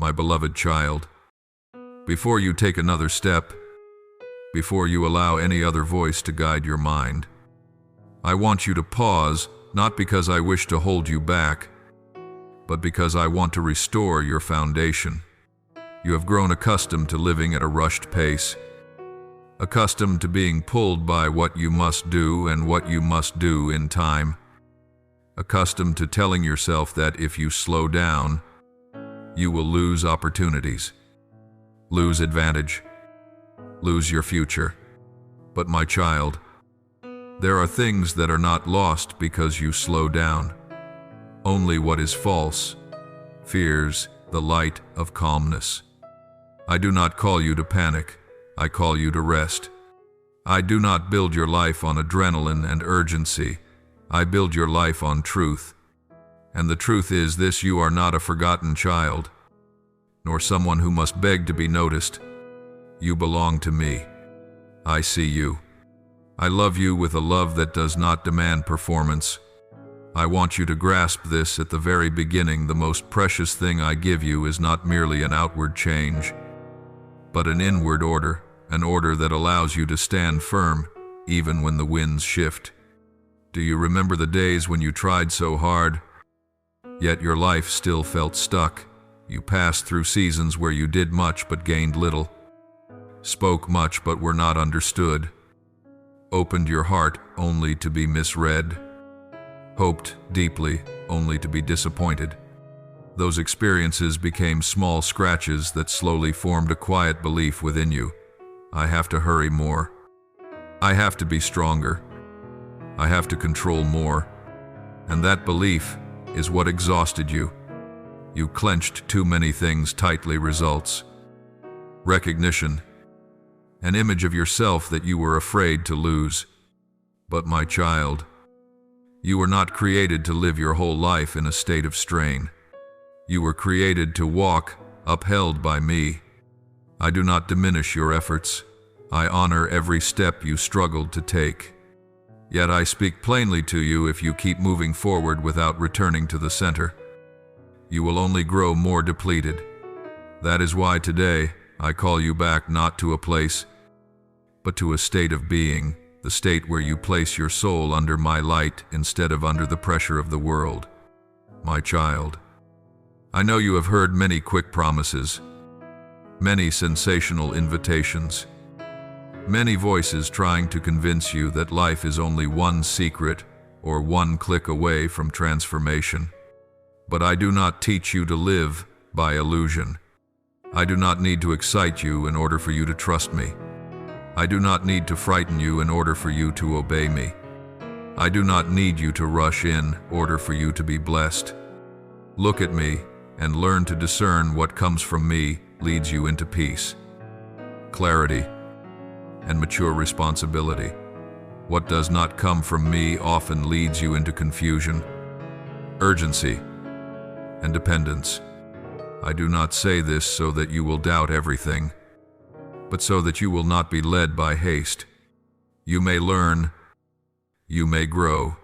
My beloved child, before you take another step, before you allow any other voice to guide your mind, I want you to pause, not because I wish to hold you back, but because I want to restore your foundation. You have grown accustomed to living at a rushed pace, accustomed to being pulled by what you must do and what you must do in time, accustomed to telling yourself that if you slow down, you will lose opportunities, lose advantage, lose your future. But my child, there are things that are not lost because you slow down. Only what is false fears the light of calmness. I do not call you to panic. I call you to rest. I do not build your life on adrenaline and urgency. I build your life on truth. And the truth is this: you are not a forgotten child, nor someone who must beg to be noticed. You belong to me. I see you. I love you with a love that does not demand performance. I want you to grasp this at the very beginning. The most precious thing I give you is not merely an outward change, but an inward order, an order that allows you to stand firm even when the winds shift. Do you remember the days when you tried so hard, yet your life still felt stuck? You passed through seasons where you did much but gained little, spoke much but were not understood, opened your heart only to be misread, hoped deeply only to be disappointed. Those experiences became small scratches that slowly formed a quiet belief within you. I have to hurry more. I have to be stronger. I have to control more. And that belief is what exhausted you. You clenched too many things tightly. Results, recognition, an image of yourself that you were afraid to lose. But my child, you were not created to live your whole life in a state of strain. You were created to walk upheld by me. I do not diminish your efforts. I honor every step you struggled to take. Yet I speak plainly to you: if you keep moving forward without returning to the center, you will only grow more depleted. That is why today I call you back, not to a place, but to a state of being, the state where you place your soul under my light instead of under the pressure of the world. My child, I know you have heard many quick promises, many sensational invitations, many voices trying to convince you that life is only one secret or one click away from transformation. But I do not teach you to live by illusion. I do not need to excite you in order for you to trust me. I do not need to frighten you in order for you to obey me. I do not need you to rush in order for you to be blessed. Look at me and learn to discern. What comes from me leads you into peace, clarity, and mature responsibility. What does not come from me often leads you into confusion, urgency, and dependence. I do not say this so that you will doubt everything, but so that you will not be led by haste. You may learn, you may grow,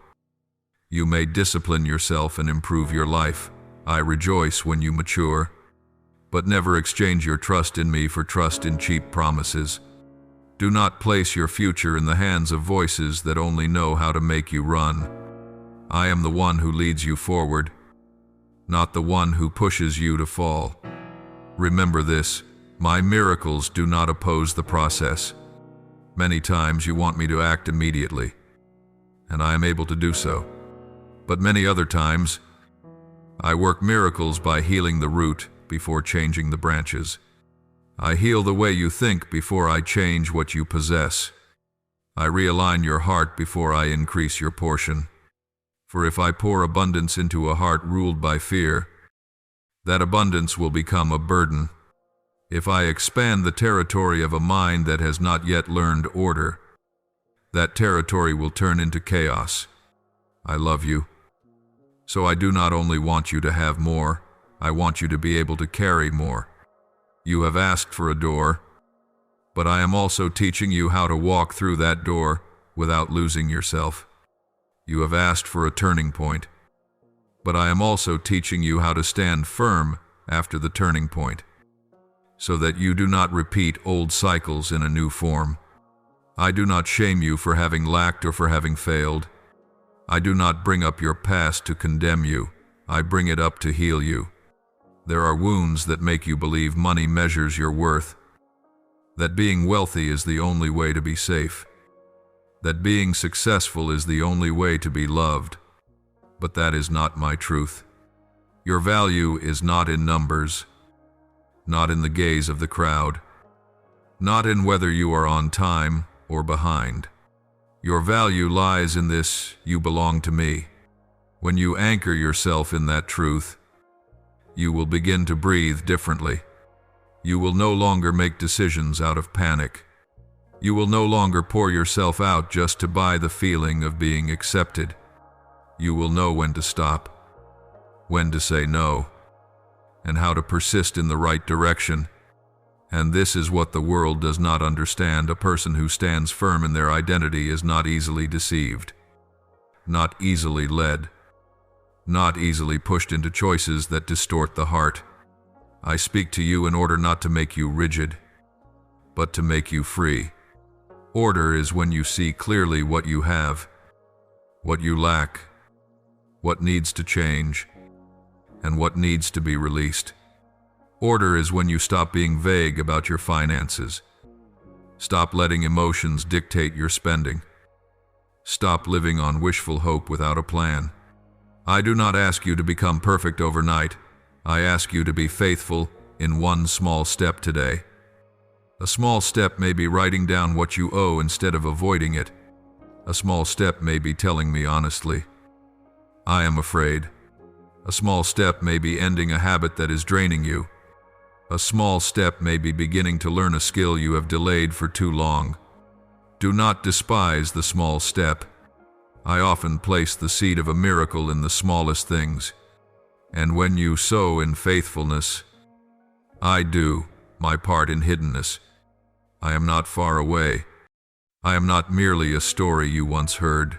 you may discipline yourself and improve your life. I rejoice when you mature, but never exchange your trust in me for trust in cheap promises. Do not place your future in the hands of voices that only know how to make you run. I am the one who leads you forward, not the one who pushes you to fall. Remember this: my miracles do not oppose the process. Many times you want me to act immediately, and I am able to do so. But many other times, I work miracles by healing the root before changing the branches. I heal the way you think before I change what you possess. I realign your heart before I increase your portion. For if I pour abundance into a heart ruled by fear, that abundance will become a burden. If I expand the territory of a mind that has not yet learned order, that territory will turn into chaos. I love you. So I do not only want you to have more, I want you to be able to carry more. You have asked for a door, but I am also teaching you how to walk through that door without losing yourself. You have asked for a turning point, but I am also teaching you how to stand firm after the turning point, so that you do not repeat old cycles in a new form. I do not shame you for having lacked or for having failed. I do not bring up your past to condemn you. I bring it up to heal you. There are wounds that make you believe money measures your worth, that being wealthy is the only way to be safe, that being successful is the only way to be loved. But that is not my truth. Your value is not in numbers, not in the gaze of the crowd, not in whether you are on time or behind. Your value lies in this: you belong to me. When you anchor yourself in that truth, you will begin to breathe differently. You will no longer make decisions out of panic. You will no longer pour yourself out just to buy the feeling of being accepted. You will know when to stop, when to say no, and how to persist in the right direction. And this is what the world does not understand. A person who stands firm in their identity is not easily deceived, not easily led, not easily pushed into choices that distort the heart. I speak to you in order not to make you rigid, but to make you free. Order is when you see clearly what you have, what you lack, what needs to change, and what needs to be released. Order is when you stop being vague about your finances. Stop letting emotions dictate your spending. Stop living on wishful hope without a plan. I do not ask you to become perfect overnight. I ask you to be faithful in one small step today. A small step may be writing down what you owe instead of avoiding it. A small step may be telling me honestly, I am afraid. A small step may be ending a habit that is draining you. A small step may be beginning to learn a skill you have delayed for too long. Do not despise the small step. I often place the seed of a miracle in the smallest things. And when you sow in faithfulness, I do my part in hiddenness. I am not far away. I am not merely a story you once heard.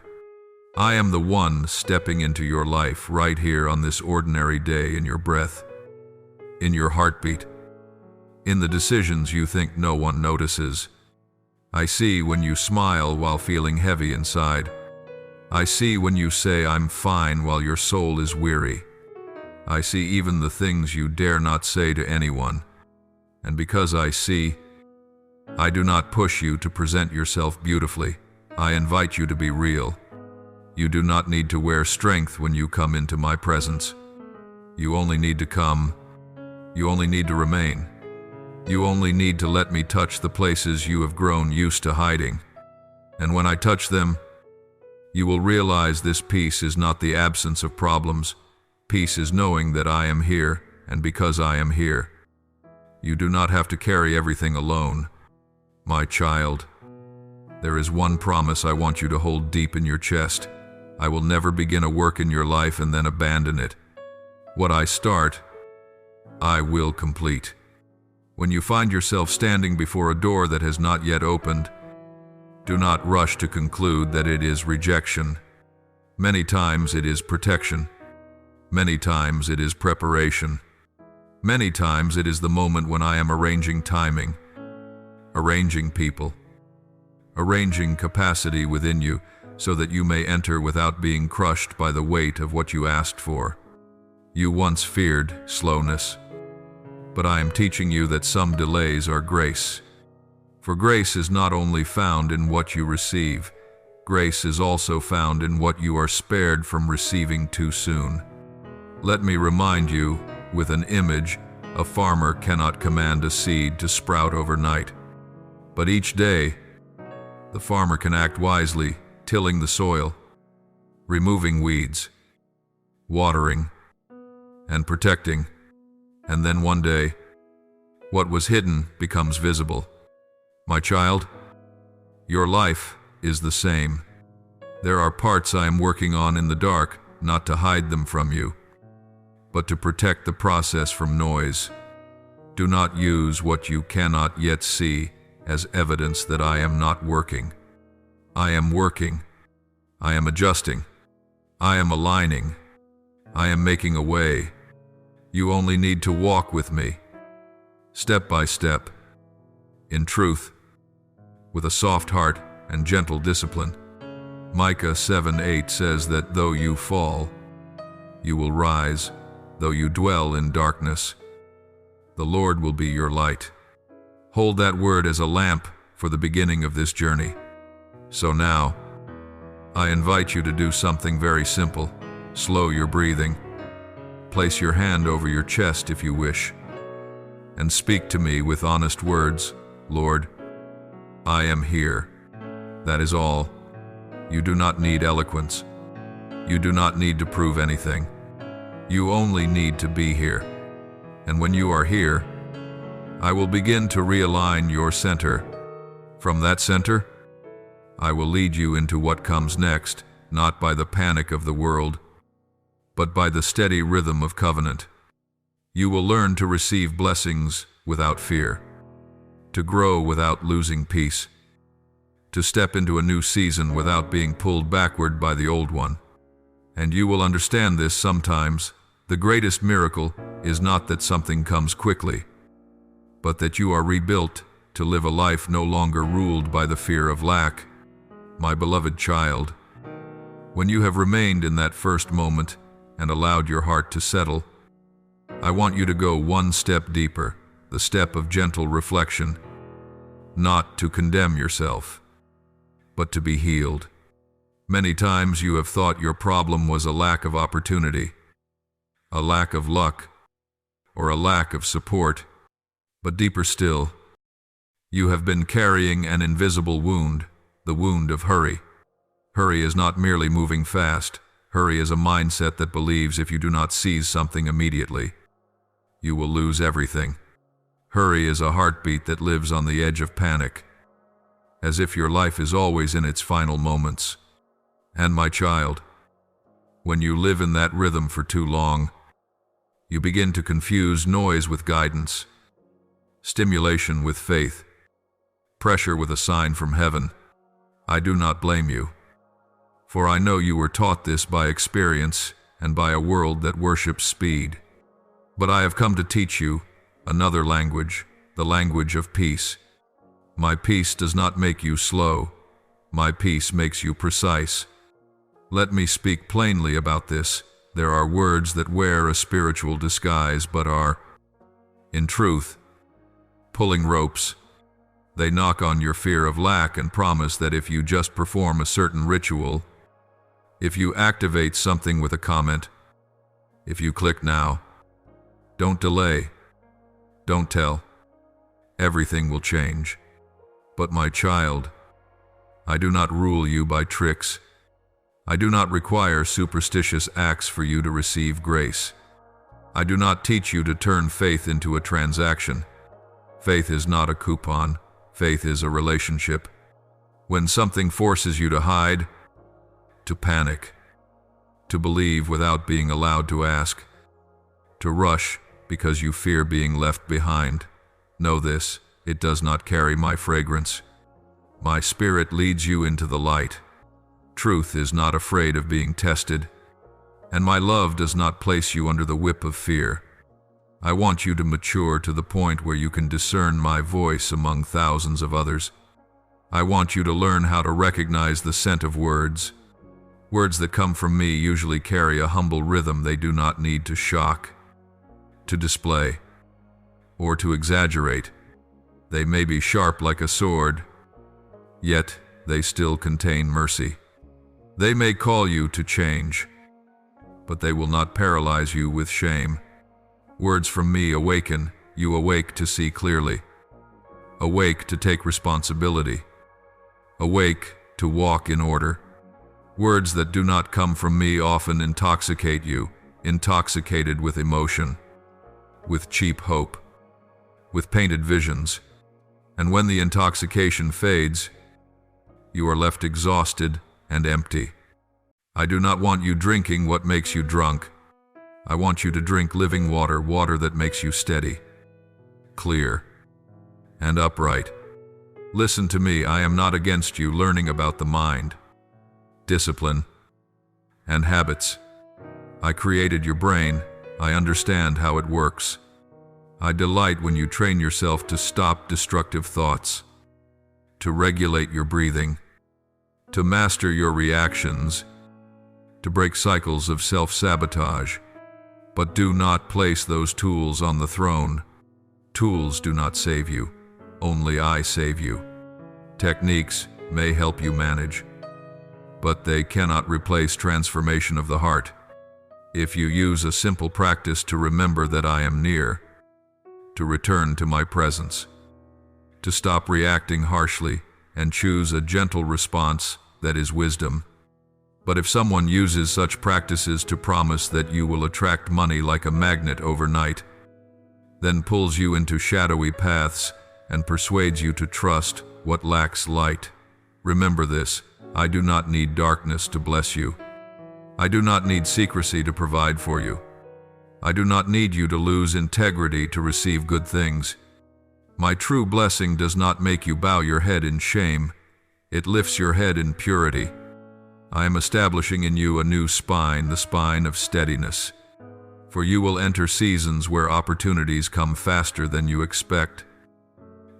I am the one stepping into your life right here on this ordinary day, in your breath, in your heartbeat, in the decisions you think no one notices. I see when you smile while feeling heavy inside. I see when you say I'm fine while your soul is weary. I see even the things you dare not say to anyone. And because I see, I do not push you to present yourself beautifully. I invite you to be real. You do not need to wear strength when you come into my presence. You only need to come. You only need to remain. You only need to let me touch the places you have grown used to hiding. And when I touch them, you will realize this peace is not the absence of problems. Peace is knowing that I am here, and because I am here, you do not have to carry everything alone. My child, there is one promise I want you to hold deep in your chest. I will never begin a work in your life and then abandon it. What I start, I will complete. When you find yourself standing before a door that has not yet opened, do not rush to conclude that it is rejection. Many times it is protection. Many times it is preparation. Many times it is the moment when I am arranging timing, arranging people, arranging capacity within you so that you may enter without being crushed by the weight of what you asked for. You once feared slowness, but I am teaching you that some delays are grace. For grace is not only found in what you receive, grace is also found in what you are spared from receiving too soon. Let me remind you, with an image, a farmer cannot command a seed to sprout overnight. But each day, the farmer can act wisely, tilling the soil, removing weeds, watering, and protecting. And then one day, what was hidden becomes visible. My child, your life is the same. There are parts I am working on in the dark, not to hide them from you, but to protect the process from noise. Do not use what you cannot yet see as evidence that I am not working. I am working. I am adjusting. I am aligning. I am making a way. You only need to walk with me, step by step, in truth, with a soft heart and gentle discipline. Micah 7:8 says that though you fall, you will rise. Though you dwell in darkness, the Lord will be your light. Hold that word as a lamp for the beginning of this journey. So now, I invite you to do something very simple. Slow your breathing. Place your hand over your chest if you wish, and speak to me with honest words. Lord, I am here. That is all. You do not need eloquence. You do not need to prove anything. You only need to be here. And when you are here, I will begin to realign your center. From that center, I will lead you into what comes next, not by the panic of the world, but by the steady rhythm of covenant. You will learn to receive blessings without fear, to grow without losing peace, to step into a new season without being pulled backward by the old one. And you will understand this sometimes. The greatest miracle is not that something comes quickly, but that you are rebuilt to live a life no longer ruled by the fear of lack. My beloved child, when you have remained in that first moment and allowed your heart to settle, I want you to go one step deeper, the step of gentle reflection, not to condemn yourself, but to be healed. Many times you have thought your problem was a lack of opportunity, a lack of luck, or a lack of support. But deeper still, you have been carrying an invisible wound, the wound of hurry. Hurry is not merely moving fast. Hurry is a mindset that believes if you do not seize something immediately, you will lose everything. Hurry is a heartbeat that lives on the edge of panic, as if your life is always in its final moments. And my child, when you live in that rhythm for too long, you begin to confuse noise with guidance, stimulation with faith, pressure with a sign from heaven. I do not blame you, for I know you were taught this by experience and by a world that worships speed. But I have come to teach you another language, the language of peace. My peace does not make you slow. My peace makes you precise. Let me speak plainly about this. There are words that wear a spiritual disguise but are, in truth, pulling ropes. They knock on your fear of lack and promise that if you just perform a certain ritual, if you activate something with a comment, if you click now, don't delay, don't tell, everything will change. But my child, I do not rule you by tricks. I do not require superstitious acts for you to receive grace. I do not teach you to turn faith into a transaction. Faith is not a coupon. Faith is a relationship. When something forces you to hide, to panic, to believe without being allowed to ask, to rush because you fear being left behind, know this, it does not carry my fragrance. My spirit leads you into the light. Truth is not afraid of being tested, and my love does not place you under the whip of fear. I want you to mature to the point where you can discern my voice among thousands of others. I want you to learn how to recognize the scent of words. Words that come from me usually carry a humble rhythm. They do not need to shock, to display, or to exaggerate. They may be sharp like a sword, yet they still contain mercy. They may call you to change, but they will not paralyze you with shame. Words from me awaken, you awake to see clearly, awake to take responsibility, awake to walk in order. Words that do not come from me often intoxicate you, intoxicated with emotion, with cheap hope, with painted visions. And when the intoxication fades, you are left exhausted and empty. I do not want you drinking what makes you drunk. I want you to drink living water, water that makes you steady, clear, and upright. Listen to me, I am not against you learning about the mind, discipline, and habits. I created your brain, I understand how it works. I delight when you train yourself to stop destructive thoughts, to regulate your breathing, to master your reactions, to break cycles of self-sabotage. But do not place those tools on the throne. Tools do not save you. Only I save you. Techniques may help you manage, but they cannot replace transformation of the heart. If you use a simple practice to remember that I am near, to return to my presence, to stop reacting harshly and choose a gentle response, that is wisdom. But if someone uses such practices to promise that you will attract money like a magnet overnight, then pulls you into shadowy paths and persuades you to trust what lacks light, remember this: I do not need darkness to bless you. I do not need secrecy to provide for you. I do not need you to lose integrity to receive good things. My true blessing does not make you bow your head in shame. It lifts your head in purity. I am establishing in you a new spine, the spine of steadiness. For you will enter seasons where opportunities come faster than you expect,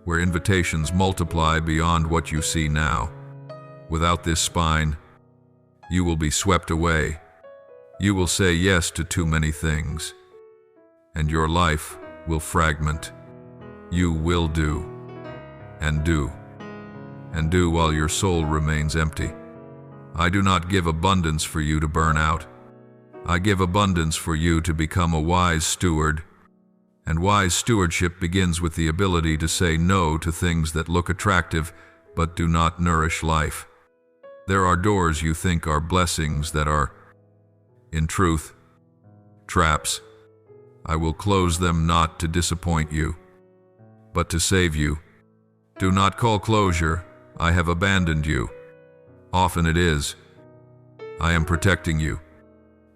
where invitations multiply beyond what you see now. Without this spine, you will be swept away. You will say yes to too many things, and your life will fragment. You will do, and do, and do while your soul remains empty. I do not give abundance for you to burn out. I give abundance for you to become a wise steward, and wise stewardship begins with the ability to say no to things that look attractive but do not nourish life. There are doors you think are blessings that are, in truth, traps. I will close them not to disappoint you, but to save you. Do not call closure, I have abandoned you. Often it is, I am protecting you.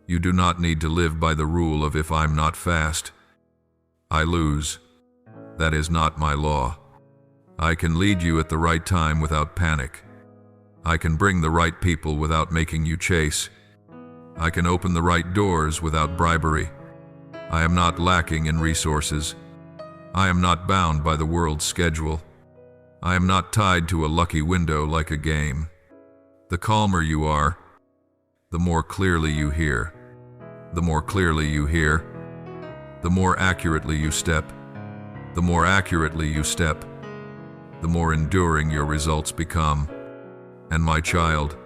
You do not need to live by the rule of if I'm not fast, I lose. That is not my law. I can lead you at the right time without panic. I can bring the right people without making you chase. I can open the right doors without bribery. I am not lacking in resources. I am not bound by the world's schedule. I am not tied to a lucky window like a game. The calmer you are, the more clearly you hear. The more clearly you hear, the more accurately you step. The more accurately you step, the more enduring your results become. And my child,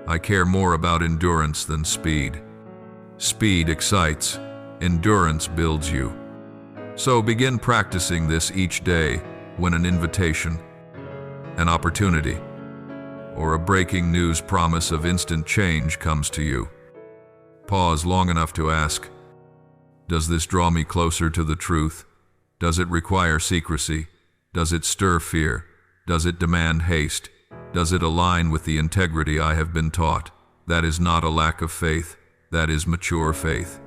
I care more about endurance than speed. Speed excites, endurance builds you. So begin practicing this each day when an invitation, an opportunity, or a breaking news promise of instant change comes to you. Pause long enough to ask, does this draw me closer to the truth? Does it require secrecy? Does it stir fear? Does it demand haste? Does it align with the integrity I have been taught? That is not a lack of faith. That is mature faith.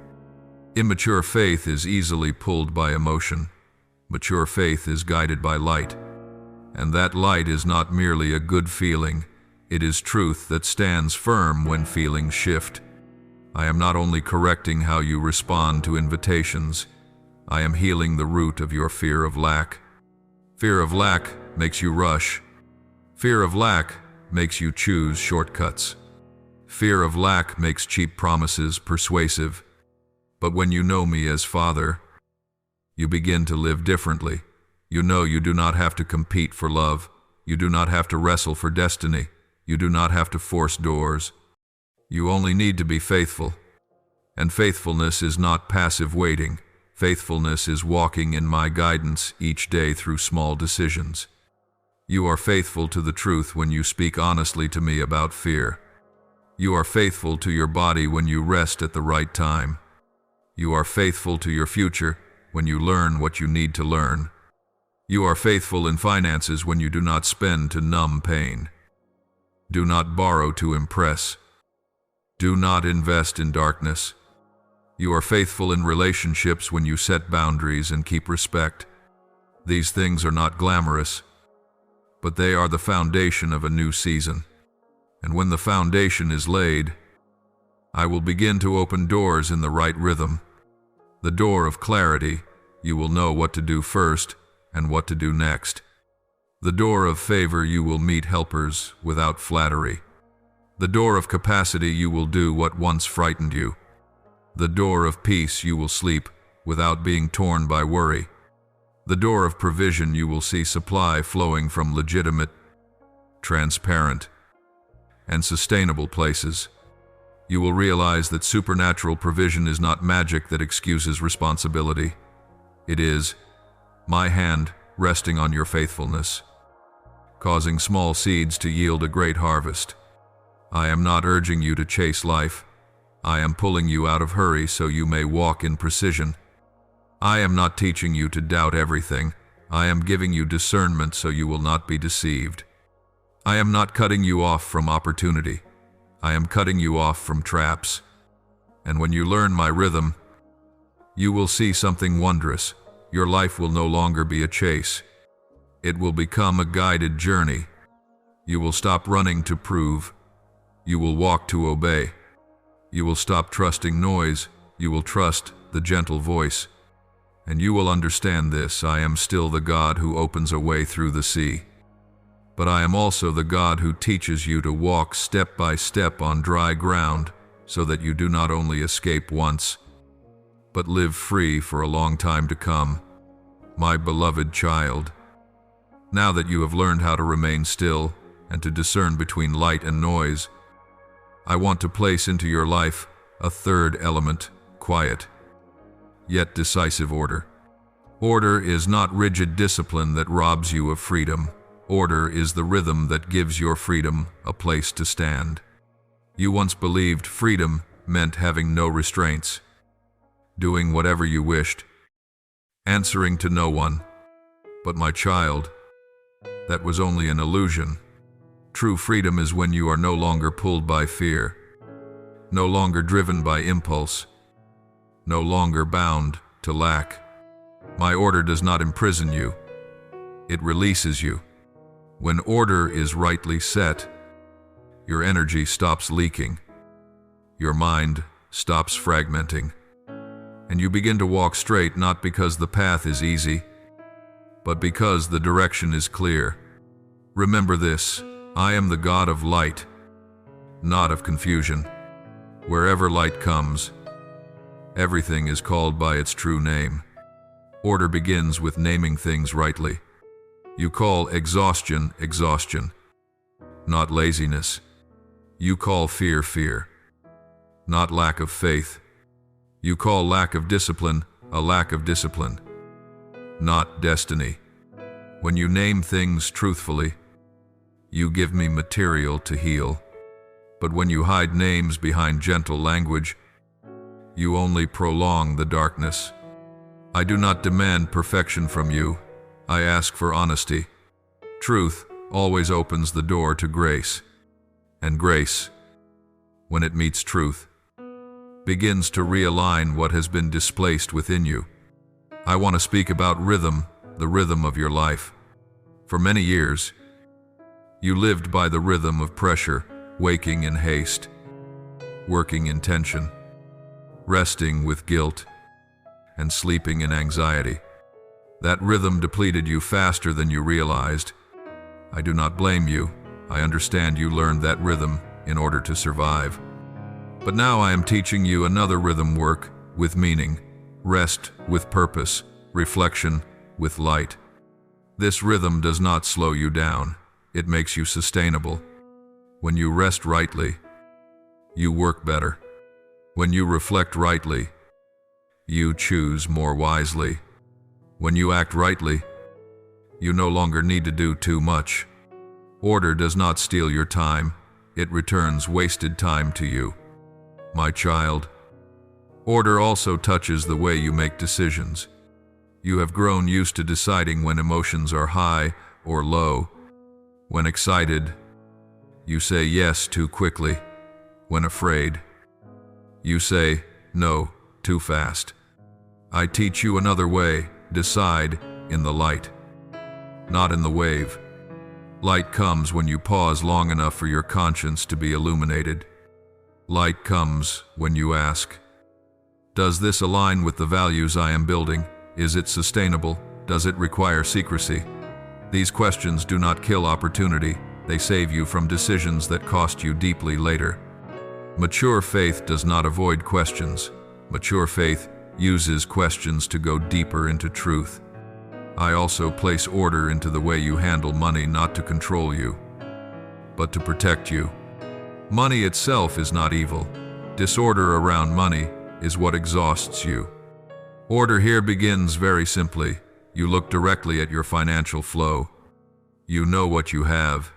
Immature faith is easily pulled by emotion. Mature faith is guided by light. And that light is not merely a good feeling. It is truth that stands firm when feelings shift. I am not only correcting how you respond to invitations, I am healing the root of your fear of lack. Fear of lack makes you rush. Fear of lack makes you choose shortcuts. Fear of lack makes cheap promises persuasive. But when you know me as Father, you begin to live differently. You know you do not have to compete for love. You do not have to wrestle for destiny. You do not have to force doors. You only need to be faithful. And faithfulness is not passive waiting. Faithfulness is walking in my guidance each day through small decisions. You are faithful to the truth when you speak honestly to me about fear. You are faithful to your body when you rest at the right time. You are faithful to your future when you learn what you need to learn. You are faithful in finances when you do not spend to numb pain. Do not borrow to impress. Do not invest in darkness. You are faithful in relationships when you set boundaries and keep respect. These things are not glamorous, but they are the foundation of a new season. And when the foundation is laid, I will begin to open doors in the right rhythm. The door of clarity, you will know what to do first and what to do next. The door of favor, you will meet helpers without flattery. The door of capacity, you will do what once frightened you. The door of peace, you will sleep without being torn by worry. The door of provision, you will see supply flowing from legitimate, transparent, and sustainable places. You will realize that supernatural provision is not magic that excuses responsibility. It is my hand resting on your faithfulness, causing small seeds to yield a great harvest. I am not urging you to chase life. I am pulling you out of hurry so you may walk in precision. I am not teaching you to doubt everything. I am giving you discernment so you will not be deceived. I am not cutting you off from opportunity. I am cutting you off from traps. And when you learn my rhythm, you will see something wondrous. Your life will no longer be a chase. It will become a guided journey. You will stop running to prove. You will walk to obey. You will stop trusting noise. You will trust the gentle voice. And you will understand this: I am still the God who opens a way through the sea. But I am also the God who teaches you to walk step by step on dry ground, so that you do not only escape once, but live free for a long time to come. My beloved child, now that you have learned how to remain still and to discern between light and noise, I want to place into your life a third element: quiet, yet decisive order. Order is not rigid discipline that robs you of freedom. Order is the rhythm that gives your freedom a place to stand. You once believed freedom meant having no restraints, doing whatever you wished, answering to no one. But my child, that was only an illusion. True freedom is when you are no longer pulled by fear, no longer driven by impulse, no longer bound to lack. My order does not imprison you. It releases you. When order is rightly set, your energy stops leaking, your mind stops fragmenting, and you begin to walk straight, not because the path is easy, but because the direction is clear. Remember this: I am the God of light, not of confusion. Wherever light comes, everything is called by its true name. Order begins with naming things rightly. You call exhaustion, exhaustion, not laziness. You call fear, fear, not lack of faith. You call lack of discipline a lack of discipline, not destiny. When you name things truthfully, you give me material to heal. But when you hide names behind gentle language, you only prolong the darkness. I do not demand perfection from you. I ask for honesty. Truth always opens the door to grace. And grace, when it meets truth, begins to realign what has been displaced within you. I want to speak about rhythm, the rhythm of your life. For many years, you lived by the rhythm of pressure, waking in haste, working in tension, resting with guilt, and sleeping in anxiety. That rhythm depleted you faster than you realized. I do not blame you. I understand you learned that rhythm in order to survive. But now I am teaching you another rhythm: work with meaning, rest with purpose, reflection with light. This rhythm does not slow you down. It makes you sustainable. When you rest rightly, you work better. When you reflect rightly, you choose more wisely. When you act rightly, you no longer need to do too much. Order does not steal your time. It returns wasted time to you. My child, order also touches the way you make decisions. You have grown used to deciding when emotions are high or low. When excited, you say yes too quickly. When afraid, you say no too fast. I teach you another way. Decide in the light, not in the wave. Light comes when you pause long enough for your conscience to be illuminated. Light comes when you ask, Does this align with the values I am building? Is it sustainable? Does it require secrecy? These questions do not kill opportunity. They save you from decisions that cost you deeply later. Mature faith does not avoid questions. Mature faith uses questions to go deeper into truth. I also place order into the way you handle money, not to control you, but to protect you. Money itself is not evil. Disorder around money is what exhausts you. Order here begins very simply. You look directly at your financial flow. You know what you have,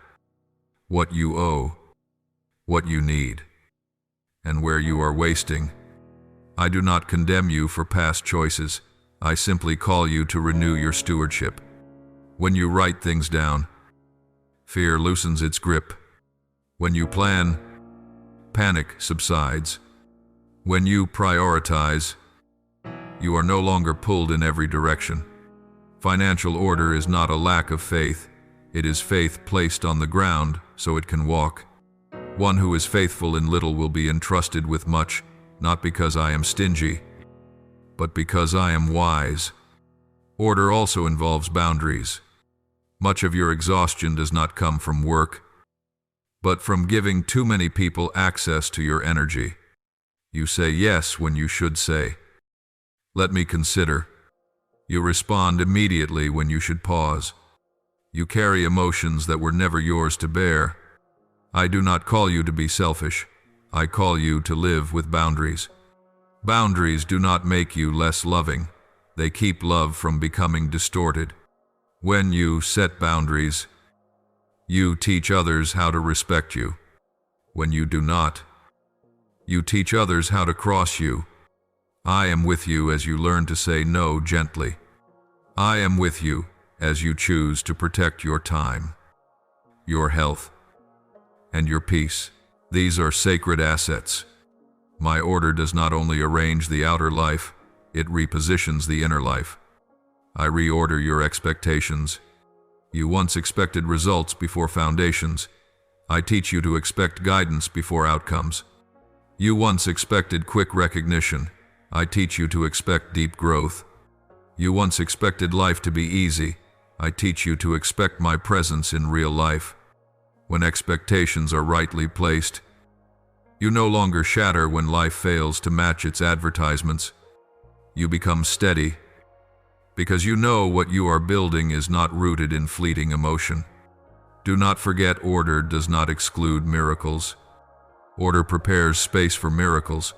what you owe, what you need, and where you are wasting. I do not condemn you for past choices. I simply call you to renew your stewardship. When you write things down, fear loosens its grip. When you plan, panic subsides. When you prioritize, you are no longer pulled in every direction. Financial order is not a lack of faith. It is faith placed on the ground so it can walk. One who is faithful in little will be entrusted with much, not because I am stingy, but because I am wise. Order also involves boundaries. Much of your exhaustion does not come from work, but from giving too many people access to your energy. You say yes when you should say, "Let me consider." You respond immediately when you should pause. You carry emotions that were never yours to bear. I do not call you to be selfish. I call you to live with boundaries. Boundaries do not make you less loving. They keep love from becoming distorted. When you set boundaries, you teach others how to respect you. When you do not, you teach others how to cross you. I am with you as you learn to say no gently. I am with you as you choose to protect your time, your health, and your peace. These are sacred assets. My order does not only arrange the outer life, it repositions the inner life. I reorder your expectations. You once expected results before foundations. I teach you to expect guidance before outcomes. You once expected quick recognition. I teach you to expect deep growth. You once expected life to be easy. I teach you to expect my presence in real life. When expectations are rightly placed, you no longer shatter when life fails to match its advertisements. You become steady, because you know what you are building is not rooted in fleeting emotion. Do not forget, order does not exclude miracles. Order prepares space for miracles.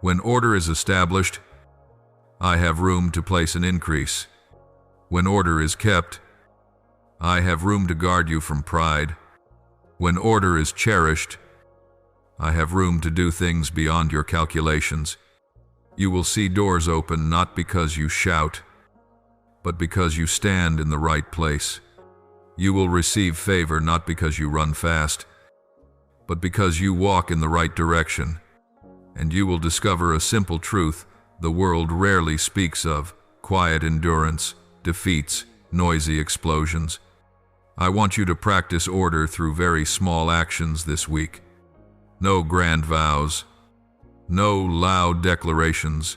When order is established, I have room to place an increase. When order is kept, I have room to guard you from pride. When order is cherished, I have room to do things beyond your calculations. You will see doors open not because you shout, but because you stand in the right place. You will receive favor not because you run fast, but because you walk in the right direction. And you will discover a simple truth the world rarely speaks of: quiet endurance defeats noisy explosions. I want you to practice order through very small actions this week. No grand vows, no loud declarations,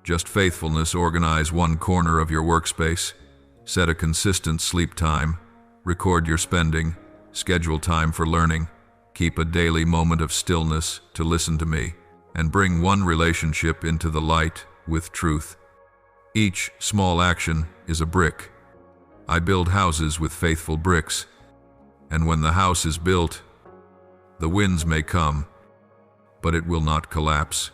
just faithfulness. Organize one corner of your workspace, set a consistent sleep time, record your spending, schedule time for learning, keep a daily moment of stillness to listen to me, and bring one relationship into the light with truth. Each small action is a brick. I build houses with faithful bricks, and when the house is built, the winds may come, but it will not collapse.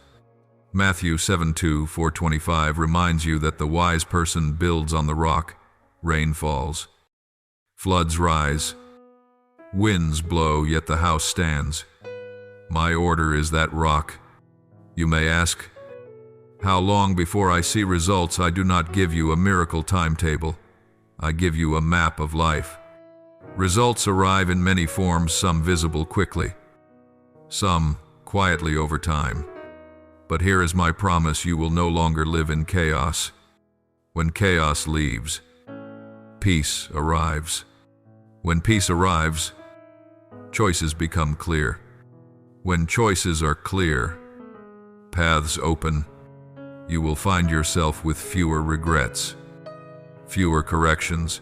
Matthew 7:2-4:25 reminds you that the wise person builds on the rock. Rain falls, floods rise, winds blow, yet the house stands. My order is that rock. You may ask, how long before I see results? I do not give you a miracle timetable. I give you a map of life. Results arrive in many forms, some visible quickly, some quietly over time. But here is my promise: you will no longer live in chaos. When chaos leaves, peace arrives. When peace arrives, choices become clear. When choices are clear, paths open. you will find yourself with fewer regrets, fewer corrections,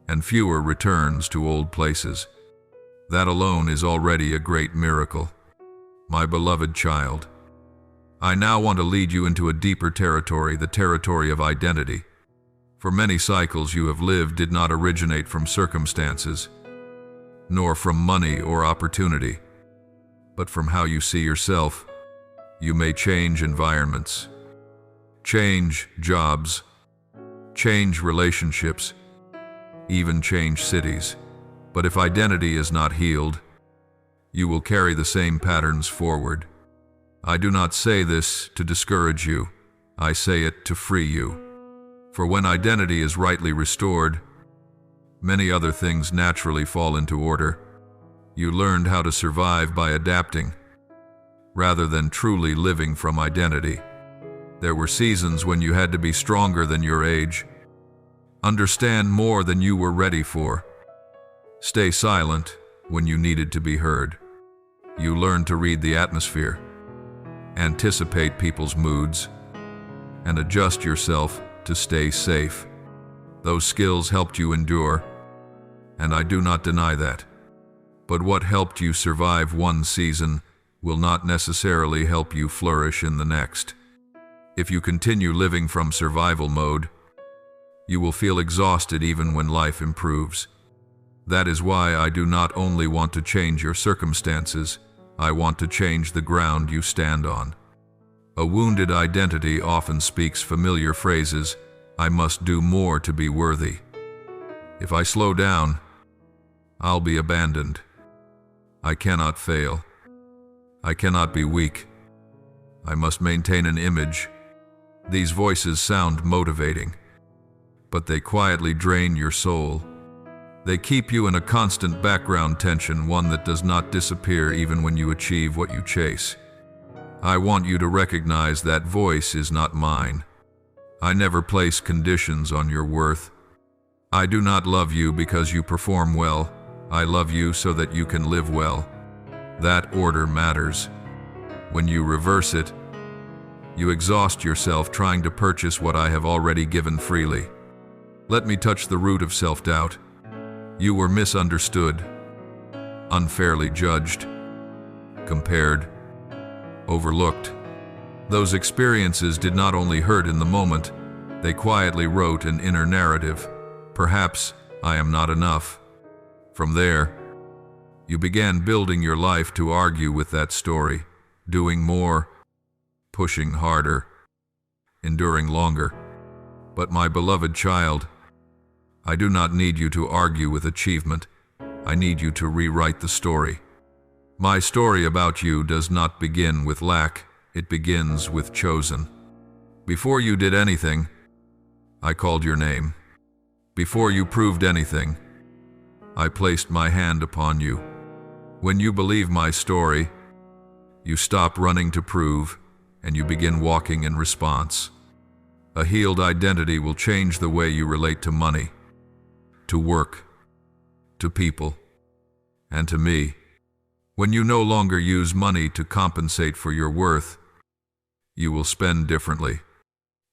and fewer returns to old places. That alone is already a great miracle. My beloved child, I now want to lead you into a deeper territory, the territory of identity. For many cycles you have lived did not originate from circumstances, nor from money or opportunity, but from how you see yourself. You may change environments, change jobs, change relationships, even change cities. But if identity is not healed, you will carry the same patterns forward. I do not say this to discourage you. I say it to free you. For when identity is rightly restored, many other things naturally fall into order. You learned how to survive by adapting, rather than truly living from identity. There were seasons when you had to be stronger than your age, understand more than you were ready for, stay silent when you needed to be heard. You learned to read the atmosphere, anticipate people's moods, and adjust yourself to stay safe. Those skills helped you endure, and I do not deny that. But what helped you survive one season will not necessarily help you flourish in the next. If you continue living from survival mode, you will feel exhausted even when life improves. That is why I do not only want to change your circumstances, I want to change the ground you stand on. A wounded identity often speaks familiar phrases, I must do more to be worthy. If I slow down, I'll be abandoned. I cannot fail. I cannot be weak. I must maintain an image. These voices sound motivating, but they quietly drain your soul. They keep you in a constant background tension, one that does not disappear even when you achieve what you chase. I want you to recognize that voice is not mine. I never place conditions on your worth. I do not love you because you perform well. I love you so that you can live well. That order matters. When you reverse it, you exhaust yourself trying to purchase what I have already given freely. Let me touch the root of self-doubt. You were misunderstood, unfairly judged, compared, overlooked. Those experiences did not only hurt in the moment, they quietly wrote an inner narrative. Perhaps I am not enough. From there, you began building your life to argue with that story, doing more, pushing harder, enduring longer. But my beloved child, I do not need you to argue with achievement. I need you to rewrite the story. My story about you does not begin with lack, it begins with chosen. Before you did anything, I called your name. Before you proved anything, I placed my hand upon you. When you believe my story, you stop running to prove, and you begin walking in response. A healed identity will change the way you relate to money, to work, to people, and to me. When you no longer use money to compensate for your worth, you will spend differently.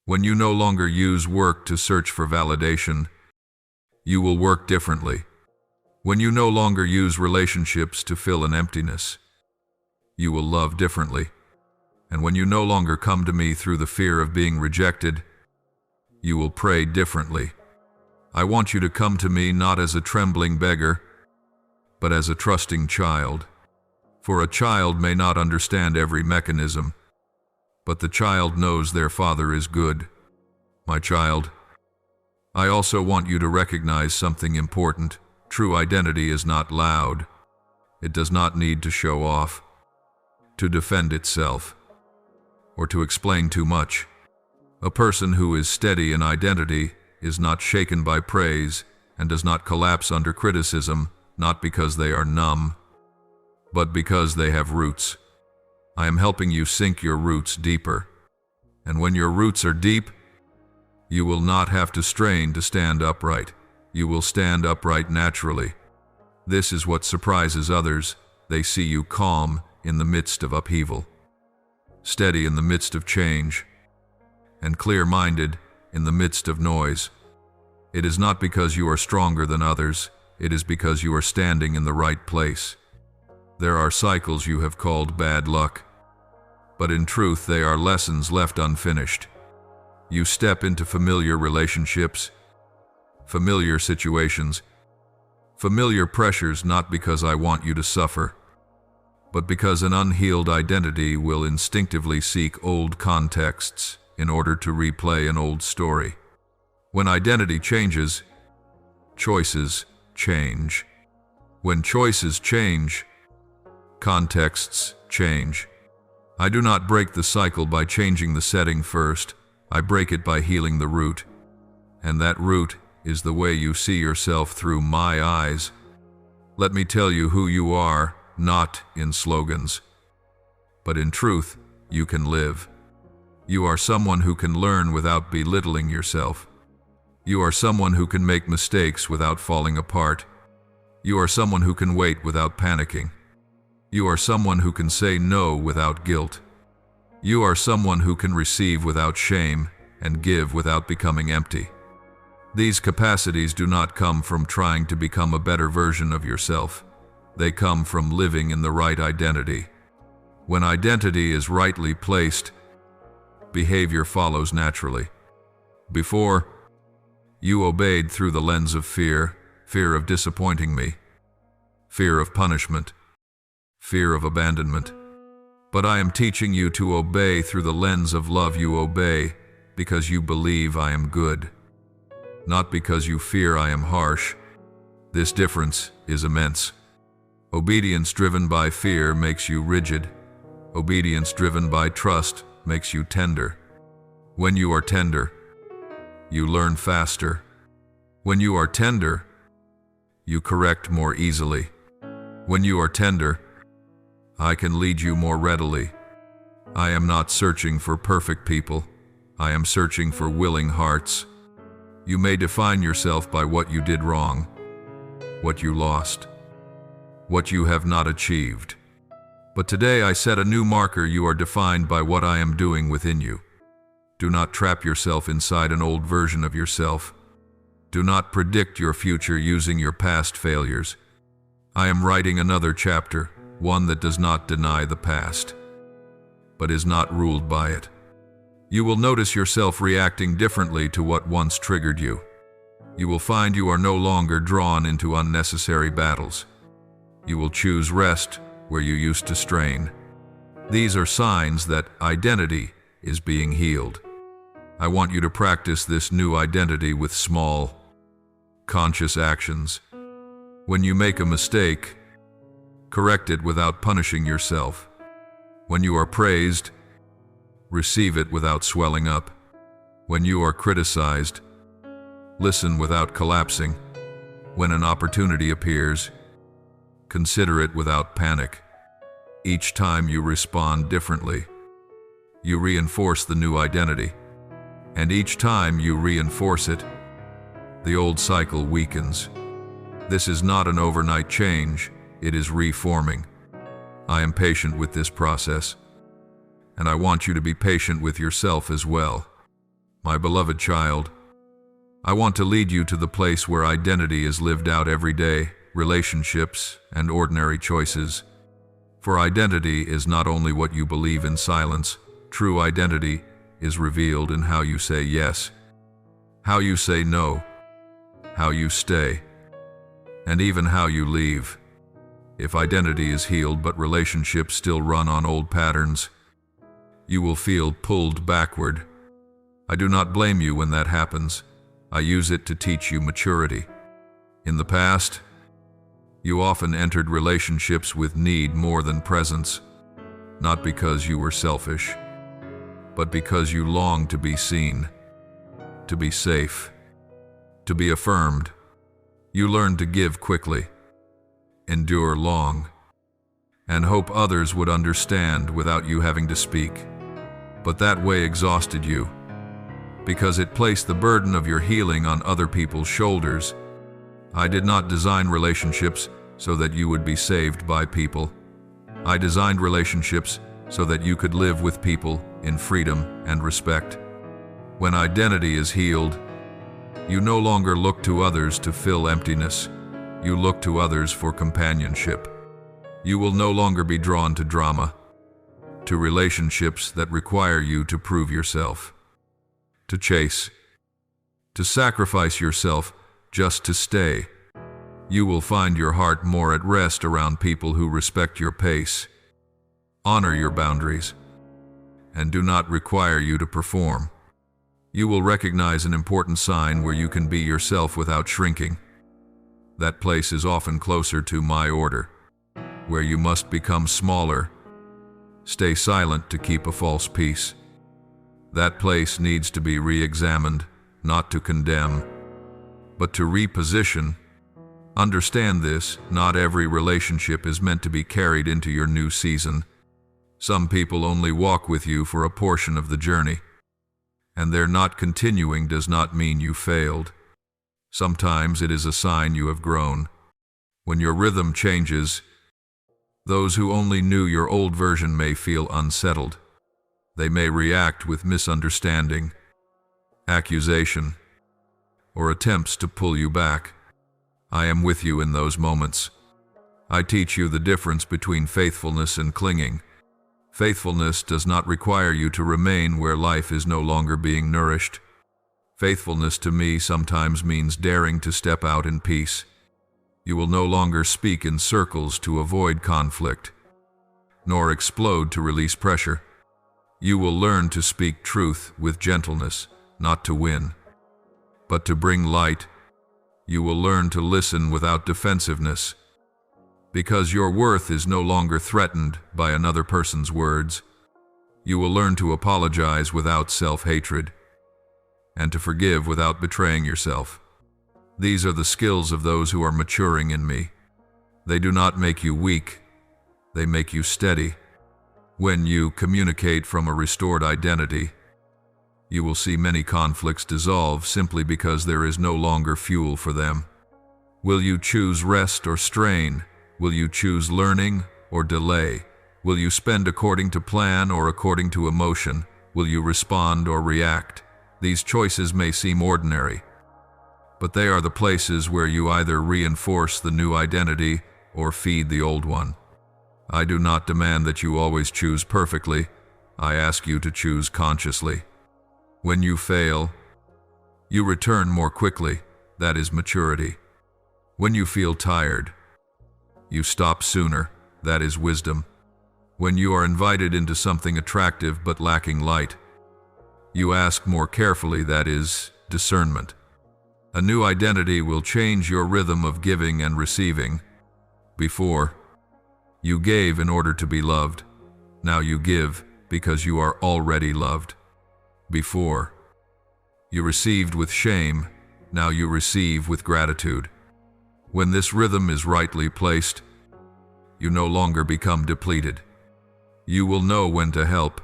When you no longer use work to search for validation, you will work differently. When you no longer use relationships to fill an emptiness, you will love differently. And when you no longer come to me through the fear of being rejected, you will pray differently. I want you to come to me not as a trembling beggar, but as a trusting child. For a child may not understand every mechanism, but the child knows their father is good. My child, I also want you to recognize something important. True identity is not loud. It does not need to show off, to defend itself, or to explain too much. A person who is steady in identity is not shaken by praise and does not collapse under criticism, not because they are numb, but because they have roots. I am helping you sink your roots deeper. And when your roots are deep, you will not have to strain to stand upright. You will stand upright naturally. This is what surprises others. They see you calm in the midst of upheaval, steady in the midst of change, and clear-minded in the midst of noise. It is not because you are stronger than others, it is because you are standing in the right place. There are cycles you have called bad luck, but in truth they are lessons left unfinished. You step into familiar relationships, familiar situations, familiar pressures not because I want you to suffer, but because an unhealed identity will instinctively seek old contexts in order to replay an old story. When identity changes, choices change. When choices change, contexts change. I do not break the cycle by changing the setting first. I break it by healing the root. And that root is the way you see yourself through my eyes. Let me tell you who you are, not in slogans, but in truth you can live. You are someone who can learn without belittling yourself. You are someone who can make mistakes without falling apart. You are someone who can wait without panicking. You are someone who can say no without guilt. You are someone who can receive without shame and give without becoming empty. These capacities do not come from trying to become a better version of yourself. They come from living in the right identity. When identity is rightly placed, behavior follows naturally. Before, you obeyed through the lens of fear, fear of disappointing me, fear of punishment, fear of abandonment. But I am teaching you to obey through the lens of love. You obey because you believe I am good, not because you fear I am harsh. This difference is immense. Obedience driven by fear makes you rigid. Obedience driven by trust makes you tender. When you are tender, you learn faster. When you are tender, you correct more easily. When you are tender, I can lead you more readily. I am not searching for perfect people. I am searching for willing hearts. You may define yourself by what you did wrong, what you lost, what you have not achieved. But today I set a new marker. You are defined by what I am doing within you. Do not trap yourself inside an old version of yourself. Do not predict your future using your past failures. I am writing another chapter, one that does not deny the past, but is not ruled by it. You will notice yourself reacting differently to what once triggered you. You will find you are no longer drawn into unnecessary battles. You will choose rest where you used to strain. These are signs that identity is being healed. I want you to practice this new identity with small, conscious actions. When you make a mistake, correct it without punishing yourself. When you are praised, receive it without swelling up. When you are criticized, listen without collapsing. When an opportunity appears, consider it without panic. Each time you respond differently, you reinforce the new identity. And each time you reinforce it, the old cycle weakens. This is not an overnight change, it is reforming. I am patient with this process, and I want you to be patient with yourself as well. My beloved child, I want to lead you to the place where identity is lived out every day, relationships and ordinary choices. For identity is not only what you believe in silence. True identity is revealed in how you say yes, how you say no, how you stay, and even how you leave. If identity is healed but relationships still run on old patterns, you will feel pulled backward. I do not blame you when that happens. I use it to teach you maturity. In the past, you often entered relationships with need more than presence, not because you were selfish, but because you longed to be seen, to be safe, to be affirmed. You learned to give quickly, endure long, and hope others would understand without you having to speak. But that way exhausted you, because it placed the burden of your healing on other people's shoulders. I did not design relationships so that you would be saved by people. I designed relationships so that you could live with people in freedom and respect. When identity is healed, you no longer look to others to fill emptiness. You look to others for companionship. You will no longer be drawn to drama, to relationships that require you to prove yourself, to chase, to sacrifice yourself just to stay. You will find your heart more at rest around people who respect your pace, honor your boundaries, and do not require you to perform. You will recognize an important sign where you can be yourself without shrinking. That place is often closer to my order, where you must become smaller, stay silent to keep a false peace. That place needs to be re-examined, not to condemn, but to reposition. Understand this, not every relationship is meant to be carried into your new season. Some people only walk with you for a portion of the journey, and their not continuing does not mean you failed. Sometimes it is a sign you have grown. When your rhythm changes, those who only knew your old version may feel unsettled. They may react with misunderstanding, accusation, or attempts to pull you back. I am with you in those moments. I teach you the difference between faithfulness and clinging. Faithfulness does not require you to remain where life is no longer being nourished. Faithfulness to me sometimes means daring to step out in peace. You will no longer speak in circles to avoid conflict, nor explode to release pressure. You will learn to speak truth with gentleness, not to win, but to bring light. You will learn to listen without defensiveness, because your worth is no longer threatened by another person's words. You will learn to apologize without self-hatred, and to forgive without betraying yourself. These are the skills of those who are maturing in me. They do not make you weak, they make you steady. When you communicate from a restored identity, you will see many conflicts dissolve simply because there is no longer fuel for them. Will you choose rest or strain? Will you choose learning or delay? Will you spend according to plan or according to emotion? Will you respond or react? These choices may seem ordinary, but they are the places where you either reinforce the new identity or feed the old one. I do not demand that you always choose perfectly. I ask you to choose consciously. When you fail, you return more quickly. That is maturity. When you feel tired, you stop sooner. That is wisdom. When you are invited into something attractive but lacking light, you ask more carefully. That is discernment. A new identity will change your rhythm of giving and receiving. Before, you gave in order to be loved. Now you give because you are already loved. Before, you received with shame. Now you receive with gratitude. When this rhythm is rightly placed, you no longer become depleted. You will know when to help,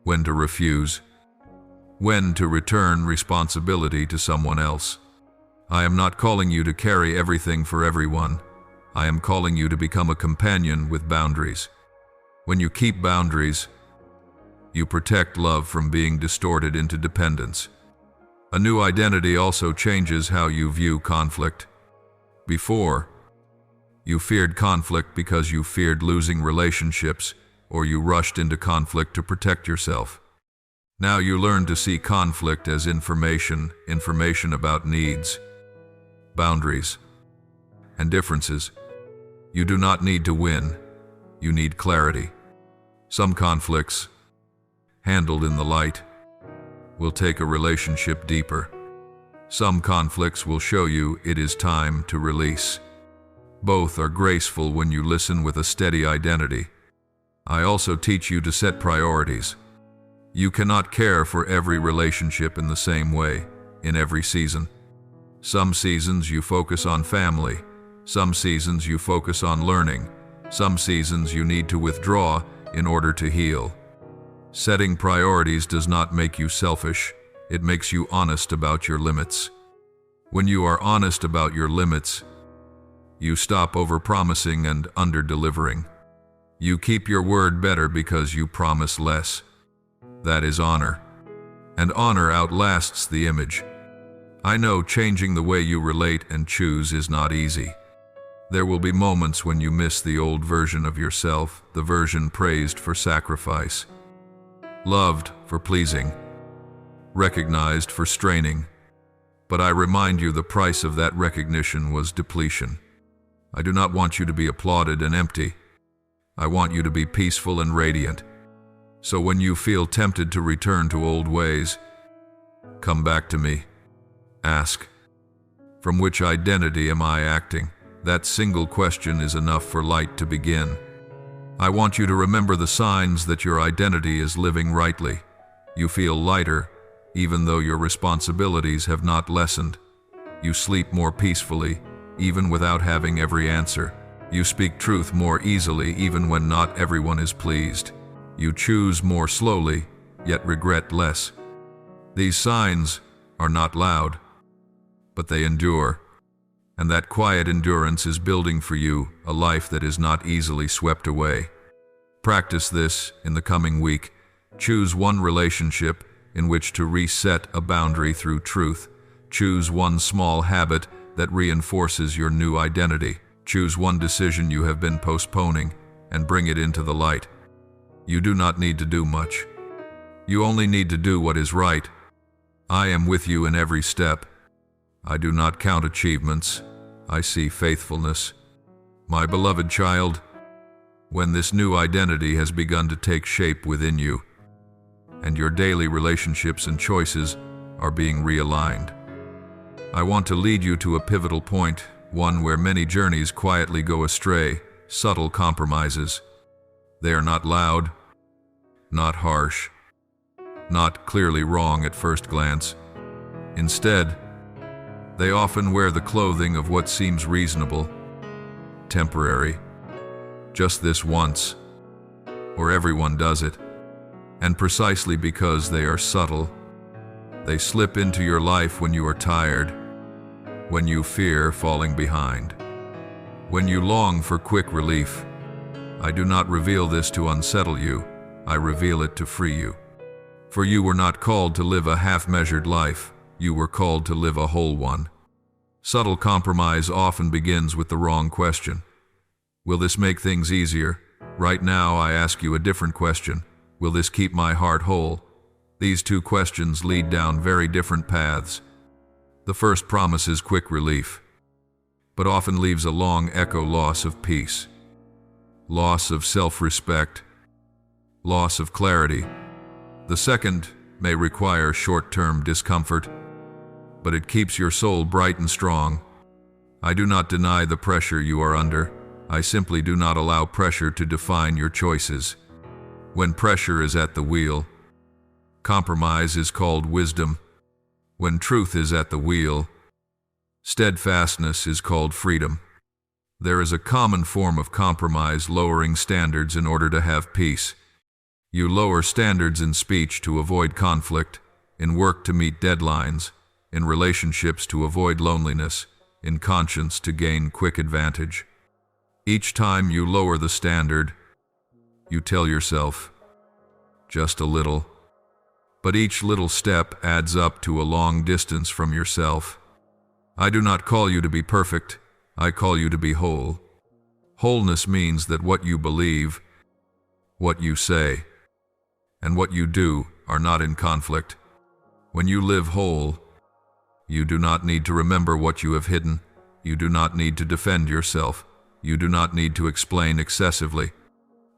when to refuse, when to return responsibility to someone else. I am not calling you to carry everything for everyone. I am calling you to become a companion with boundaries. When you keep boundaries, you protect love from being distorted into dependence. A new identity also changes how you view conflict. Before, you feared conflict because you feared losing relationships, or you rushed into conflict to protect yourself. Now you learn to see conflict as information about needs, boundaries, and differences. You do not need to win, you need clarity. Some conflicts, handled in the light, will take a relationship deeper. Some conflicts will show you it is time to release. Both are graceful when you listen with a steady identity. I also teach you to set priorities. You cannot care for every relationship in the same way, in every season. Some seasons you focus on family. Some seasons you focus on learning. Some seasons you need to withdraw in order to heal. Setting priorities does not make you selfish. It makes you honest about your limits. When you are honest about your limits, you stop overpromising and under-delivering. You keep your word better because you promise less. That is honor. and honor outlasts the image. I know changing the way you relate and choose is not easy. There will be moments when you miss the old version of yourself, the version praised for sacrifice, loved for pleasing, recognized for straining. But I remind you the price of that recognition was depletion. I do not want you to be applauded and empty. I want you to be peaceful and radiant. So when you feel tempted to return to old ways, come back to me. Ask, from which identity am I acting? That single question is enough for light to begin. I want you to remember the signs that your identity is living rightly. You feel lighter, even though your responsibilities have not lessened. You sleep more peacefully, even without having every answer. You speak truth more easily, even when not everyone is pleased. You choose more slowly, yet regret less. These signs are not loud, but they endure. And that quiet endurance is building for you a life that is not easily swept away. Practice this in the coming week. Choose one relationship in which to reset a boundary through truth. Choose one small habit that reinforces your new identity. Choose one decision you have been postponing and bring it into the light. You do not need to do much. You only need to do what is right. I am with you in every step. I do not count achievements. I see faithfulness. My beloved child, when this new identity has begun to take shape within you, and your daily relationships and choices are being realigned, I want to lead you to a pivotal point, one where many journeys quietly go astray, subtle compromises. They are not loud, not harsh, not clearly wrong at first glance. Instead, they often wear the clothing of what seems reasonable, temporary, just this once, or everyone does it. And precisely because they are subtle, they slip into your life when you are tired, when you fear falling behind, when you long for quick relief. I do not reveal this to unsettle you, I reveal it to free you. For you were not called to live a half-measured life, you were called to live a whole one. Subtle compromise often begins with the wrong question. Will this make things easier? Right now I ask you a different question. Will this keep my heart whole? These two questions lead down very different paths. The first promises quick relief, but often leaves a long echo loss of peace, loss of self-respect, loss of clarity. The second may require short-term discomfort, but it keeps your soul bright and strong. I do not deny the pressure you are under. I simply do not allow pressure to define your choices. When pressure is at the wheel, compromise is called wisdom. When truth is at the wheel, steadfastness is called freedom. There is a common form of compromise, lowering standards in order to have peace. You lower standards in speech to avoid conflict, in work to meet deadlines, in relationships to avoid loneliness, in conscience to gain quick advantage. Each time you lower the standard, you tell yourself, just a little. But each little step adds up to a long distance from yourself. I do not call you to be perfect, I call you to be whole. Wholeness means that what you believe, what you say, and what you do are not in conflict. When you live whole, you do not need to remember what you have hidden. You do not need to defend yourself. You do not need to explain excessively.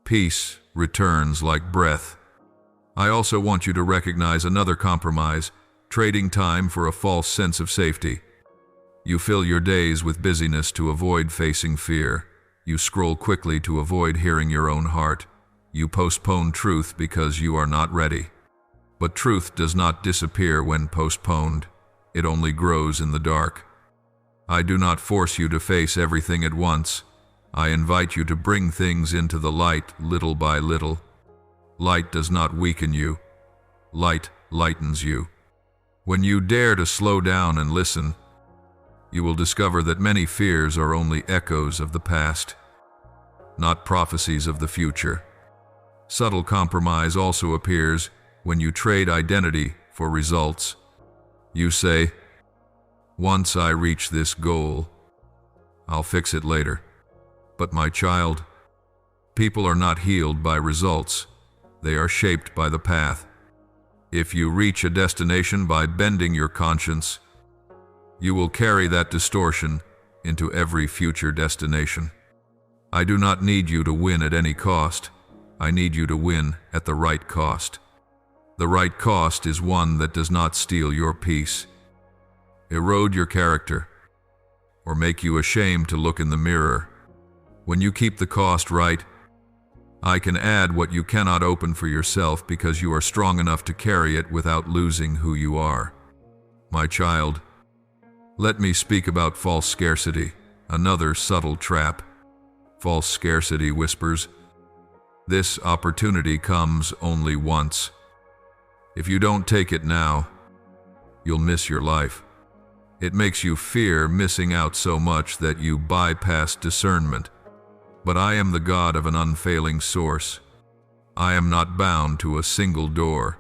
Peace returns like breath. I also want you to recognize another compromise, trading time for a false sense of safety. You fill your days with busyness to avoid facing fear. You scroll quickly to avoid hearing your own heart. You postpone truth because you are not ready. But truth does not disappear when postponed. It only grows in the dark. I do not force you to face everything at once. I invite you to bring things into the light little by little. Light does not weaken you. Light lightens you. When you dare to slow down and listen, you will discover that many fears are only echoes of the past, not prophecies of the future. Subtle compromise also appears when you trade identity for results. You say, "Once I reach this goal, I'll fix it later." But my child, people are not healed by results. They are shaped by the path. If you reach a destination by bending your conscience, you will carry that distortion into every future destination. I do not need you to win at any cost. I need you to win at the right cost. The right cost is one that does not steal your peace, erode your character, or make you ashamed to look in the mirror. When you keep the cost right, I can add what you cannot open for yourself because you are strong enough to carry it without losing who you are. My child, let me speak about false scarcity, another subtle trap. False scarcity whispers, "This opportunity comes only once. If you don't take it now, you'll miss your life." It makes you fear missing out so much that you bypass discernment. But I am the God of an unfailing source. I am not bound to a single door.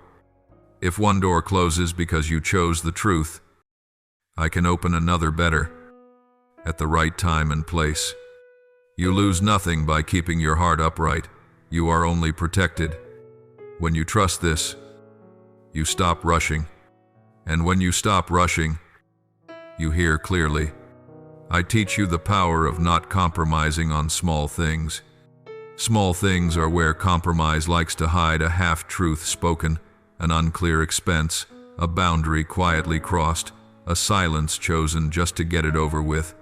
If one door closes because you chose the truth, I can open another better, at the right time and place. You lose nothing by keeping your heart upright. You are only protected. When you trust this, you stop rushing. And when you stop rushing, you hear clearly. I teach you the power of not compromising on small things. Small things are where compromise likes to hide a half-truth spoken, an unclear expense, a boundary quietly crossed, a silence chosen just to get it over with.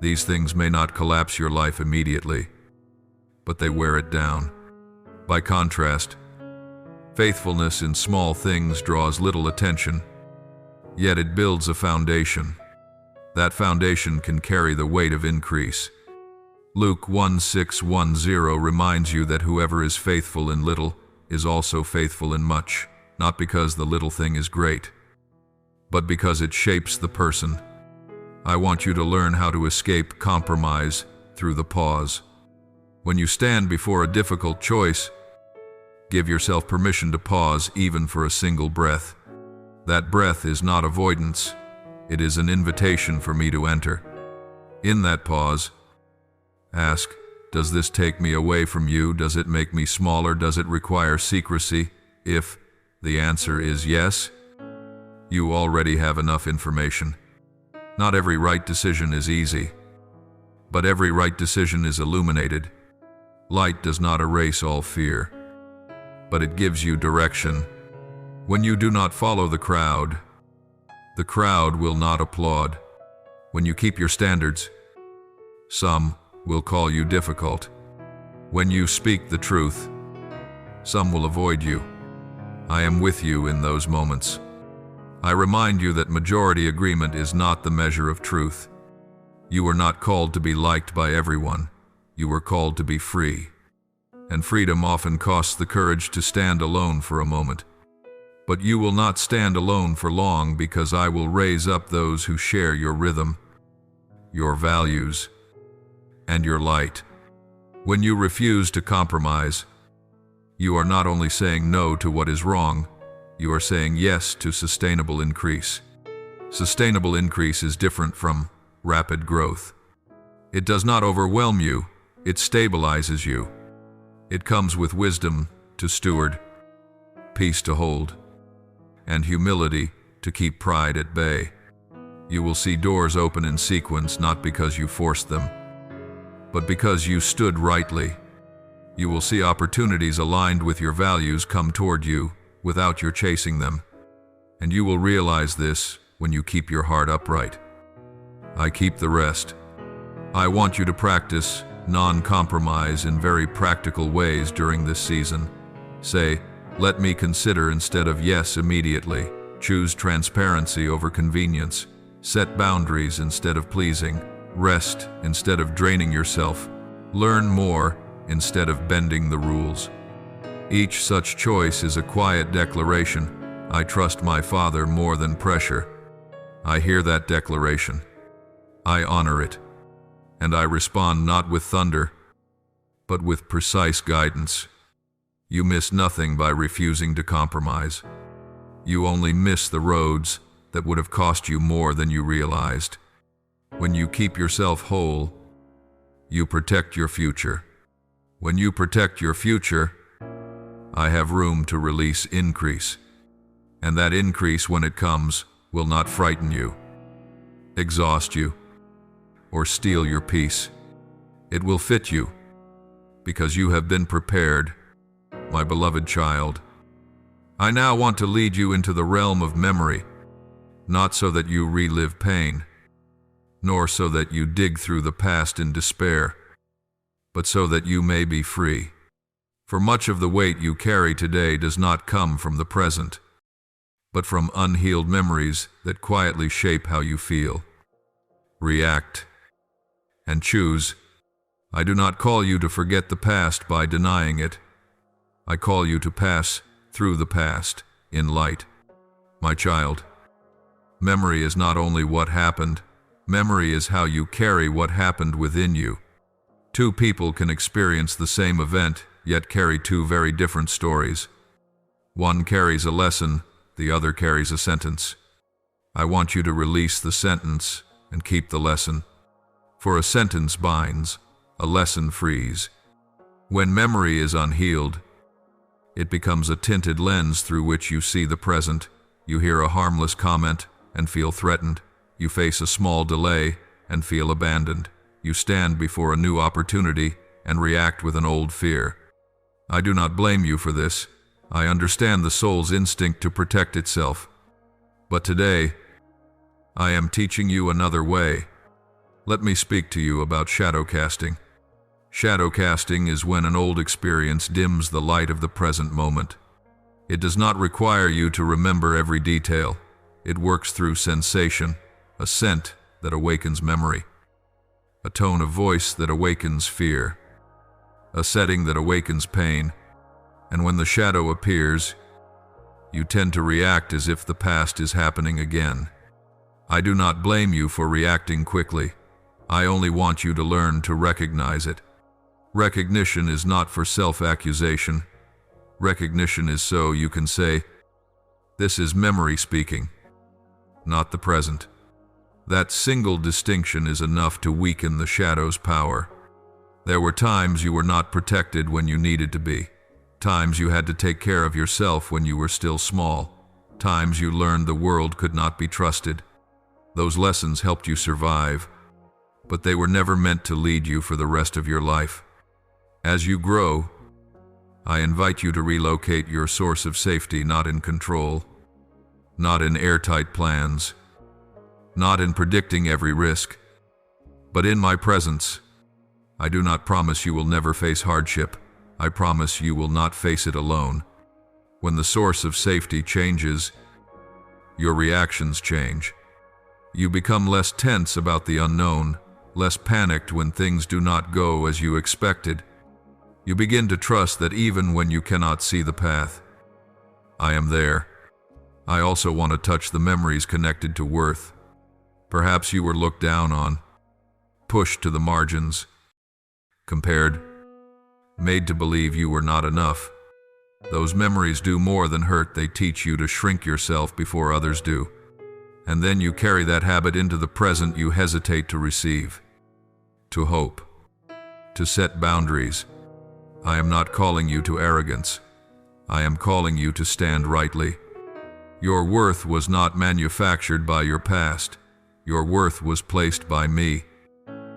These things may not collapse your life immediately, but they wear it down. By contrast, faithfulness in small things draws little attention, yet it builds a foundation. That foundation can carry the weight of increase. Luke 1:6-10 reminds you that whoever is faithful in little is also faithful in much, not because the little thing is great, but because it shapes the person. I want you to learn how to escape compromise through the pause. When you stand before a difficult choice, give yourself permission to pause even for a single breath. That breath is not avoidance. It is an invitation for me to enter. In that pause, ask, does this take me away from you? Does it make me smaller? Does it require secrecy? If the answer is yes, you already have enough information. Not every right decision is easy, but every right decision is illuminated. Light does not erase all fear, but it gives you direction. When you do not follow the crowd will not applaud. When you keep your standards, some will call you difficult. When you speak the truth, some will avoid you. I am with you in those moments. I remind you that majority agreement is not the measure of truth. You were not called to be liked by everyone. You were called to be free. And freedom often costs the courage to stand alone for a moment. But you will not stand alone for long, because I will raise up those who share your rhythm, your values, and your light. When you refuse to compromise, you are not only saying no to what is wrong, you are saying yes to sustainable increase. Sustainable increase is different from rapid growth. It does not overwhelm you, it stabilizes you. It comes with wisdom to steward, peace to hold, and humility to keep pride at bay. You will see doors open in sequence, not because you forced them, but because you stood rightly. You will see opportunities aligned with your values come toward you without your chasing them, and you will realize this when you keep your heart upright. I keep the rest. I want you to practice non-compromise in very practical ways during this season. Say, let me consider instead of yes immediately. Choose transparency over convenience. Set boundaries instead of pleasing. Rest instead of draining yourself. Learn more instead of bending the rules. Each such choice is a quiet declaration. I trust my Father more than pressure. I hear that declaration. I honor it. And I respond not with thunder, but with precise guidance. You miss nothing by refusing to compromise. You only miss the roads that would have cost you more than you realized. When you keep yourself whole, you protect your future. When you protect your future, I have room to release increase. And that increase, when it comes, will not frighten you, exhaust you, or steal your peace. It will fit you, because you have been prepared, my beloved child. I now want to lead you into the realm of memory, not so that you relive pain, nor so that you dig through the past in despair, but so that you may be free. For much of the weight you carry today does not come from the present, but from unhealed memories that quietly shape how you feel, react, and choose. I do not call you to forget the past by denying it. I call you to pass through the past in light. My child, memory is not only what happened, memory is how you carry what happened within you. Two people can experience the same event, yet carry two very different stories. One carries a lesson, the other carries a sentence. I want you to release the sentence and keep the lesson. For a sentence binds, a lesson frees. When memory is unhealed, it becomes a tinted lens through which you see the present. You hear a harmless comment and feel threatened. You face a small delay and feel abandoned. You stand before a new opportunity and react with an old fear. I do not blame you for this. I understand the soul's instinct to protect itself. But today, I am teaching you another way. Let me speak to you about shadow casting. Shadow casting is when an old experience dims the light of the present moment. It does not require you to remember every detail. It works through sensation, a scent that awakens memory, a tone of voice that awakens fear, a setting that awakens pain. And when the shadow appears, you tend to react as if the past is happening again. I do not blame you for reacting quickly. I only want you to learn to recognize it. Recognition is not for self-accusation. Recognition is so you can say, "This is memory speaking, not the present." That single distinction is enough to weaken the shadow's power. There were times you were not protected when you needed to be. Times you had to take care of yourself when you were still small. Times you learned the world could not be trusted. Those lessons helped you survive, but they were never meant to lead you for the rest of your life. As you grow, I invite you to relocate your source of safety, not in control, not in airtight plans, not in predicting every risk, but in my presence. I do not promise you will never face hardship. I promise you will not face it alone. When the source of safety changes, your reactions change. You become less tense about the unknown, less panicked when things do not go as you expected. You begin to trust that even when you cannot see the path, I am there. I also want to touch the memories connected to worth. Perhaps you were looked down on, pushed to the margins, compared, made to believe you were not enough. Those memories do more than hurt. They teach you to shrink yourself before others do. And then you carry that habit into the present. You hesitate to receive, to hope, to set boundaries. I am not calling you to arrogance. I am calling you to stand rightly. Your worth was not manufactured by your past. Your worth was placed by me.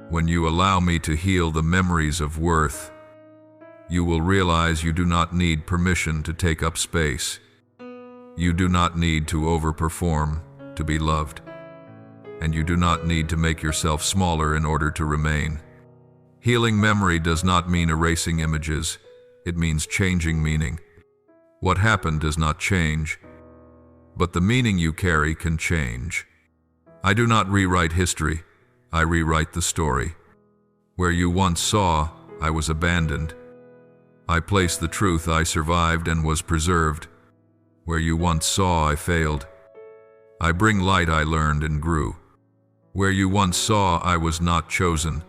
When you allow me to heal the memories of worth, you will realize you do not need permission to take up space. You do not need to overperform to be loved. And you do not need to make yourself smaller in order to remain. Healing memory does not mean erasing images. It means changing meaning. What happened does not change, but the meaning you carry can change. I do not rewrite history. I rewrite the story. Where you once saw I was abandoned, I place the truth I survived and was preserved. Where you once saw I failed, I bring light I learned and grew. Where you once saw I was not chosen,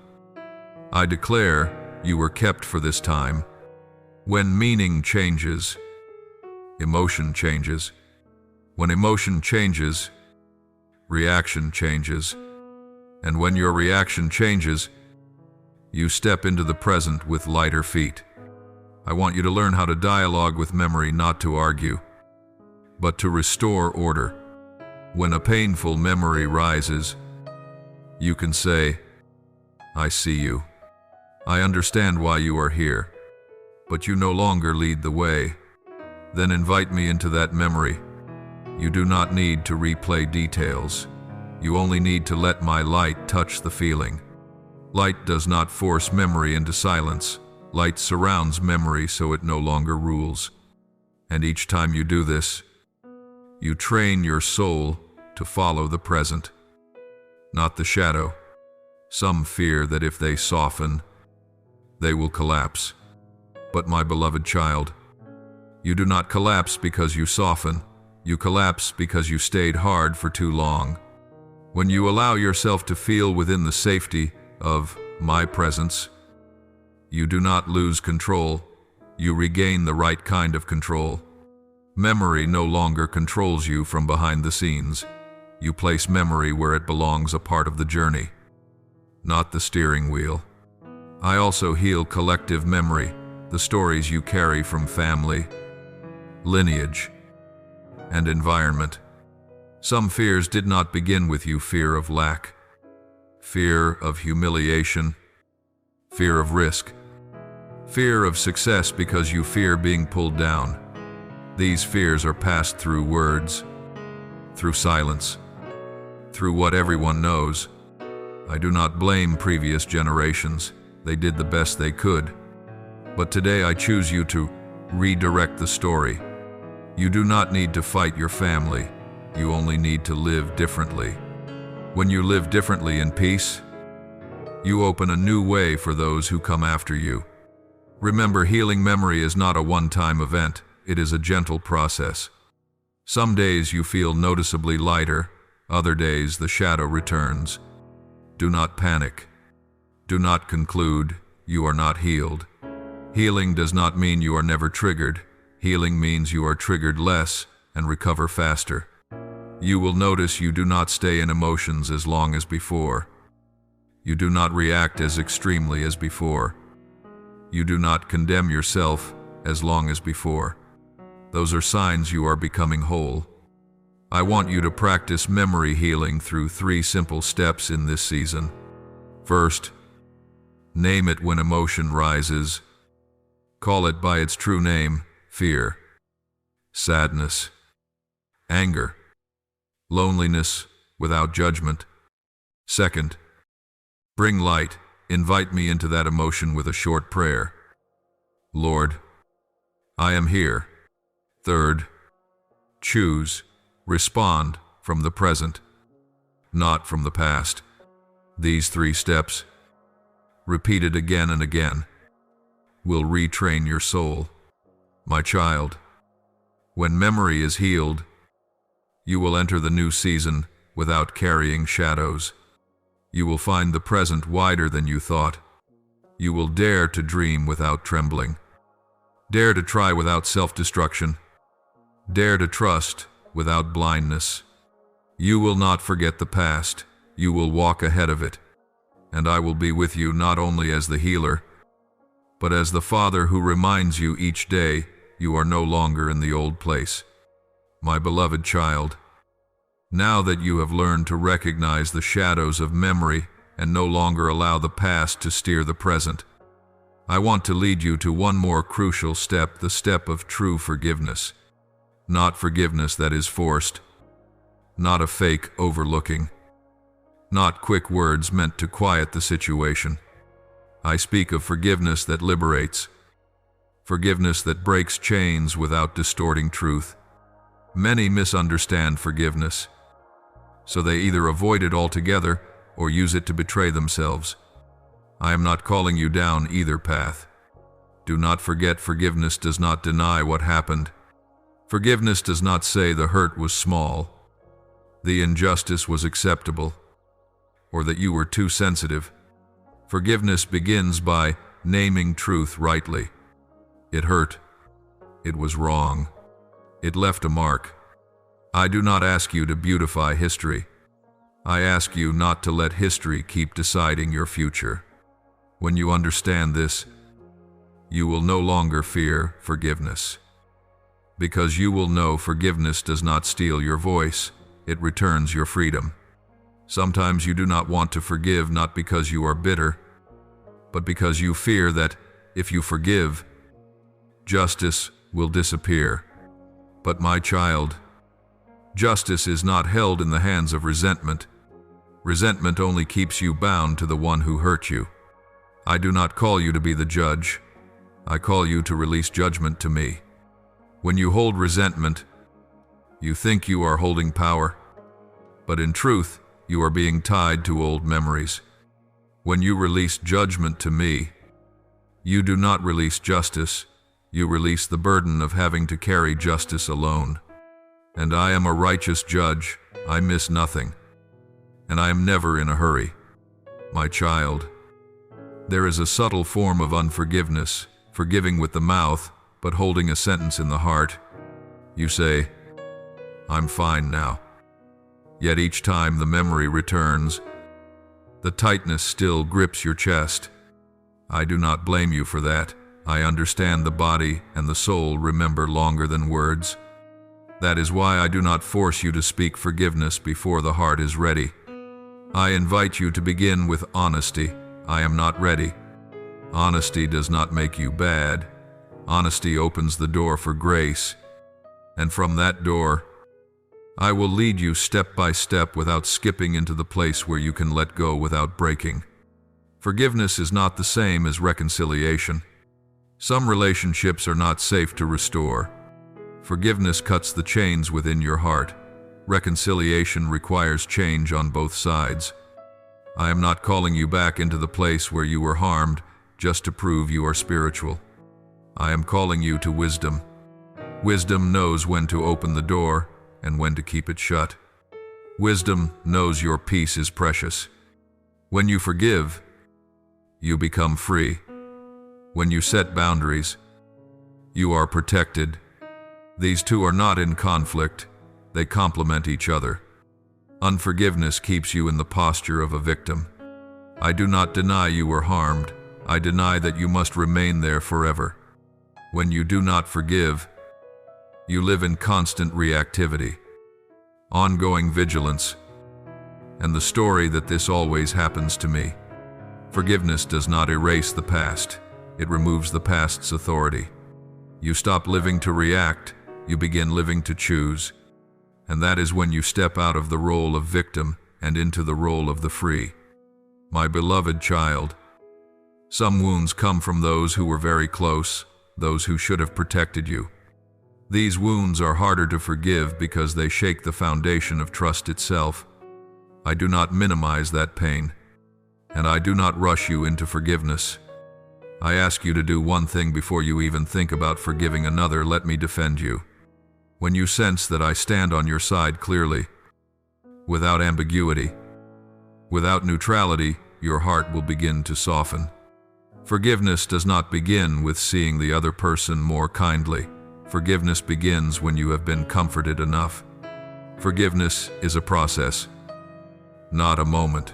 I declare you were kept for this time. When meaning changes, emotion changes. When emotion changes, reaction changes. And when your reaction changes, you step into the present with lighter feet. I want you to learn how to dialogue with memory, not to argue, but to restore order. When a painful memory rises, you can say, I see you. I understand why you are here, but you no longer lead the way. Then invite me into that memory. You do not need to replay details. You only need to let my light touch the feeling. Light does not force memory into silence. Light surrounds memory so it no longer rules. And each time you do this, you train your soul to follow the present, not the shadow. Some fear that if they soften, they will collapse. But my beloved child, you do not collapse because you soften. You collapse because you stayed hard for too long. When you allow yourself to feel within the safety of my presence, you do not lose control. You regain the right kind of control. Memory no longer controls you from behind the scenes. You place memory where it belongs, a part of the journey, not the steering wheel. I also heal collective memory, the stories you carry from family, lineage, and environment. Some fears did not begin with you: fear of lack, fear of humiliation, fear of risk, fear of success because you fear being pulled down. These fears are passed through words, through silence, through what everyone knows. I do not blame previous generations. They did the best they could. But today I choose you to redirect the story. You do not need to fight your family. You only need to live differently. When you live differently in peace, you open a new way for those who come after you. Remember, healing memory is not a one-time event. It is a gentle process. Some days you feel noticeably lighter. Other days the shadow returns. Do not panic. Do not conclude you are not healed. Healing does not mean you are never triggered. Healing means you are triggered less and recover faster. You will notice you do not stay in emotions as long as before. You do not react as extremely as before. You do not condemn yourself as long as before. Those are signs you are becoming whole. I want you to practice memory healing through 3 simple steps in this season. First, name it when emotion rises. Call it by its true name: fear, sadness, anger, loneliness, without judgment. Second, bring light. Invite me into that emotion with a short prayer. Lord, I am here. Third, choose, respond from the present, not from the past. These 3 steps, repeated again and again, will retrain your soul. My child, when memory is healed, you will enter the new season without carrying shadows. You will find the present wider than you thought. You will dare to dream without trembling. Dare to try without self-destruction. Dare to trust without blindness. You will not forget the past. You will walk ahead of it. And I will be with you not only as the healer, but as the Father who reminds you each day you are no longer in the old place. My beloved child, now that you have learned to recognize the shadows of memory and no longer allow the past to steer the present, I want to lead you to one more crucial step, the step of true forgiveness. Not forgiveness that is forced, not a fake overlooking, not quick words meant to quiet the situation. I speak of forgiveness that liberates, forgiveness that breaks chains without distorting truth. Many misunderstand forgiveness, so they either avoid it altogether or use it to betray themselves. I am not calling you down either path. Do not forget, forgiveness does not deny what happened. Forgiveness does not say the hurt was small, the injustice was acceptable, or that you were too sensitive. Forgiveness begins by naming truth rightly. It hurt. It was wrong. It left a mark. I do not ask you to beautify history. I ask you not to let history keep deciding your future. When you understand this, you will no longer fear forgiveness. Because you will know forgiveness does not steal your voice, it returns your freedom. Sometimes you do not want to forgive not because you are bitter, but because you fear that if you forgive, justice will disappear. But my child, justice is not held in the hands of resentment. Resentment only keeps you bound to the one who hurt you. I do not call you to be the judge. I call you to release judgment to me. When you hold resentment, you think you are holding power, but in truth, you are being tied to old memories. When you release judgment to me, you do not release justice, you release the burden of having to carry justice alone. And I am a righteous judge, I miss nothing, and I am never in a hurry. My child, there is a subtle form of unforgiveness, forgiving with the mouth, but holding a sentence in the heart. You say, I'm fine now. Yet each time the memory returns, the tightness still grips your chest. I do not blame you for that. I understand the body and the soul remember longer than words. That is why I do not force you to speak forgiveness before the heart is ready. I invite you to begin with honesty. I am not ready. Honesty does not make you bad. Honesty opens the door for grace. And from that door, I will lead you step by step without skipping into the place where you can let go without breaking. Forgiveness is not the same as reconciliation. Some relationships are not safe to restore. Forgiveness cuts the chains within your heart. Reconciliation requires change on both sides. I am not calling you back into the place where you were harmed just to prove you are spiritual. I am calling you to wisdom. Wisdom knows when to open the door and when to keep it shut. Wisdom knows your peace is precious. When you forgive, you become free. When you set boundaries, you are protected. These two are not in conflict, they complement each other. Unforgiveness keeps you in the posture of a victim. I do not deny you were harmed, I deny that you must remain there forever. When you do not forgive, you live in constant reactivity, ongoing vigilance, and the story that this always happens to me. Forgiveness does not erase the past, it removes the past's authority. You stop living to react, you begin living to choose, and that is when you step out of the role of victim and into the role of the free. My beloved child, some wounds come from those who were very close, those who should have protected you. These wounds are harder to forgive because they shake the foundation of trust itself. I do not minimize that pain, and I do not rush you into forgiveness. I ask you to do one thing before you even think about forgiving another. Let me defend you. When you sense that I stand on your side clearly, without ambiguity, without neutrality, your heart will begin to soften. Forgiveness does not begin with seeing the other person more kindly. Forgiveness begins when you have been comforted enough. Forgiveness is a process, not a moment.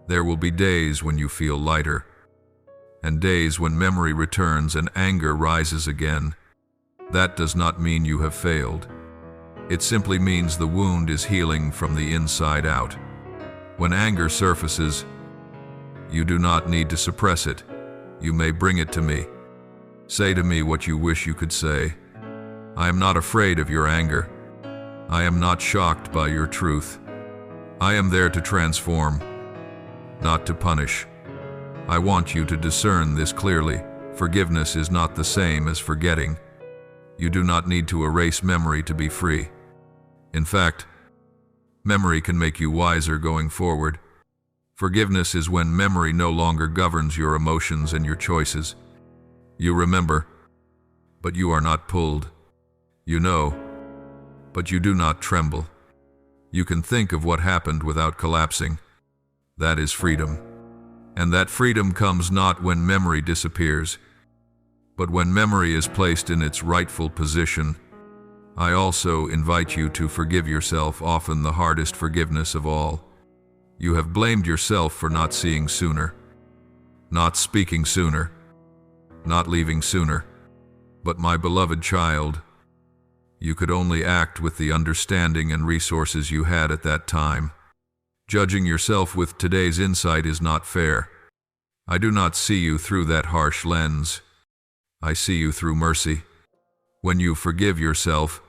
There will be days when you feel lighter, and days when memory returns and anger rises again. That does not mean you have failed. It simply means the wound is healing from the inside out. When anger surfaces, you do not need to suppress it. You may bring it to me. Say to me what you wish you could say. I am not afraid of your anger. I am not shocked by your truth. I am there to transform, not to punish. I want you to discern this clearly. Forgiveness is not the same as forgetting. You do not need to erase memory to be free. In fact, memory can make you wiser going forward. Forgiveness is when memory no longer governs your emotions and your choices. You remember, but you are not pulled. You know, but you do not tremble. You can think of what happened without collapsing. That is freedom. And that freedom comes not when memory disappears, but when memory is placed in its rightful position. I also invite you to forgive yourself, often the hardest forgiveness of all. You have blamed yourself for not seeing sooner, not speaking sooner, not leaving sooner. But my beloved child, you could only act with the understanding and resources you had at that time. Judging yourself with today's insight is not fair. I do not see you through that harsh lens. I see you through mercy. When you forgive yourself,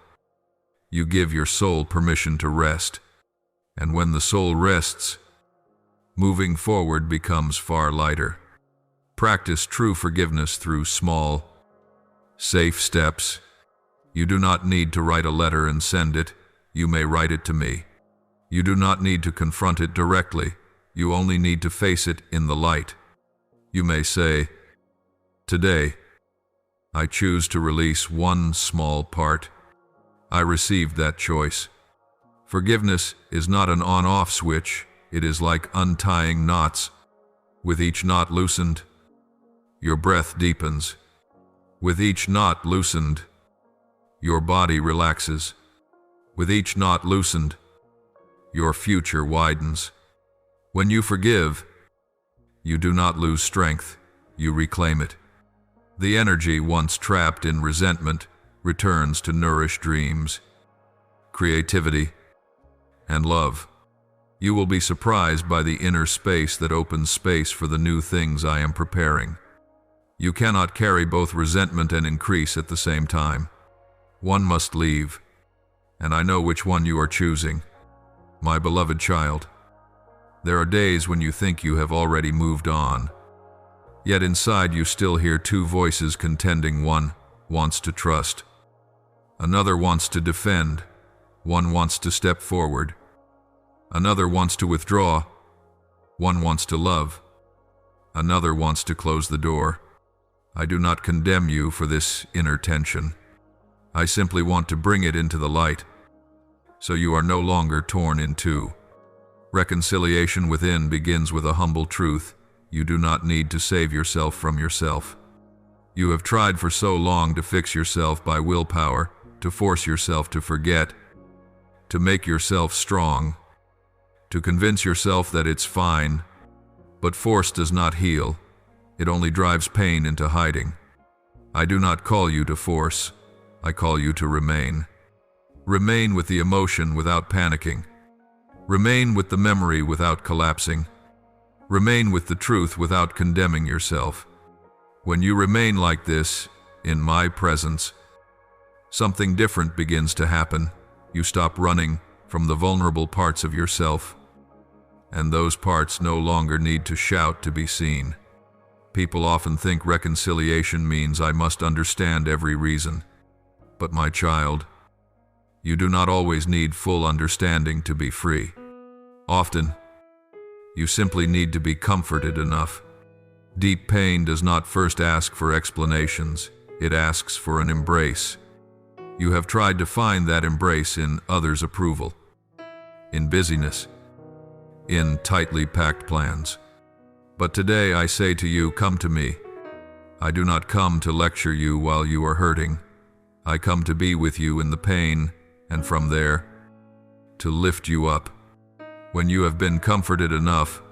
you give your soul permission to rest. And when the soul rests, moving forward becomes far lighter. Practice true forgiveness through small, safe steps. You do not need to write a letter and send it. You may write it to me. You do not need to confront it directly. You only need to face it in the light. You may say, "Today, I choose to release one small part." I received that choice. Forgiveness is not an on-off switch. It is like untying knots. With each knot loosened, your breath deepens. With each knot loosened, your body relaxes. With each knot loosened, your future widens. When you forgive, you do not lose strength, you reclaim it. The energy once trapped in resentment returns to nourish dreams, creativity, and love. You will be surprised by the inner space that opens space for the new things I am preparing. You cannot carry both resentment and increase at the same time. One must leave, and I know which one you are choosing. My beloved child, there are days when you think you have already moved on, yet inside you still hear two voices contending. One wants to trust, another wants to defend. One wants to step forward, another wants to withdraw. One wants to love, another wants to close the door. I do not condemn you for this inner tension. I simply want to bring it into the light, so you are no longer torn in two. Reconciliation within begins with a humble truth. You do not need to save yourself from yourself. You have tried for so long to fix yourself by willpower, to force yourself to forget, to make yourself strong, to convince yourself that it's fine. But force does not heal. It only drives pain into hiding. I do not call you to force. I call you to remain. Remain with the emotion without panicking. Remain with the memory without collapsing. Remain with the truth without condemning yourself. When you remain like this, in my presence, something different begins to happen. You stop running from the vulnerable parts of yourself, and those parts no longer need to shout to be seen. People often think reconciliation means I must understand every reason. But my child, you do not always need full understanding to be free. Often, you simply need to be comforted enough. Deep pain does not first ask for explanations. It asks for an embrace. You have tried to find that embrace in others' approval, in busyness, in tightly packed plans. But today I say to you, come to me. I do not come to lecture you while you are hurting. I come to be with you in the pain, and from there, to lift you up. When you have been comforted enough,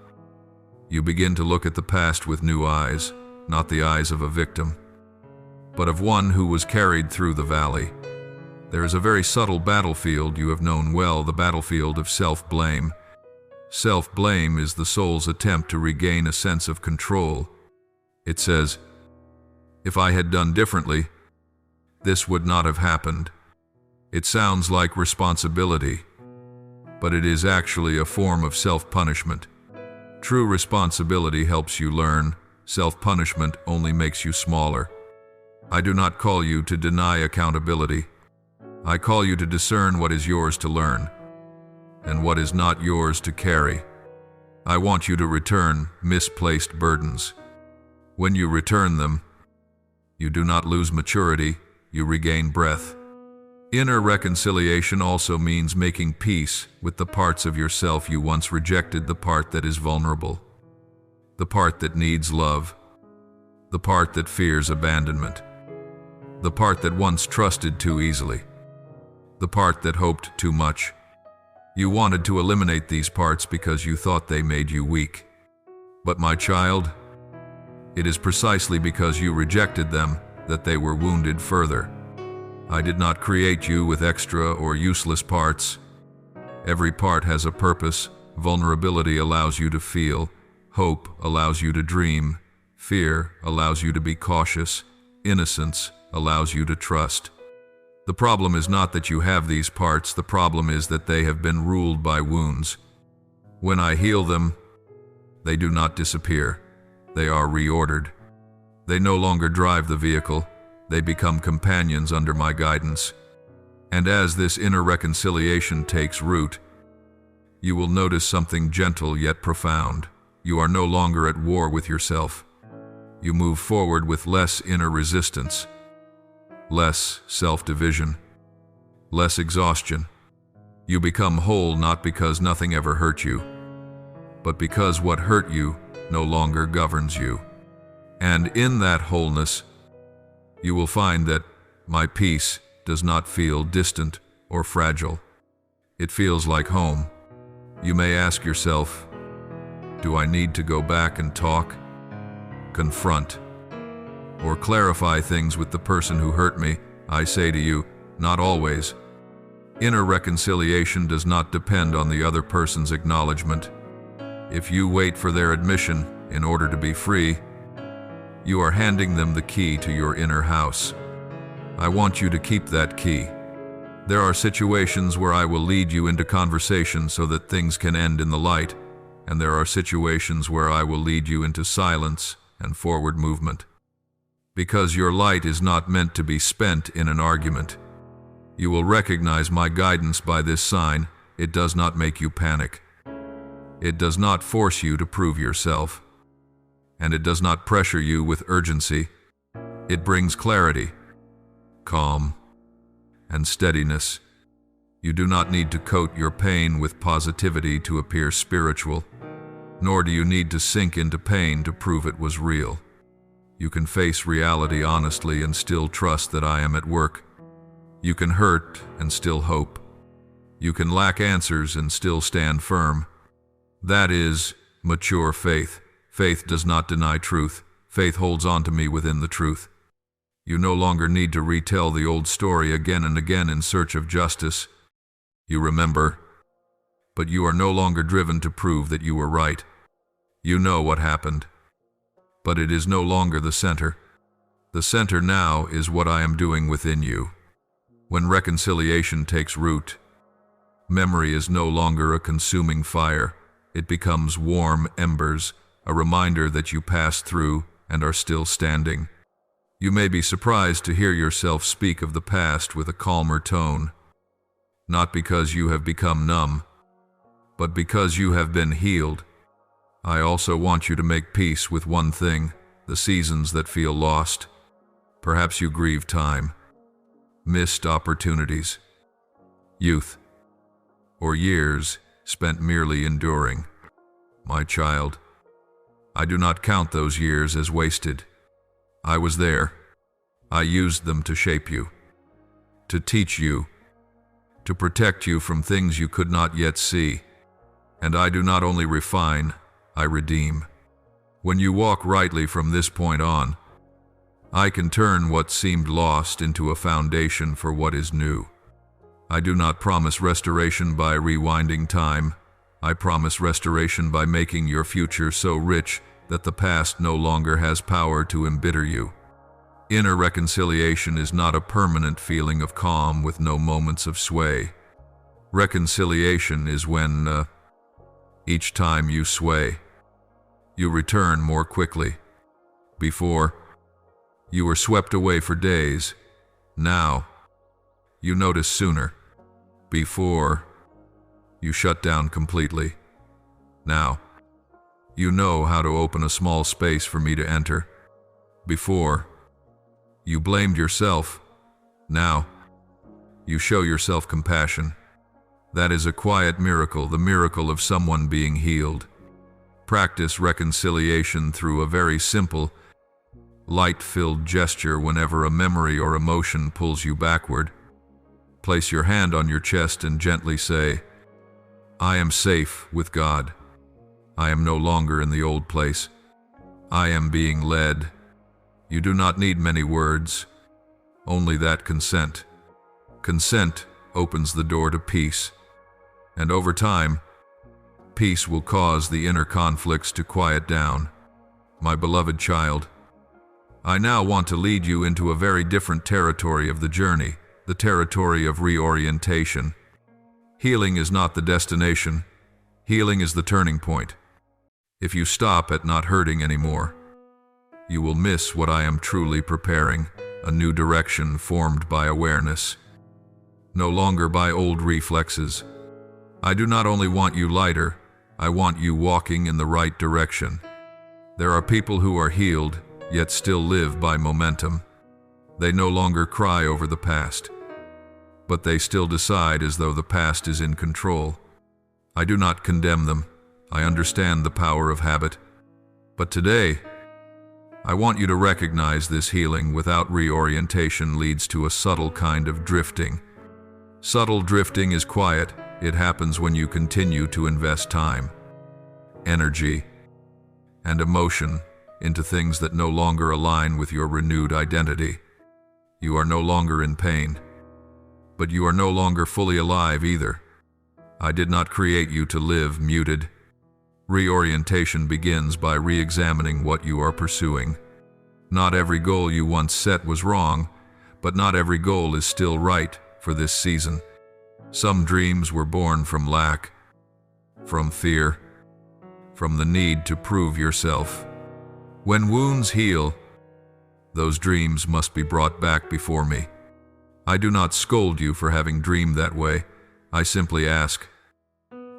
you begin to look at the past with new eyes, not the eyes of a victim, but of one who was carried through the valley. There is a very subtle battlefield you have known well, the battlefield of self-blame. Self-blame is the soul's attempt to regain a sense of control. It says, if I had done differently, this would not have happened. It sounds like responsibility, but it is actually a form of self-punishment. True responsibility helps you learn. Self-punishment only makes you smaller. I do not call you to deny accountability. I call you to discern what is yours to learn and what is not yours to carry. I want you to return misplaced burdens. When you return them, you do not lose maturity, you regain breath. Inner reconciliation also means making peace with the parts of yourself you once rejected, the part that is vulnerable, the part that needs love, the part that fears abandonment, the part that once trusted too easily. the part that hoped too much. You wanted to eliminate these parts because you thought they made you weak. But my child, it is precisely because you rejected them that they were wounded further. I did not create you with extra or useless parts. Every part has a purpose. Vulnerability allows you to feel. Hope allows you to dream. Fear allows you to be cautious. Innocence allows you to trust. The problem is not that you have these parts, the problem is that they have been ruled by wounds. When I heal them, they do not disappear. They are reordered. They no longer drive the vehicle. They become companions under my guidance. And as this inner reconciliation takes root, you will notice something gentle yet profound. You are no longer at war with yourself. You move forward with less inner resistance, less self-division, less exhaustion. You become whole not because nothing ever hurt you, but because what hurt you no longer governs you. And in that wholeness, you will find that my peace does not feel distant or fragile. It feels like home. You may ask yourself, do I need to go back and talk, confront, or clarify things with the person who hurt me? I say to you, not always. Inner reconciliation does not depend on the other person's acknowledgement. If you wait for their admission in order to be free, you are handing them the key to your inner house. I want you to keep that key. There are situations where I will lead you into conversation so that things can end in the light, and there are situations where I will lead you into silence and forward movement. Because your light is not meant to be spent in an argument. You will recognize my guidance by this sign. It does not make you panic. It does not force you to prove yourself. And it does not pressure you with urgency. It brings clarity, calm, and steadiness. You do not need to coat your pain with positivity to appear spiritual, nor do you need to sink into pain to prove it was real. You can face reality honestly and still trust that I am at work. You can hurt and still hope. You can lack answers and still stand firm. That is mature faith. Faith does not deny truth. Faith holds on to me within the truth. You no longer need to retell the old story again and again in search of justice. You remember, but you are no longer driven to prove that you were right. You know what happened, but it is no longer the center. The center now is what I am doing within you. When reconciliation takes root, memory is no longer a consuming fire. It becomes warm embers, a reminder that you passed through and are still standing. You may be surprised to hear yourself speak of the past with a calmer tone, not because you have become numb, but because you have been healed. I also want you to make peace with one thing, the seasons that feel lost. Perhaps you grieve time, missed opportunities, youth, or years spent merely enduring. My child, I do not count those years as wasted. I was there. I used them to shape you, to teach you, to protect you from things you could not yet see. And I do not only refine, I redeem. When you walk rightly from this point on, I can turn what seemed lost into a foundation for what is new. I do not promise restoration by rewinding time. I promise restoration by making your future so rich that the past no longer has power to embitter you. Inner reconciliation is not a permanent feeling of calm with no moments of sway. Reconciliation is when, each time you sway, you return more quickly. Before, you were swept away for days. Now, you notice sooner. Before, you shut down completely. Now, you know how to open a small space for me to enter. Before, you blamed yourself. Now, you show yourself compassion. That is a quiet miracle, the miracle of someone being healed. Practice reconciliation through a very simple, light-filled gesture whenever a memory or emotion pulls you backward. Place your hand on your chest and gently say, I am safe with God. I am no longer in the old place. I am being led. You do not need many words, only that consent. Consent opens the door to peace, and over time, peace will cause the inner conflicts to quiet down. My beloved child, I now want to lead you into a very different territory of the journey, the territory of reorientation. Healing is not the destination. Healing is the turning point. If you stop at not hurting anymore, you will miss what I am truly preparing, a new direction formed by awareness, no longer by old reflexes. I do not only want you lighter, I want you walking in the right direction. There are people who are healed, yet still live by momentum. They no longer cry over the past, but they still decide as though the past is in control. I do not condemn them. I understand the power of habit. But today, I want you to recognize this healing without reorientation leads to a subtle kind of drifting. Subtle drifting is quiet. It happens when you continue to invest time, energy, and emotion into things that no longer align with your renewed identity. You are no longer in pain, but you are no longer fully alive either. I did not create you to live muted. Reorientation begins by re-examining what you are pursuing. Not every goal you once set was wrong, but not every goal is still right for this season. Some dreams were born from lack, from fear, from the need to prove yourself. When wounds heal, those dreams must be brought back before me. I do not scold you for having dreamed that way. I simply ask,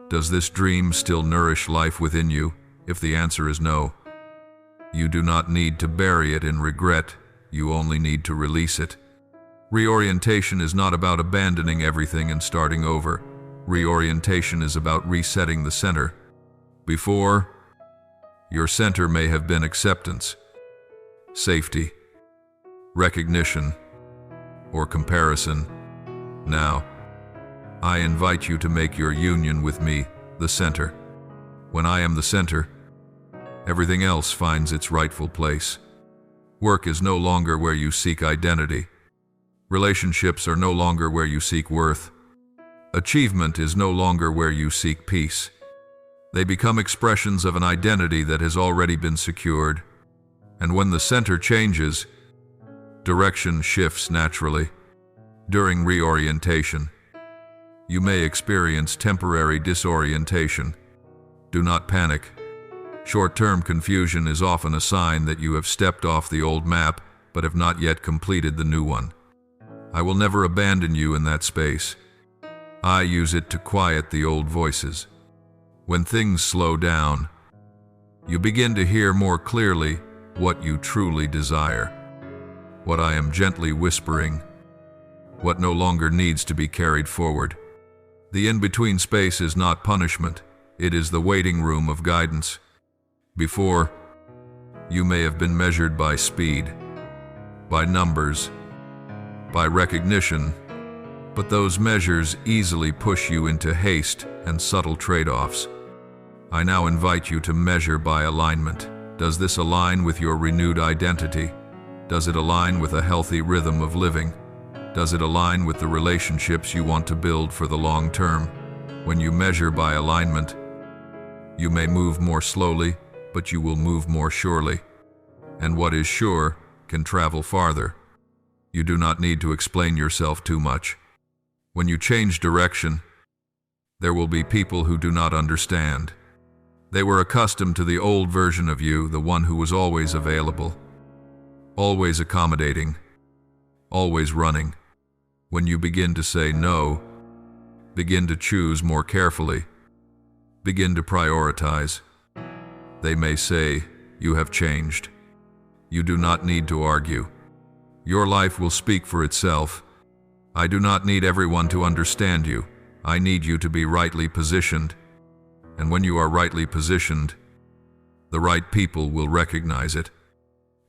does this dream still nourish life within you? If the answer is no, you do not need to bury it in regret. You only need to release it. Reorientation is not about abandoning everything and starting over. Reorientation is about resetting the center. Before, your center may have been acceptance, safety, recognition, or comparison. Now, I invite you to make your union with me the center. When I am the center, everything else finds its rightful place. Work is no longer where you seek identity. Relationships are no longer where you seek worth. Achievement is no longer where you seek peace. They become expressions of an identity that has already been secured. And when the center changes, direction shifts naturally. During reorientation, you may experience temporary disorientation. Do not panic. Short-term confusion is often a sign that you have stepped off the old map but have not yet completed the new one. I will never abandon you in that space. I use it to quiet the old voices. When things slow down, you begin to hear more clearly what you truly desire. What I am gently whispering, what no longer needs to be carried forward. The in-between space is not punishment, it is the waiting room of guidance. Before, you may have been measured by speed, by numbers, by recognition, but those measures easily push you into haste and subtle trade-offs. I now invite you to measure by alignment. Does this align with your renewed identity? Does it align with a healthy rhythm of living? Does it align with the relationships you want to build for the long term? When you measure by alignment, you may move more slowly, but you will move more surely. And what is sure can travel farther. You do not need to explain yourself too much. When you change direction, there will be people who do not understand. They were accustomed to the old version of you, the one who was always available, always accommodating, always running. When you begin to say no, begin to choose more carefully, begin to prioritize, they may say, you have changed. You do not need to argue. Your life will speak for itself. I do not need everyone to understand you. I need you to be rightly positioned. And when you are rightly positioned, the right people will recognize it.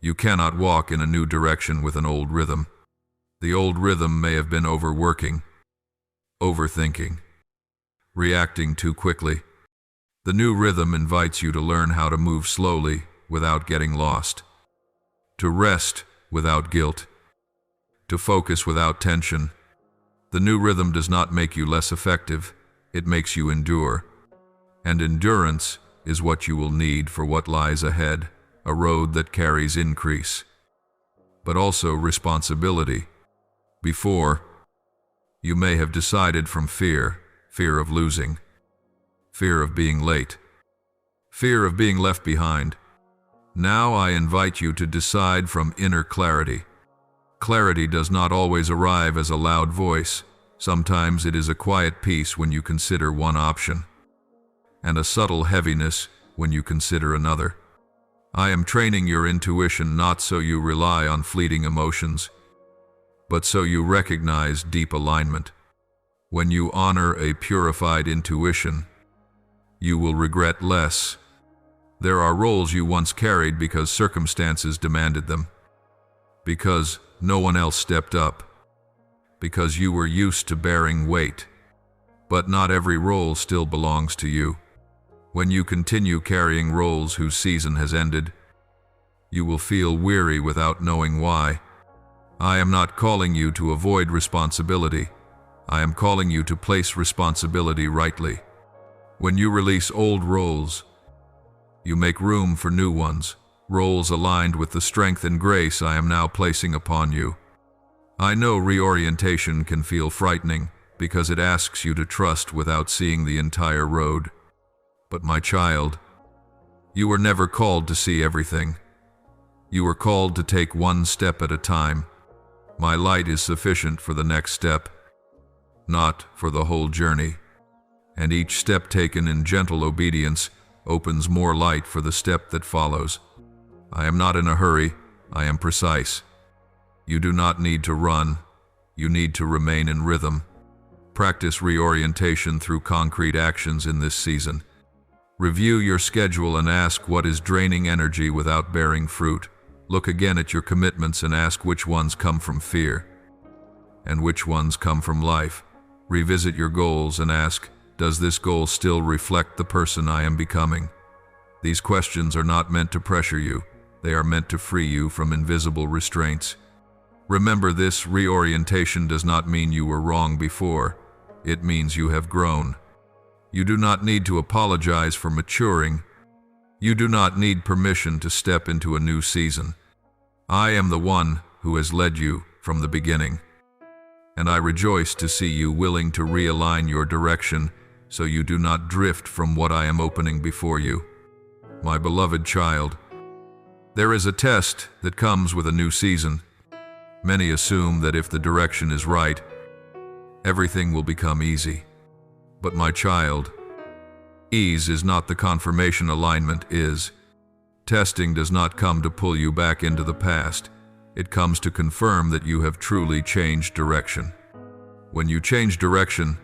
You cannot walk in a new direction with an old rhythm. The old rhythm may have been overworking, overthinking, reacting too quickly. The new rhythm invites you to learn how to move slowly without getting lost, to rest without guilt, to focus without tension. The new rhythm does not make you less effective, it makes you endure. And endurance is what you will need for what lies ahead, a road that carries increase, but also responsibility. Before, you may have decided from fear of losing, fear of being late, fear of being left behind. Now I invite you to decide from inner clarity. Clarity does not always arrive as a loud voice. Sometimes it is a quiet peace when you consider one option, and a subtle heaviness when you consider another. I am training your intuition not so you rely on fleeting emotions, but so you recognize deep alignment. When you honor a purified intuition, you will regret less. There are roles you once carried because circumstances demanded them, because no one else stepped up, because you were used to bearing weight. But not every role still belongs to you. When you continue carrying roles whose season has ended, you will feel weary without knowing why. I am not calling you to avoid responsibility. I am calling you to place responsibility rightly. When you release old roles, you make room for new ones, roles aligned with the strength and grace I am now placing upon you. I know reorientation can feel frightening because it asks you to trust without seeing the entire road. But my child, you were never called to see everything. You were called to take one step at a time. My light is sufficient for the next step, not for the whole journey. And each step taken in gentle obedience opens more light for the step that follows. I am not in a hurry, I am precise. You do not need to run, you need to remain in rhythm. Practice reorientation through concrete actions in this season. Review your schedule and ask what is draining energy without bearing fruit. Look again at your commitments and ask which ones come from fear and which ones come from life. Revisit your goals and ask, does this goal still reflect the person I am becoming? These questions are not meant to pressure you. They are meant to free you from invisible restraints. Remember, this reorientation does not mean you were wrong before. It means you have grown. You do not need to apologize for maturing. You do not need permission to step into a new season. I am the one who has led you from the beginning, and I rejoice to see you willing to realign your direction so you do not drift from what I am opening before you. My beloved child, there is a test that comes with a new season. Many assume that if the direction is right, everything will become easy. But my child, ease is not the confirmation, alignment is. Testing does not come to pull you back into the past. It comes to confirm that you have truly changed direction. When you change direction,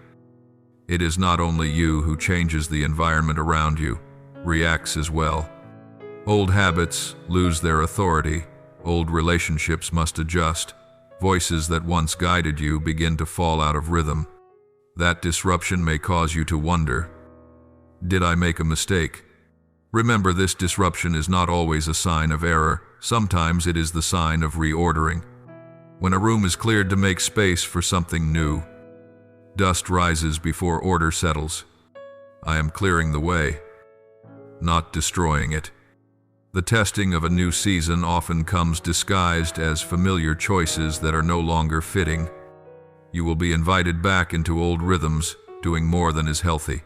it is not only you who changes, the environment around you reacts as well. Old habits lose their authority. Old relationships must adjust. Voices that once guided you begin to fall out of rhythm. That disruption may cause you to wonder, did I make a mistake? Remember, this disruption is not always a sign of error. Sometimes it is the sign of reordering. When a room is cleared to make space for something new, dust rises before order settles. I am clearing the way, not destroying it. The testing of a new season often comes disguised as familiar choices that are no longer fitting. You will be invited back into old rhythms, doing more than is healthy.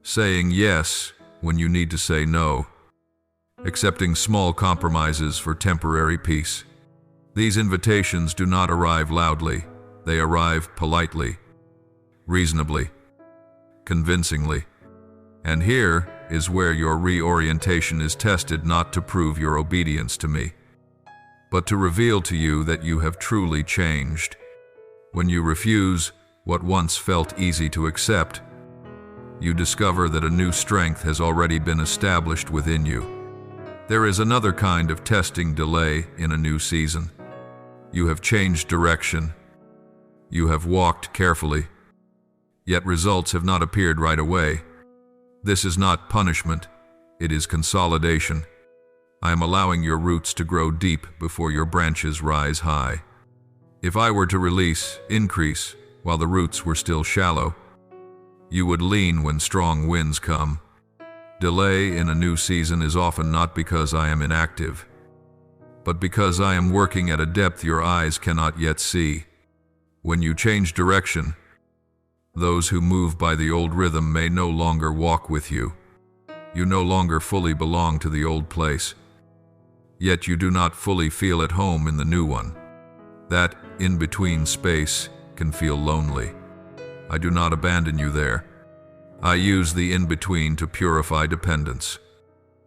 Saying yes when you need to say no. Accepting small compromises for temporary peace. These invitations do not arrive loudly. They arrive politely, reasonably, convincingly. And here is where your reorientation is tested, not to prove your obedience to me, but to reveal to you that you have truly changed. When you refuse what once felt easy to accept, you discover that a new strength has already been established within you. There is another kind of testing delay in a new season. You have changed direction. You have walked carefully. yet results have not appeared right away. This is not punishment, it is consolidation. I am allowing your roots to grow deep before your branches rise high. If I were to release, increase, while the roots were still shallow, you would lean when strong winds come. Delay in a new season is often not because I am inactive, but because I am working at a depth your eyes cannot yet see. When you change direction, those who move by the old rhythm may no longer walk with you. You no longer fully belong to the old place, yet you do not fully feel at home in the new one. That in-between space can feel lonely. I do not abandon you there. I use the in-between to purify dependence.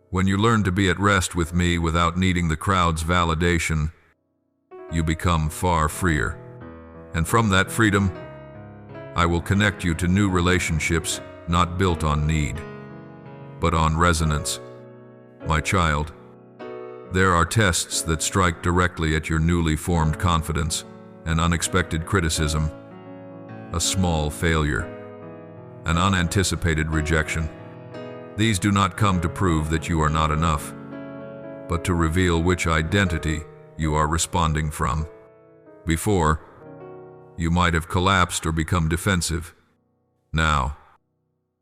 When you learn to be at rest with me without needing the crowd's validation, you become far freer. And from that freedom, I will connect you to new relationships not built on need, but on resonance. My child, there are tests that strike directly at your newly formed confidence, an unexpected criticism, a small failure, an unanticipated rejection. These do not come to prove that you are not enough, but to reveal which identity you are responding from. Before, you might have collapsed or become defensive. Now,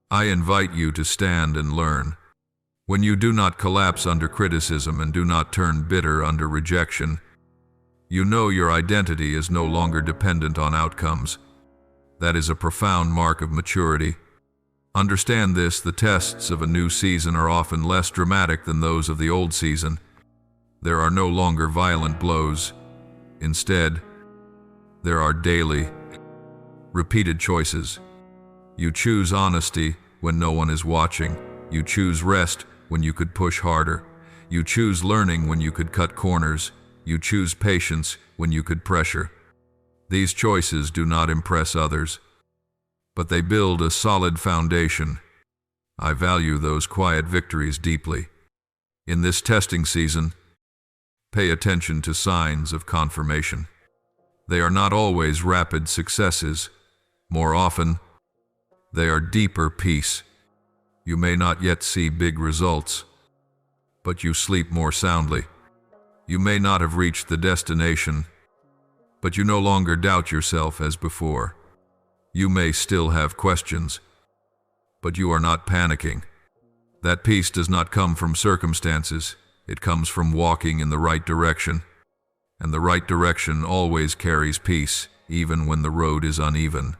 I invite you to stand and learn. When you do not collapse under criticism and do not turn bitter under rejection, you know your identity is no longer dependent on outcomes. That is a profound mark of maturity. Understand this: the tests of a new season are often less dramatic than those of the old season. There are no longer violent blows. Instead, there are daily, repeated choices. You choose honesty when no one is watching. You choose rest when you could push harder. You choose learning when you could cut corners. You choose patience when you could pressure. These choices do not impress others, but they build a solid foundation. I value those quiet victories deeply. In this testing season, pay attention to signs of confirmation. They are not always rapid successes. More often, they are deeper peace. You may not yet see big results, but you sleep more soundly. You may not have reached the destination, but you no longer doubt yourself as before. You may still have questions, but you are not panicking. That peace does not come from circumstances. It comes from walking in the right direction. And the right direction always carries peace, even when the road is uneven.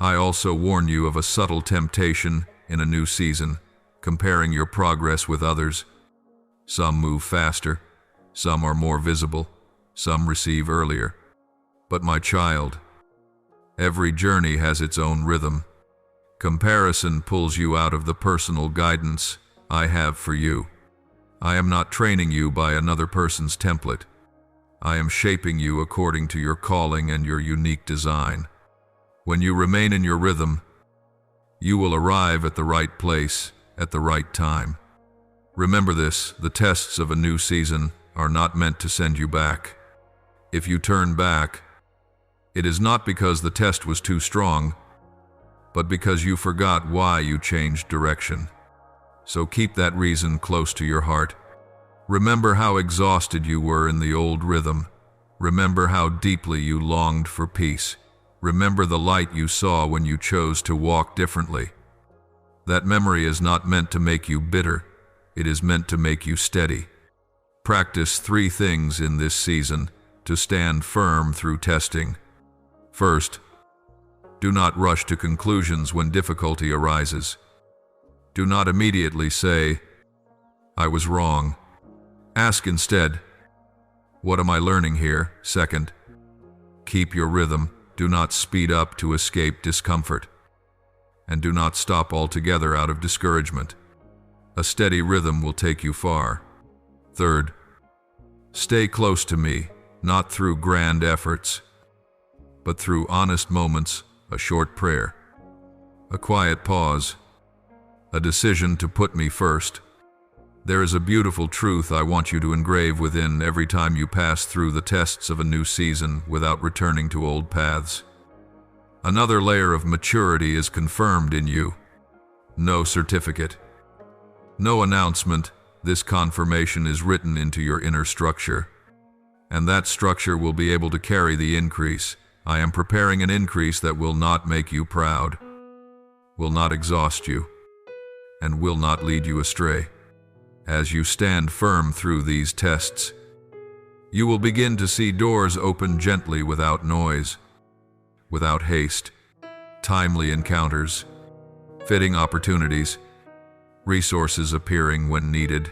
I also warn you of a subtle temptation in a new season, comparing your progress with others. Some move faster, some are more visible, some receive earlier. But my child, every journey has its own rhythm. Comparison pulls you out of the personal guidance I have for you. I am not training you by another person's template. I am shaping you according to your calling and your unique design. When you remain in your rhythm, you will arrive at the right place at the right time. Remember this: the tests of a new season are not meant to send you back. If you turn back, it is not because the test was too strong, but because you forgot why you changed direction. So keep that reason close to your heart. Remember how exhausted you were in the old rhythm. Remember how deeply you longed for peace. Remember the light you saw when you chose to walk differently. That memory is not meant to make you bitter. It is meant to make you steady. Practice 3 things in this season to stand firm through testing. First, do not rush to conclusions when difficulty arises. Do not immediately say, "I was wrong." Ask instead, "What am I learning here?" Second, keep your rhythm. Do not speed up to escape discomfort. And do not stop altogether out of discouragement. A steady rhythm will take you far. Third, stay close to me, not through grand efforts, but through honest moments, a short prayer, a quiet pause, a decision to put me first. There is a beautiful truth I want you to engrave within every time you pass through the tests of a new season without returning to old paths. Another layer of maturity is confirmed in you. No certificate, no announcement. This confirmation is written into your inner structure, and that structure will be able to carry the increase. I am preparing an increase that will not make you proud, will not exhaust you, and will not lead you astray. As you stand firm through these tests, you will begin to see doors open gently without noise, without haste, timely encounters, fitting opportunities, resources appearing when needed.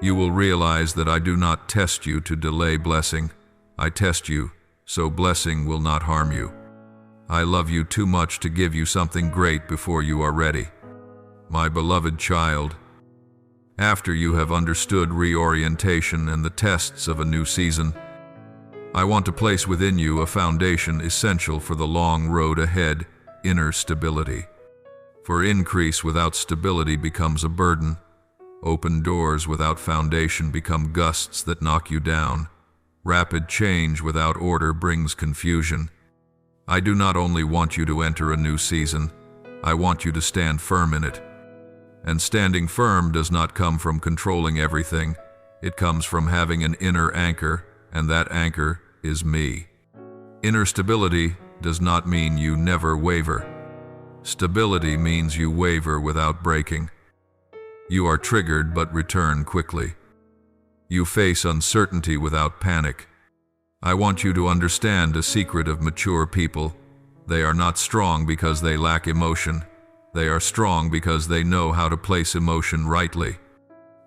You will realize that I do not test you to delay blessing. I test you so blessing will not harm you. I love you too much to give you something great before you are ready. My beloved child, after you have understood reorientation and the tests of a new season, I want to place within you a foundation essential for the long road ahead: inner stability. For increase without stability becomes a burden. Open doors without foundation become gusts that knock you down. Rapid change without order brings confusion. I do not only want you to enter a new season, I want you to stand firm in it. And standing firm does not come from controlling everything. It comes from having an inner anchor, and that anchor is me. Inner stability does not mean you never waver. Stability means you waver without breaking. You are triggered but return quickly. You face uncertainty without panic. I want you to understand a secret of mature people. They are not strong because they lack emotion. They are strong because they know how to place emotion rightly.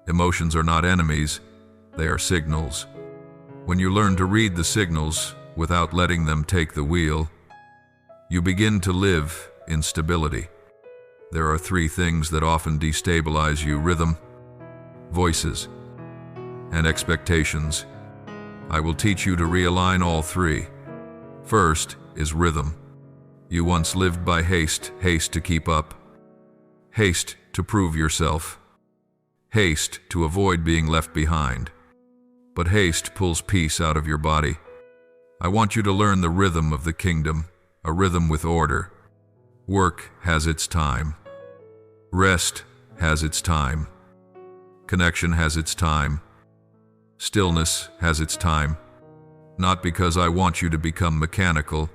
Emotions are not enemies, they are signals. When you learn to read the signals without letting them take the wheel, you begin to live in stability. There are three things that often destabilize you: rhythm, voices, and expectations. I will teach you to realign all three. First is rhythm. You once lived by haste, haste to keep up, haste to prove yourself, haste to avoid being left behind. But haste pulls peace out of your body. I want you to learn the rhythm of the kingdom, a rhythm with order. Work has its time. Rest has its time. Connection has its time. Stillness has its time. Not because I want you to become mechanical,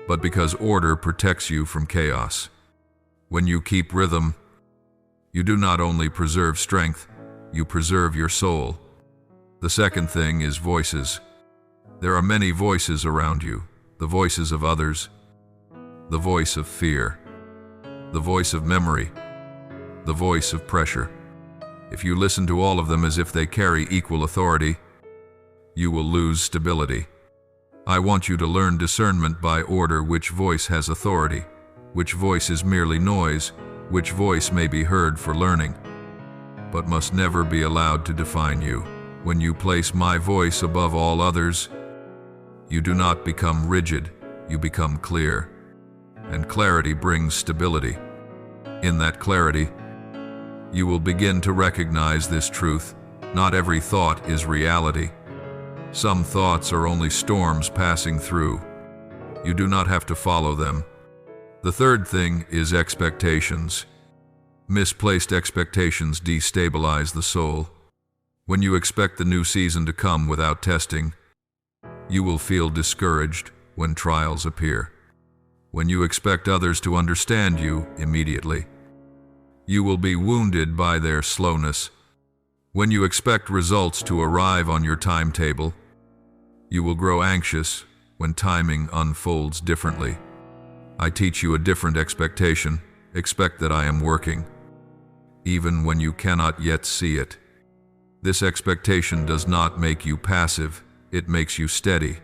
but because order protects you from chaos. When you keep rhythm, you do not only preserve strength, you preserve your soul. The second thing is voices. There are many voices around you: the voices of others, the voice of fear, the voice of memory, the voice of pressure. If you listen to all of them as if they carry equal authority, you will lose stability. I want you to learn discernment by order: which voice has authority, which voice is merely noise, which voice may be heard for learning, but must never be allowed to define you. When you place my voice above all others, you do not become rigid, you become clear. And clarity brings stability. In that clarity, you will begin to recognize this truth: not every thought is reality. Some thoughts are only storms passing through. You do not have to follow them. The third thing is expectations. Misplaced expectations destabilize the soul. When you expect the new season to come without testing, you will feel discouraged when trials appear. When you expect others to understand you immediately, you will be wounded by their slowness. When you expect results to arrive on your timetable, you will grow anxious when timing unfolds differently. I teach you a different expectation. Expect that I am working, even when you cannot yet see it. This expectation does not make you passive, it makes you steady.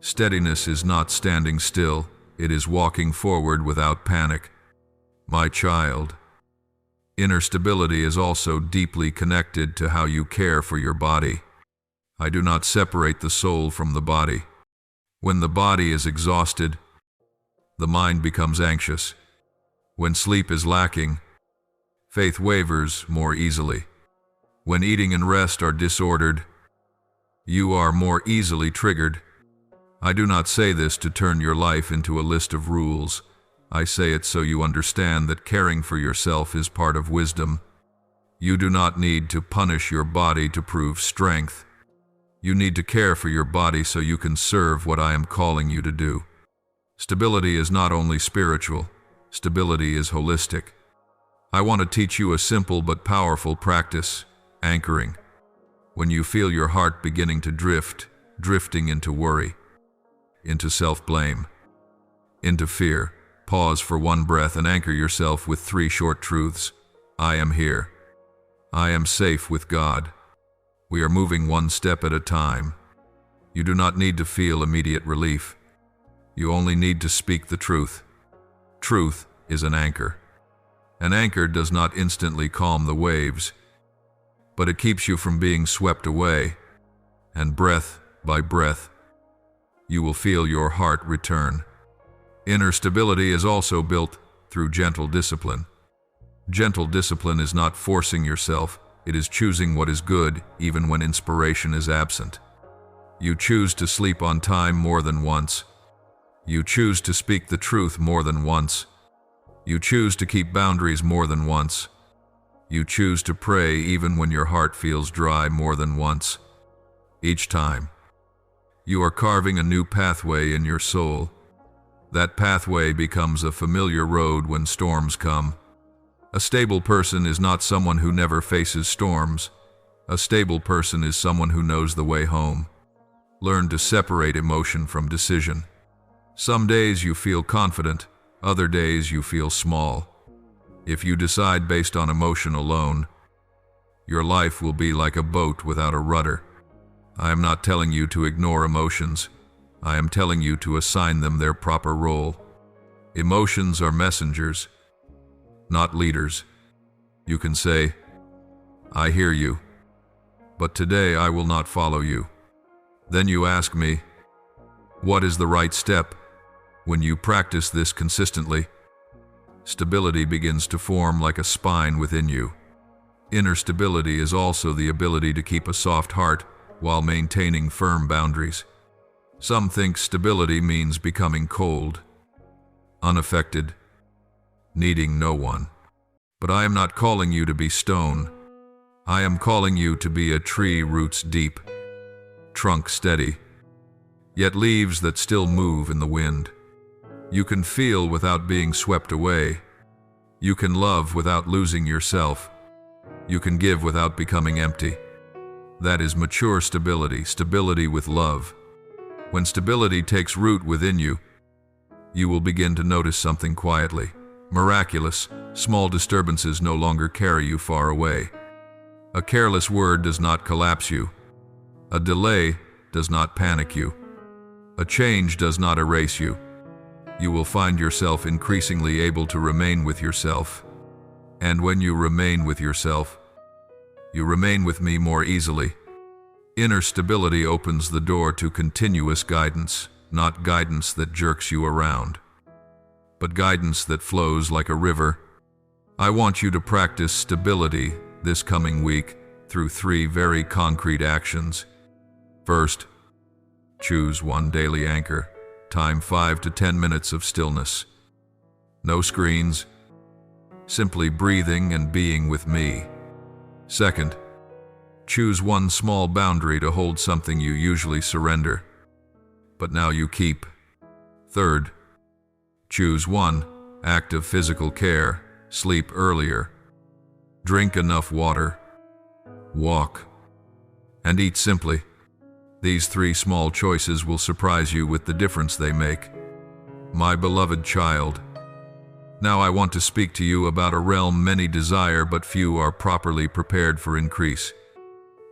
Steadiness is not standing still, it is walking forward without panic. My child, inner stability is also deeply connected to how you care for your body. I do not separate the soul from the body. When the body is exhausted, the mind becomes anxious. When sleep is lacking, faith wavers more easily. When eating and rest are disordered, you are more easily triggered. I do not say this to turn your life into a list of rules. I say it so you understand that caring for yourself is part of wisdom. You do not need to punish your body to prove strength. You need to care for your body so you can serve what I am calling you to do. Stability is not only spiritual, stability is holistic. I want to teach you a simple but powerful practice, anchoring. When you feel your heart beginning to drifting into worry, into self-blame, into fear, pause for one breath and anchor yourself with 3 short truths. I am here. I am safe with God. We are moving one step at a time. You do not need to feel immediate relief. You only need to speak the truth. Truth is an anchor. An anchor does not instantly calm the waves, but it keeps you from being swept away, and breath by breath, you will feel your heart return. Inner stability is also built through gentle discipline. Gentle discipline is not forcing yourself, it is choosing what is good even when inspiration is absent. You choose to sleep on time more than once. You choose to speak the truth more than once. You choose to keep boundaries more than once. You choose to pray even when your heart feels dry more than once. Each time, you are carving a new pathway in your soul. That pathway becomes a familiar road when storms come. A stable person is not someone who never faces storms. A stable person is someone who knows the way home. Learn to separate emotion from decision. Some days you feel confident, other days you feel small. If you decide based on emotion alone, your life will be like a boat without a rudder. I am not telling you to ignore emotions. I am telling you to assign them their proper role. Emotions are messengers, not leaders. You can say, I hear you, but today I will not follow you. Then you ask me, what is the right step? When you practice this consistently, stability begins to form like a spine within you. Inner stability is also the ability to keep a soft heart while maintaining firm boundaries. Some think stability means becoming cold, unaffected, needing no one. But I am not calling you to be stone. I am calling you to be a tree roots deep, trunk steady, yet leaves that still move in the wind. You can feel without being swept away. You can love without losing yourself. You can give without becoming empty. That is mature stability, stability with love. When stability takes root within you, you will begin to notice something quietly, miraculous. Small disturbances no longer carry you far away. A careless word does not collapse you. A delay does not panic you. A change does not erase you. You will find yourself increasingly able to remain with yourself. And when you remain with yourself, you remain with me more easily. Inner stability opens the door to continuous guidance, not guidance that jerks you around, but guidance that flows like a river. I want you to practice stability this coming week through 3 very concrete actions. First, choose one daily anchor. Time 5 to 10 minutes of stillness. No screens, simply breathing and being with me. Second, choose one small boundary to hold something you usually surrender, but now you keep. Third, choose one act of physical care. Sleep earlier, drink enough water, walk, and eat simply. These 3 small choices will surprise you with the difference they make. My beloved child, now I want to speak to you about a realm many desire but few are properly prepared for increase.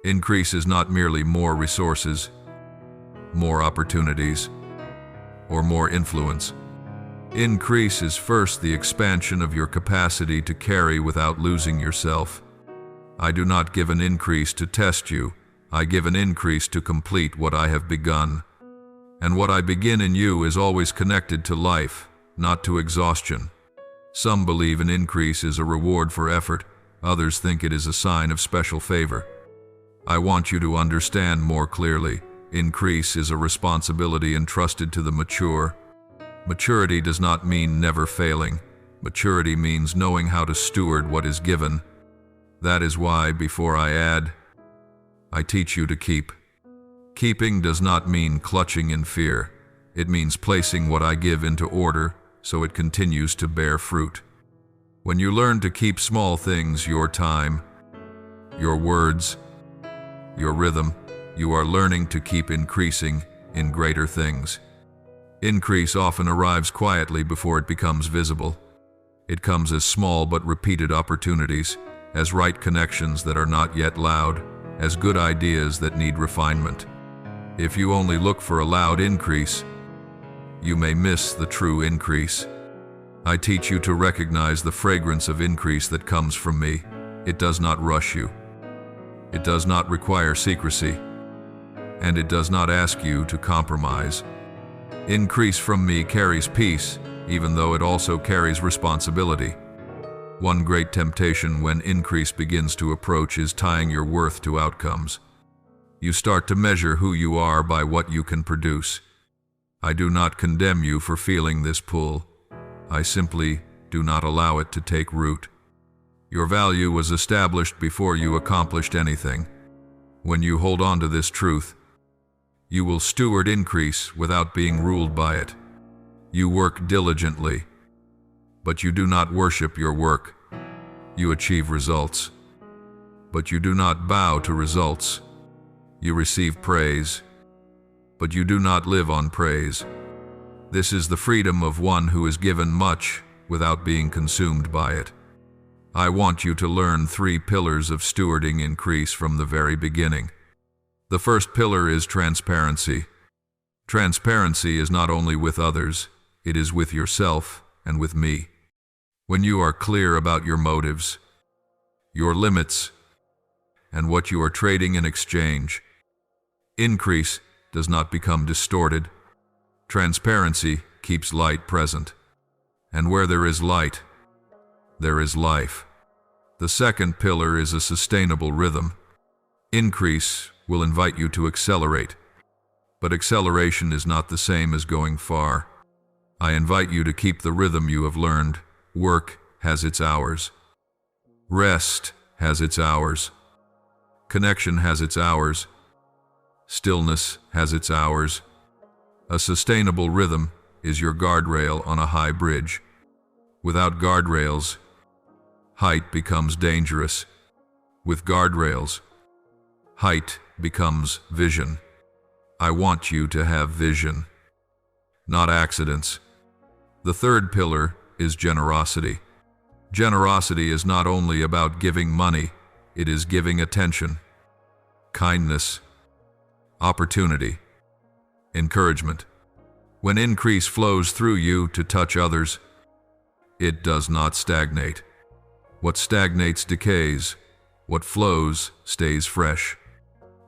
Increase is not merely more resources, more opportunities, or more influence. Increase is first the expansion of your capacity to carry without losing yourself. I do not give an increase to test you. I give an increase to complete what I have begun. And what I begin in you is always connected to life, not to exhaustion. Some believe an increase is a reward for effort. Others think it is a sign of special favor. I want you to understand more clearly. Increase is a responsibility entrusted to the mature. Maturity does not mean never failing. Maturity means knowing how to steward what is given. That is why, before I add, I teach you to keep. Keeping does not mean clutching in fear. It means placing what I give into order so it continues to bear fruit. When you learn to keep small things, your time, your words, your rhythm, you are learning to keep increasing in greater things. Increase often arrives quietly before it becomes visible. It comes as small but repeated opportunities, as right connections that are not yet loud, as good ideas that need refinement. If you only look for a loud increase, you may miss the true increase. I teach you to recognize the fragrance of increase that comes from me. It does not rush you. It does not require secrecy. And it does not ask you to compromise. Increase from me carries peace, even though it also carries responsibility. One great temptation when increase begins to approach is tying your worth to outcomes. You start to measure who you are by what you can produce. I do not condemn you for feeling this pull. I simply do not allow it to take root. Your value was established before you accomplished anything. When you hold on to this truth, you will steward increase without being ruled by it. You work diligently, but you do not worship your work. You achieve results, but you do not bow to results. You receive praise, but you do not live on praise. This is the freedom of one who is given much without being consumed by it. I want you to learn 3 pillars of stewarding increase from the very beginning. The first pillar is transparency. Transparency is not only with others, it is with yourself and with me. When you are clear about your motives, your limits, and what you are trading in exchange, increase does not become distorted. Transparency keeps light present. And where there is light, there is life. The second pillar is a sustainable rhythm. Increase will invite you to accelerate, but acceleration is not the same as going far. I invite you to keep the rhythm you have learned. Work has its hours. Rest has its hours. Connection has its hours. Stillness has its hours. A sustainable rhythm is your guardrail on a high bridge. Without guardrails, height becomes dangerous. With guardrails, height becomes vision. I want you to have vision, not accidents. The third pillar is generosity. Generosity is not only about giving money, it is giving attention, kindness, opportunity, encouragement. When increase flows through you to touch others, it does not stagnate. What stagnates decays. What flows stays fresh.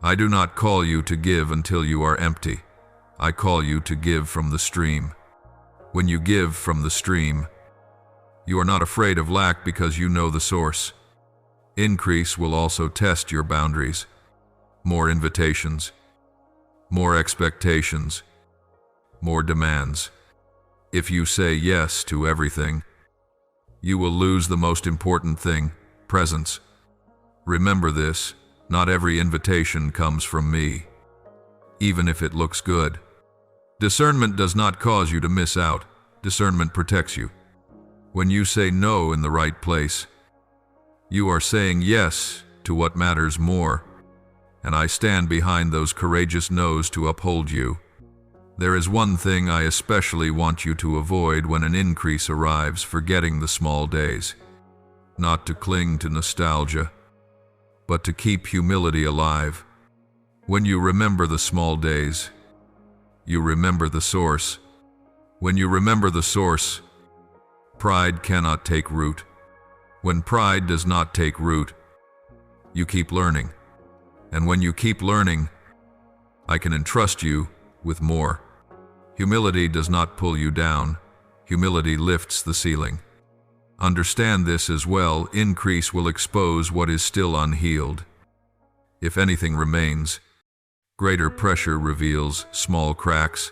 I do not call you to give until you are empty. I call you to give from the stream. When you give from the stream, you are not afraid of lack because you know the source. Increase will also test your boundaries. More invitations, more expectations, more demands. If you say yes to everything, you will lose the most important thing, presence. Remember this, not every invitation comes from me, even if it looks good. Discernment does not cause you to miss out. Discernment protects you. When you say no in the right place, you are saying yes to what matters more, and I stand behind those courageous no's to uphold you. There is one thing I especially want you to avoid when an increase arrives: forgetting the small days. Not to cling to nostalgia, but to keep humility alive. When you remember the small days, you remember the source. When you remember the source, pride cannot take root. When pride does not take root, you keep learning. And when you keep learning, I can entrust you with more. Humility does not pull you down. Humility lifts the ceiling. Understand this as well. Increase will expose what is still unhealed. If anything remains, Greater pressure reveals small cracks.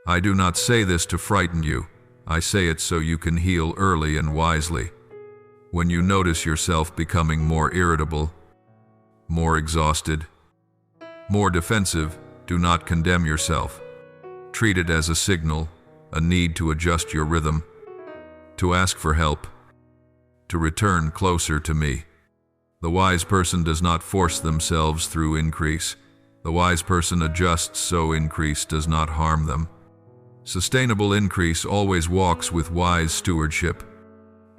I do not say this to frighten you. I say it so you can heal early and wisely. When you notice yourself becoming more irritable, more exhausted, more defensive, do not condemn yourself. Treat it as a signal, a need to adjust your rhythm, to ask for help, to return closer to me. The wise person does not force themselves through increase. The wise person adjusts so increase does not harm them. Sustainable increase always walks with wise stewardship.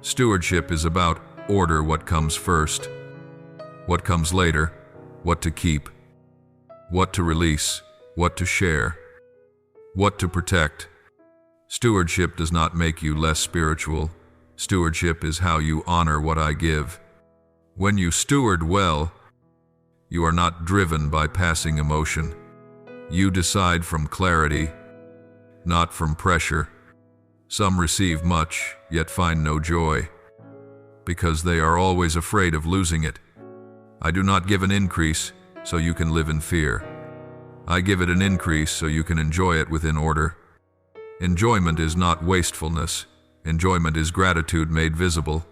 Stewardship is about order: what comes first, what comes later, what to keep, what to release, what to share, what to protect. Stewardship does not make you less spiritual. Stewardship is how you honor what I give. When you steward well, you are not driven by passing emotion. You decide from clarity, not from pressure. Some receive much, yet find no joy, because they are always afraid of losing it. I do not give an increase so you can live in fear. I give it an increase so you can enjoy it within order. Enjoyment is not wastefulness. Enjoyment is gratitude made visible.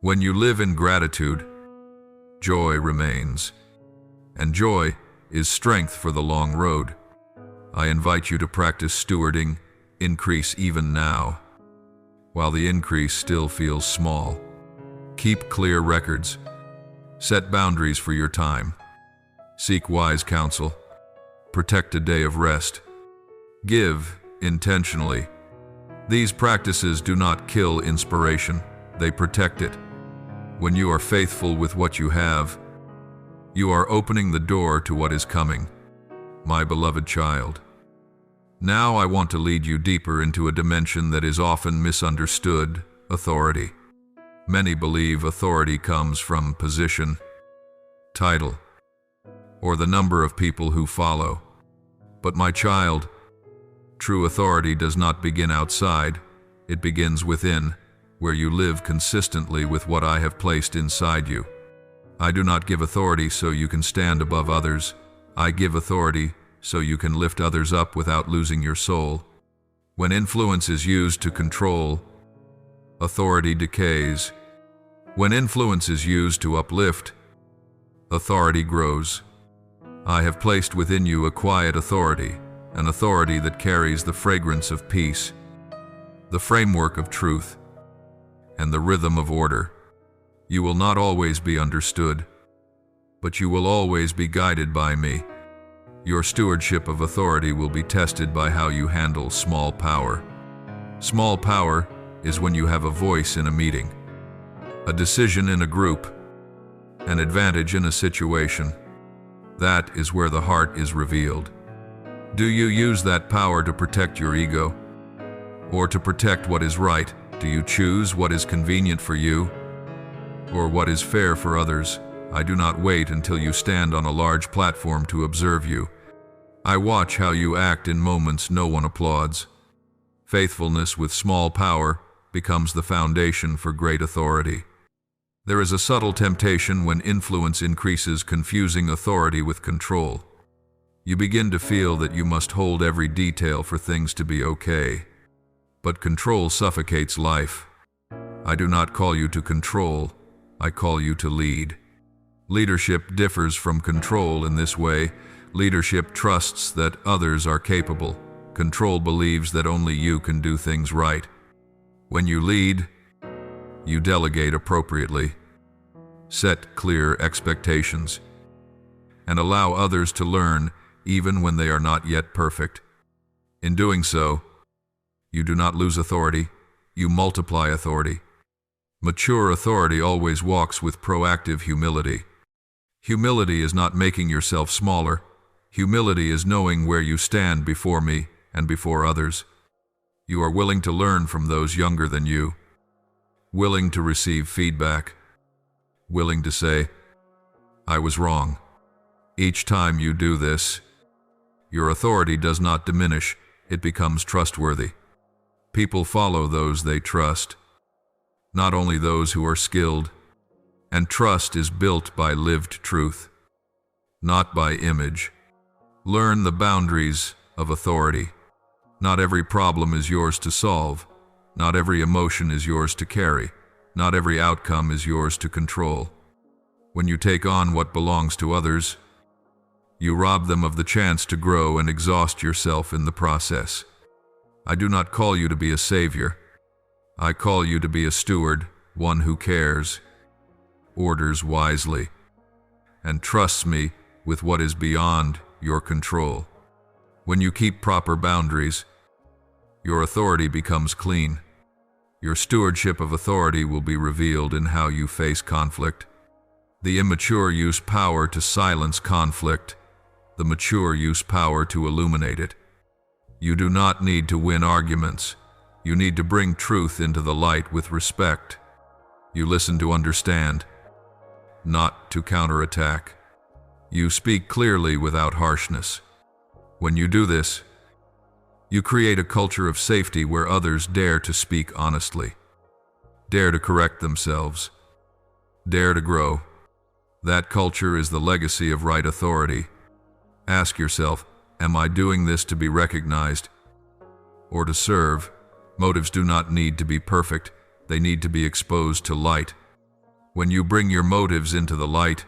When you live in gratitude, joy remains. And joy is strength for the long road. I invite you to practice stewarding increase even now, while the increase still feels small. Keep clear records. Set boundaries for your time. Seek wise counsel. Protect a day of rest. Give intentionally. These practices do not kill inspiration, they protect it. When you are faithful with what you have, you are opening the door to what is coming. My beloved child, now I want to lead you deeper into a dimension that is often misunderstood: authority. Many believe authority comes from position, title, or the number of people who follow. But my child, true authority does not begin outside, it begins within, where you live consistently with what I have placed inside you. I do not give authority so you can stand above others. I give authority so you can lift others up without losing your soul. When influence is used to control, authority decays. When influence is used to uplift, authority grows. I have placed within you a quiet authority, an authority that carries the fragrance of peace, the framework of truth, and the rhythm of order. You will not always be understood, but you will always be guided by me. Your stewardship of authority will be tested by how you handle small power. Small power is when you have a voice in a meeting, a decision in a group, an advantage in a situation. That is where the heart is revealed. Do you use that power to protect your ego, or to protect what is right? Do you choose what is convenient for you, or what is fair for others? I do not wait until you stand on a large platform to observe you. I watch how you act in moments no one applauds. Faithfulness with small power becomes the foundation for great authority. There is a subtle temptation when influence increases, confusing authority with control. You begin to feel that you must hold every detail for things to be okay. But control suffocates life. I do not call you to control, I call you to lead. Leadership differs from control in this way. Leadership trusts that others are capable. Control believes that only you can do things right. When you lead, you delegate appropriately, set clear expectations, and allow others to learn even when they are not yet perfect. In doing so, you do not lose authority, you multiply authority. Mature authority always walks with proactive humility. Humility is not making yourself smaller. Humility is knowing where you stand before me and before others. You are willing to learn from those younger than you, willing to receive feedback, willing to say, I was wrong. Each time you do this, your authority does not diminish, it becomes trustworthy. People follow those they trust, not only those who are skilled, and trust is built by lived truth, not by image. Learn the boundaries of authority. Not every problem is yours to solve. Not every emotion is yours to carry. Not every outcome is yours to control. When you take on what belongs to others, you rob them of the chance to grow and exhaust yourself in the process. I do not call you to be a savior. I call you to be a steward, one who cares, orders wisely, and trusts me with what is beyond your control. When you keep proper boundaries, your authority becomes clean. Your stewardship of authority will be revealed in how you face conflict. The immature use power to silence conflict. The mature use power to illuminate it. You do not need to win arguments. You need to bring truth into the light with respect. You listen to understand, not to counterattack. You speak clearly without harshness. When you do this, you create a culture of safety where others dare to speak honestly, dare to correct themselves, dare to grow. That culture is the legacy of right authority. Ask yourself, am I doing this to be recognized or to serve? Motives do not need to be perfect. They need to be exposed to light. When you bring your motives into the light,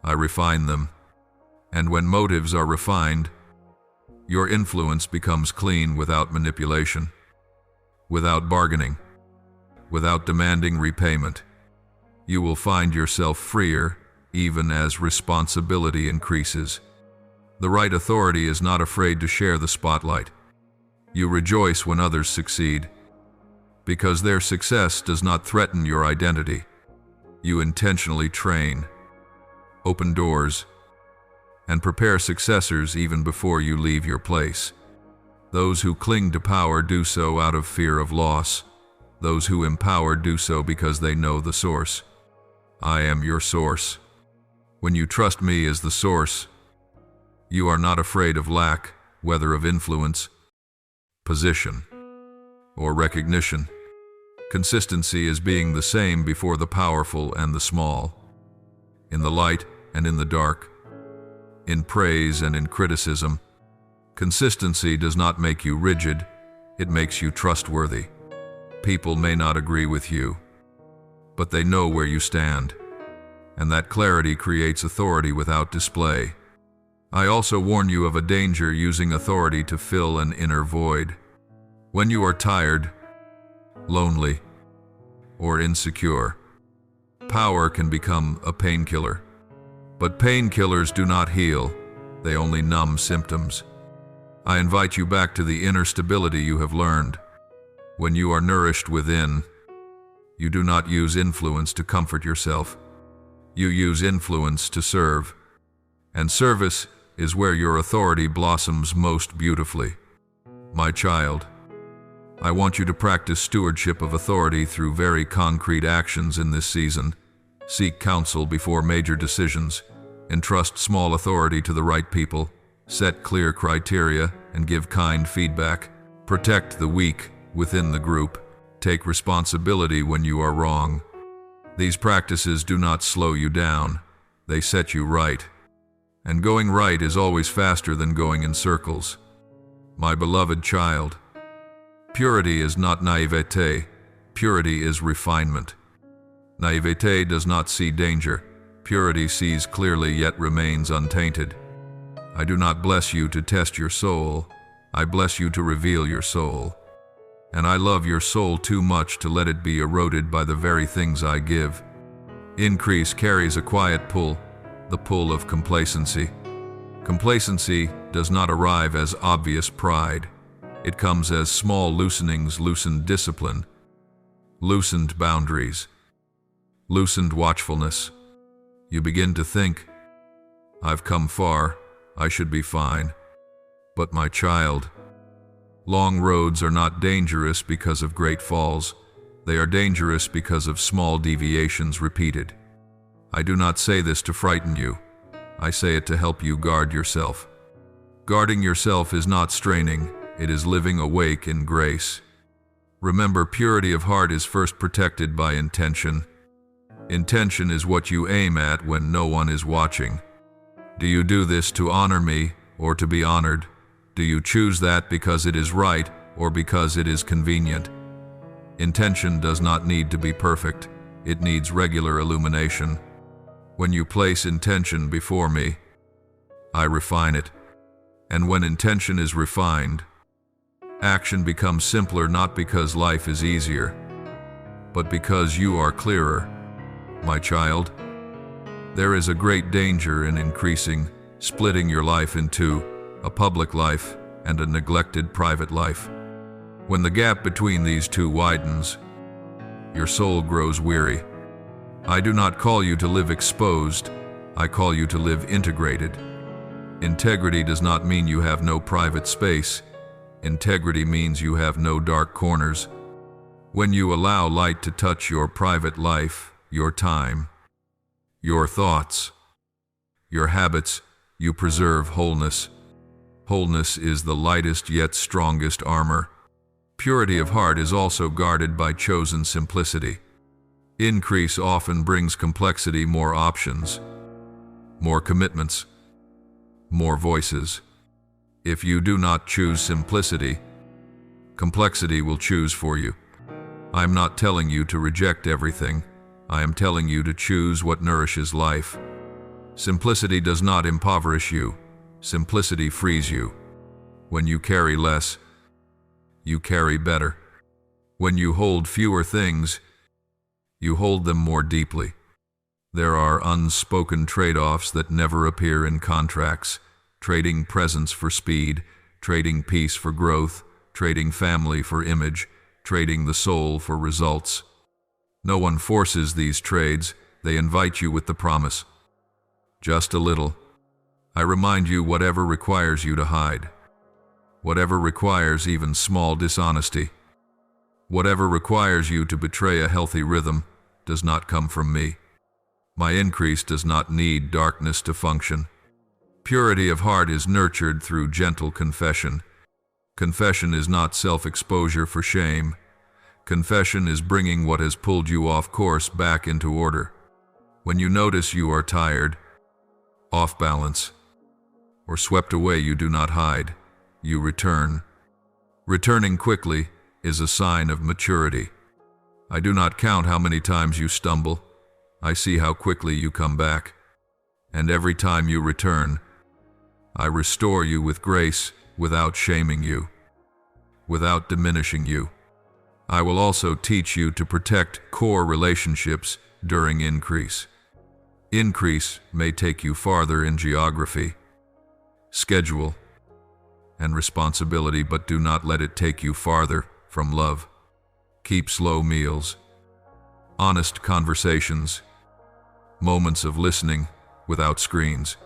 I refine them. And when motives are refined, your influence becomes clean without manipulation, without bargaining, without demanding repayment. You will find yourself freer even as responsibility increases. The right authority is not afraid to share the spotlight. You rejoice when others succeed, because their success does not threaten your identity. You intentionally train, open doors, and prepare successors even before you leave your place. Those who cling to power do so out of fear of loss. Those who empower do so because they know the source. I am your source. When you trust me as the source, you are not afraid of lack, whether of influence, position, or recognition. Consistency is being the same before the powerful and the small, in the light and in the dark, in praise and in criticism. Consistency does not make you rigid, it makes you trustworthy. People may not agree with you, but they know where you stand, and that clarity creates authority without display. I also warn you of a danger using authority to fill an inner void. When you are tired, lonely, or insecure, power can become a painkiller. But painkillers do not heal, they only numb symptoms. I invite you back to the inner stability you have learned. When you are nourished within, you do not use influence to comfort yourself. You use influence to serve. And service is where your authority blossoms most beautifully. My child, I want you to practice stewardship of authority through very concrete actions in this season. Seek counsel before major decisions. Entrust small authority to the right people. Set clear criteria and give kind feedback. Protect the weak within the group. Take responsibility when you are wrong. These practices do not slow you down. They set you right. And going right is always faster than going in circles. My beloved child, purity is not naivete. Purity is refinement. Naivete does not see danger. Purity sees clearly yet remains untainted. I do not bless you to test your soul. I bless you to reveal your soul. And I love your soul too much to let it be eroded by the very things I give. Increase carries a quiet pull, the pull of complacency. Complacency does not arrive as obvious pride. It comes as small loosenings, loosened discipline, loosened boundaries, loosened watchfulness. You begin to think, I've come far, I should be fine. But my child, long roads are not dangerous because of great falls. They are dangerous because of small deviations repeated. I do not say this to frighten you. I say it to help you guard yourself. Guarding yourself is not straining, it is living awake in grace. Remember, purity of heart is first protected by intention. Intention is what you aim at when no one is watching. Do you do this to honor me or to be honored? Do you choose that because it is right or because it is convenient? Intention does not need to be perfect. It needs regular illumination. When you place intention before me, I refine it. And when intention is refined, action becomes simpler, not because life is easier, but because you are clearer. My child, there is a great danger in splitting your life in two, a public life and a neglected private life. When the gap between these two widens, your soul grows weary. I do not call you to live exposed, I call you to live integrated. Integrity does not mean you have no private space. Integrity means you have no dark corners. When you allow light to touch your private life, your time, your thoughts, your habits, you preserve wholeness. Wholeness is the lightest yet strongest armor. Purity of heart is also guarded by chosen simplicity. Increase often brings complexity, more options, more commitments, more voices. If you do not choose simplicity, complexity will choose for you. I am not telling you to reject everything. I am telling you to choose what nourishes life. Simplicity does not impoverish you. Simplicity frees you. When you carry less, you carry better. When you hold fewer things, you hold them more deeply. There are unspoken trade-offs that never appear in contracts. Trading presence for speed, trading peace for growth, trading family for image, trading the soul for results. No one forces these trades, they invite you with the promise. Just a little. I remind you, whatever requires you to hide, whatever requires even small dishonesty, whatever requires you to betray a healthy rhythm, does not come from me. My increase does not need darkness to function. Purity of heart is nurtured through gentle confession. Confession is not self-exposure for shame. Confession is bringing what has pulled you off course back into order. When you notice you are tired, off balance, or swept away, you do not hide, you return. Returning quickly is a sign of maturity. I do not count how many times you stumble. I see how quickly you come back. And every time you return, I restore you with grace, without shaming you, without diminishing you. I will also teach you to protect core relationships during increase. Increase may take you farther in geography, schedule, and responsibility, but do not let it take you farther from love. Keep slow meals, honest conversations, moments of listening without screens.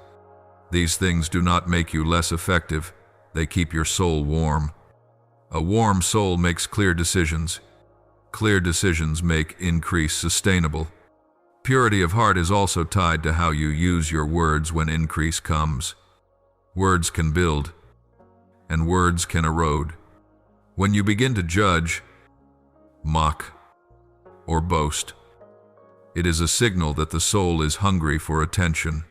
These things do not make you less effective, they keep your soul warm. A warm soul makes clear decisions. Clear decisions make increase sustainable. Purity of heart is also tied to how you use your words when increase comes. Words can build, and words can erode. When you begin to judge, mock, or boast, it is a signal that the soul is hungry for attention.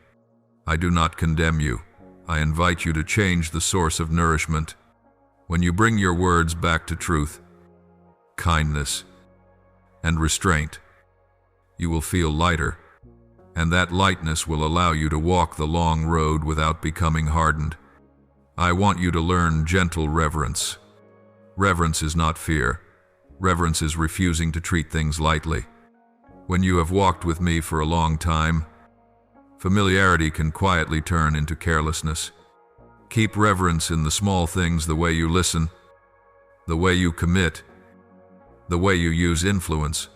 I do not condemn you. I invite you to change the source of nourishment. When you bring your words back to truth, kindness, and restraint, you will feel lighter, and that lightness will allow you to walk the long road without becoming hardened. I want you to learn gentle reverence. Reverence is not fear. Reverence is refusing to treat things lightly. When you have walked with me for a long time, familiarity can quietly turn into carelessness. Keep reverence in the small things, the way you listen, the way you commit, the way you use influence.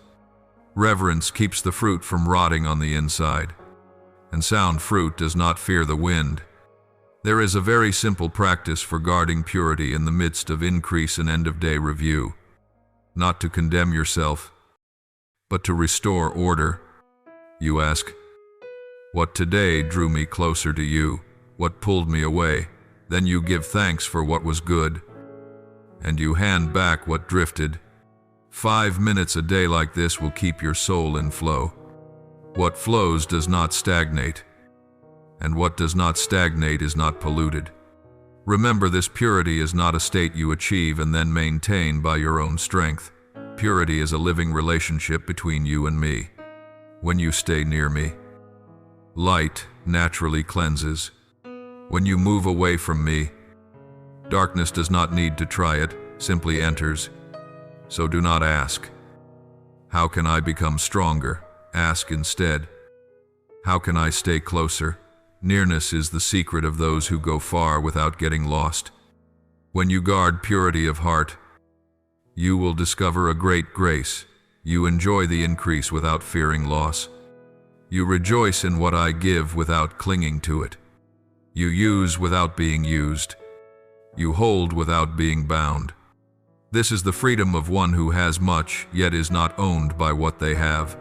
Reverence keeps the fruit from rotting on the inside, and sound fruit does not fear the wind. There is a very simple practice for guarding purity in the midst of increase and end-of-day review. Not to condemn yourself, but to restore order. You ask, what today drew me closer to you? What pulled me away? Then you give thanks for what was good, and you hand back what drifted. 5 minutes a day like this will keep your soul in flow. What flows does not stagnate, and what does not stagnate is not polluted. Remember, this purity is not a state you achieve and then maintain by your own strength. Purity is a living relationship between you and me. When you stay near me, light naturally cleanses. When you move away from me, darkness does not need to try it, simply enters. So do not ask, how can I become stronger? Ask instead, how can I stay closer? Nearness is the secret of those who go far without getting lost. When you guard purity of heart, you will discover a great grace. You enjoy the increase without fearing loss. You rejoice in what I give without clinging to it. You use without being used. You hold without being bound. This is the freedom of one who has much, yet is not owned by what they have.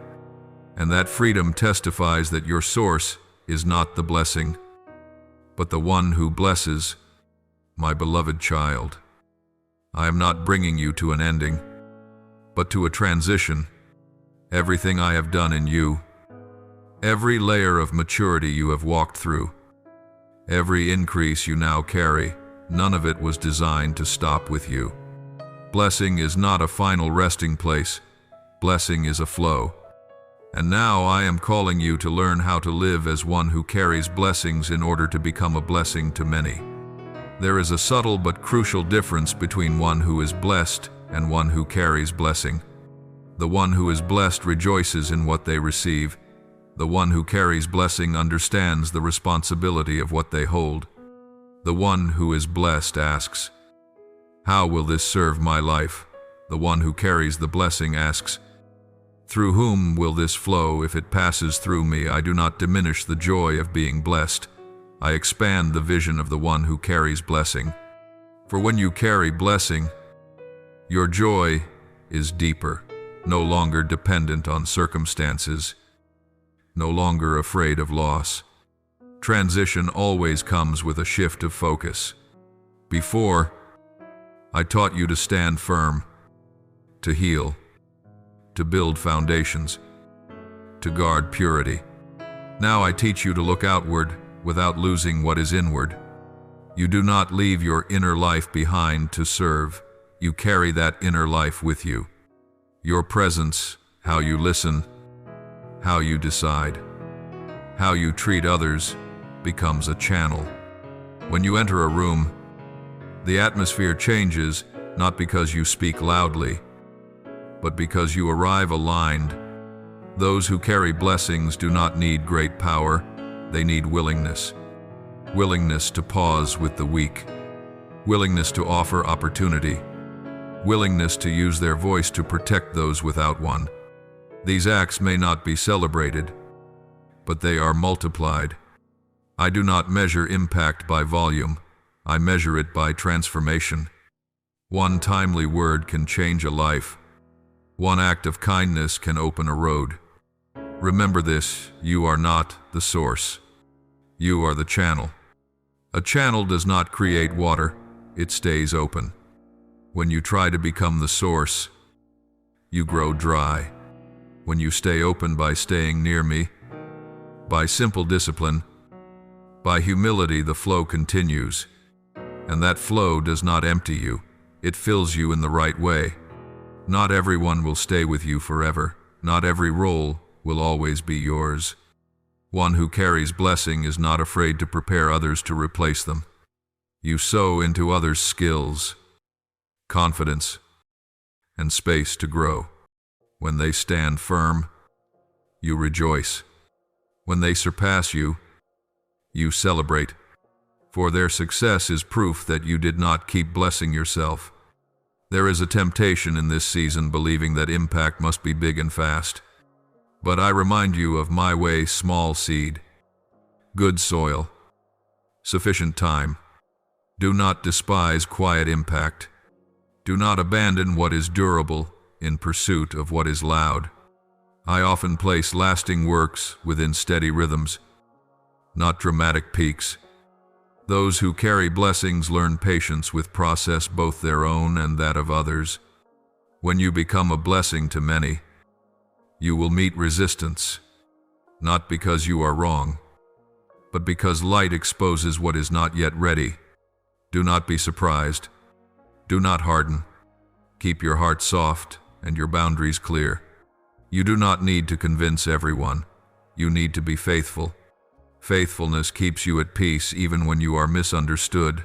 And that freedom testifies that your source is not the blessing, but the one who blesses, my beloved child. I am not bringing you to an ending, but to a transition. Everything I have done in you, every layer of maturity you have walked through, every increase you now carry, none of it was designed to stop with you. Blessing is not a final resting place. Blessing is a flow. And now I am calling you to learn how to live as one who carries blessings in order to become a blessing to many. There is a subtle but crucial difference between one who is blessed and one who carries blessing. The one who is blessed rejoices in what they receive. The one who carries blessing understands the responsibility of what they hold. The one who is blessed asks, how will this serve my life? The one who carries the blessing asks, through whom will this flow? If it passes through me, I do not diminish the joy of being blessed. I expand the vision of the one who carries blessing. For when you carry blessing, your joy is deeper, no longer dependent on circumstances, no longer afraid of loss. Transition always comes with a shift of focus. Before, I taught you to stand firm, to heal, to build foundations, to guard purity. Now I teach you to look outward without losing what is inward. You do not leave your inner life behind to serve. You carry that inner life with you. Your presence, how you listen, how you decide, how you treat others, becomes a channel. When you enter a room, the atmosphere changes, not because you speak loudly, but because you arrive aligned. Those who carry blessings do not need great power, they need willingness. Willingness to pause with the weak. Willingness to offer opportunity. Willingness to use their voice to protect those without one. These acts may not be celebrated, but they are multiplied. I do not measure impact by volume. I measure it by transformation. One timely word can change a life. One act of kindness can open a road. Remember this, you are not the source. You are the channel. A channel does not create water, it stays open. When you try to become the source, you grow dry. When you stay open by staying near me, by simple discipline, by humility, the flow continues. And that flow does not empty you, it fills you in the right way. Not everyone will stay with you forever. Not every role will always be yours. One who carries blessing is not afraid to prepare others to replace them. You sow into others skills, confidence, and space to grow. When they stand firm, you rejoice. When they surpass you, you celebrate. For their success is proof that you did not keep blessing yourself. There is a temptation in this season believing that impact must be big and fast. But I remind you of my way: small seed, good soil, sufficient time. Do not despise quiet impact. Do not abandon what is durable in pursuit of what is loud. I often place lasting works within steady rhythms, not dramatic peaks. Those who carry blessings learn patience with process, both their own and that of others. When you become a blessing to many, you will meet resistance, not because you are wrong, but because light exposes what is not yet ready. Do not be surprised. Do not harden. Keep your heart soft and your boundaries clear. You do not need to convince everyone. You need to be faithful. Faithfulness keeps you at peace even when you are misunderstood.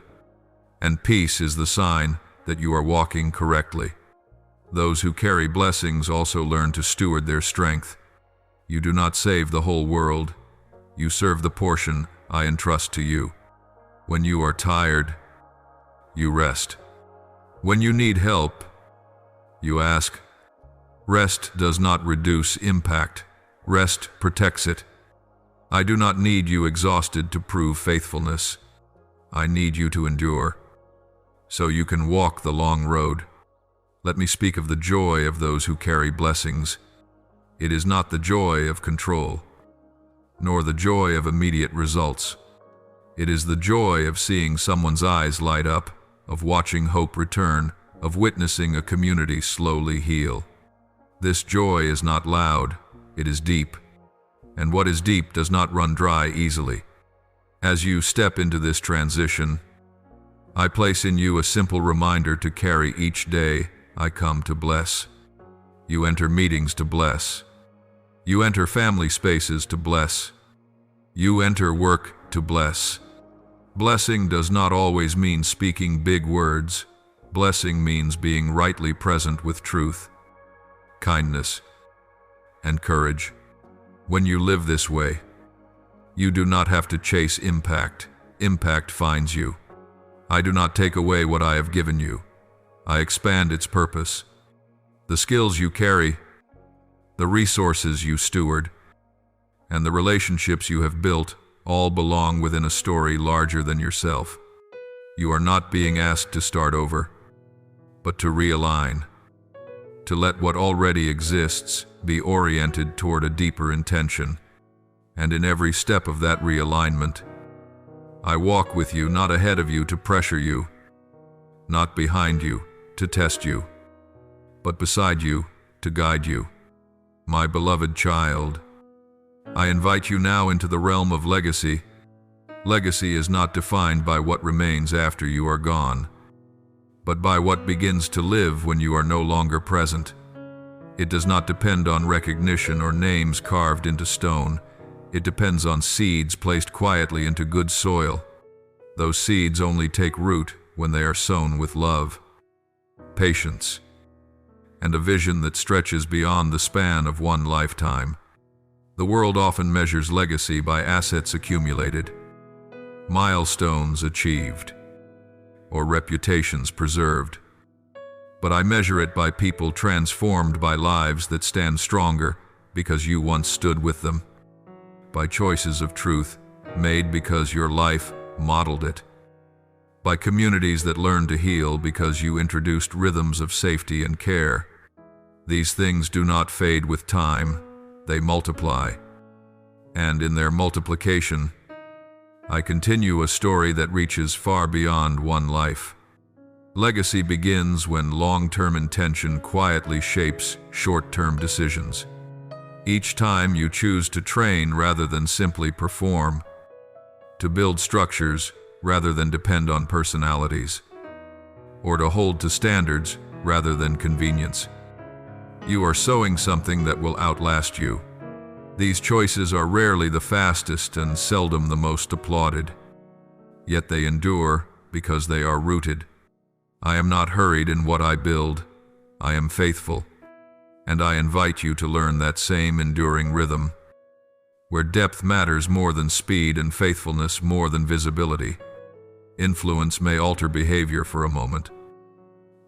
And peace is the sign that you are walking correctly. Those who carry blessings also learn to steward their strength. You do not save the whole world. You serve the portion I entrust to you. When you are tired, you rest. When you need help, you ask. Rest does not reduce impact. Rest protects it. I do not need you exhausted to prove faithfulness. I need you to endure, so you can walk the long road. Let me speak of the joy of those who carry blessings. It is not the joy of control, nor the joy of immediate results. It is the joy of seeing someone's eyes light up, of watching hope return, of witnessing a community slowly heal. This joy is not loud, it is deep. And what is deep does not run dry easily. As you step into this transition, I place in you a simple reminder to carry each day. I come to bless. You enter meetings to bless. You enter family spaces to bless. You enter work to bless. Blessing does not always mean speaking big words. Blessing means being rightly present with truth, kindness, and courage. When you live this way, you do not have to chase impact. Impact finds you. I do not take away what I have given you. I expand its purpose. The skills you carry, the resources you steward, and the relationships you have built all belong within a story larger than yourself. You are not being asked to start over, but to realign, to let what already exists be oriented toward a deeper intention. And in every step of that realignment, I walk with you, not ahead of you to pressure you, not behind you to test you, but beside you to guide you. My beloved child, I invite you now into the realm of legacy. Legacy is not defined by what remains after you are gone, but by what begins to live when you are no longer present. It does not depend on recognition or names carved into stone. It depends on seeds placed quietly into good soil. Those seeds only take root when they are sown with love, patience, and a vision that stretches beyond the span of one lifetime. The world often measures legacy by assets accumulated, milestones achieved, or reputations preserved. But I measure it by people transformed by lives that stand stronger because you once stood with them, by choices of truth made because your life modeled it, by communities that learned to heal because you introduced rhythms of safety and care. These things do not fade with time, they multiply. And in their multiplication, I continue a story that reaches far beyond one life. Legacy begins when long-term intention quietly shapes short-term decisions. Each time you choose to train rather than simply perform, to build structures rather than depend on personalities, or to hold to standards rather than convenience, you are sowing something that will outlast you. These choices are rarely the fastest and seldom the most applauded, yet they endure because they are rooted. I am not hurried in what I build. I am faithful, and I invite you to learn that same enduring rhythm, where depth matters more than speed and faithfulness more than visibility. Influence may alter behavior for a moment,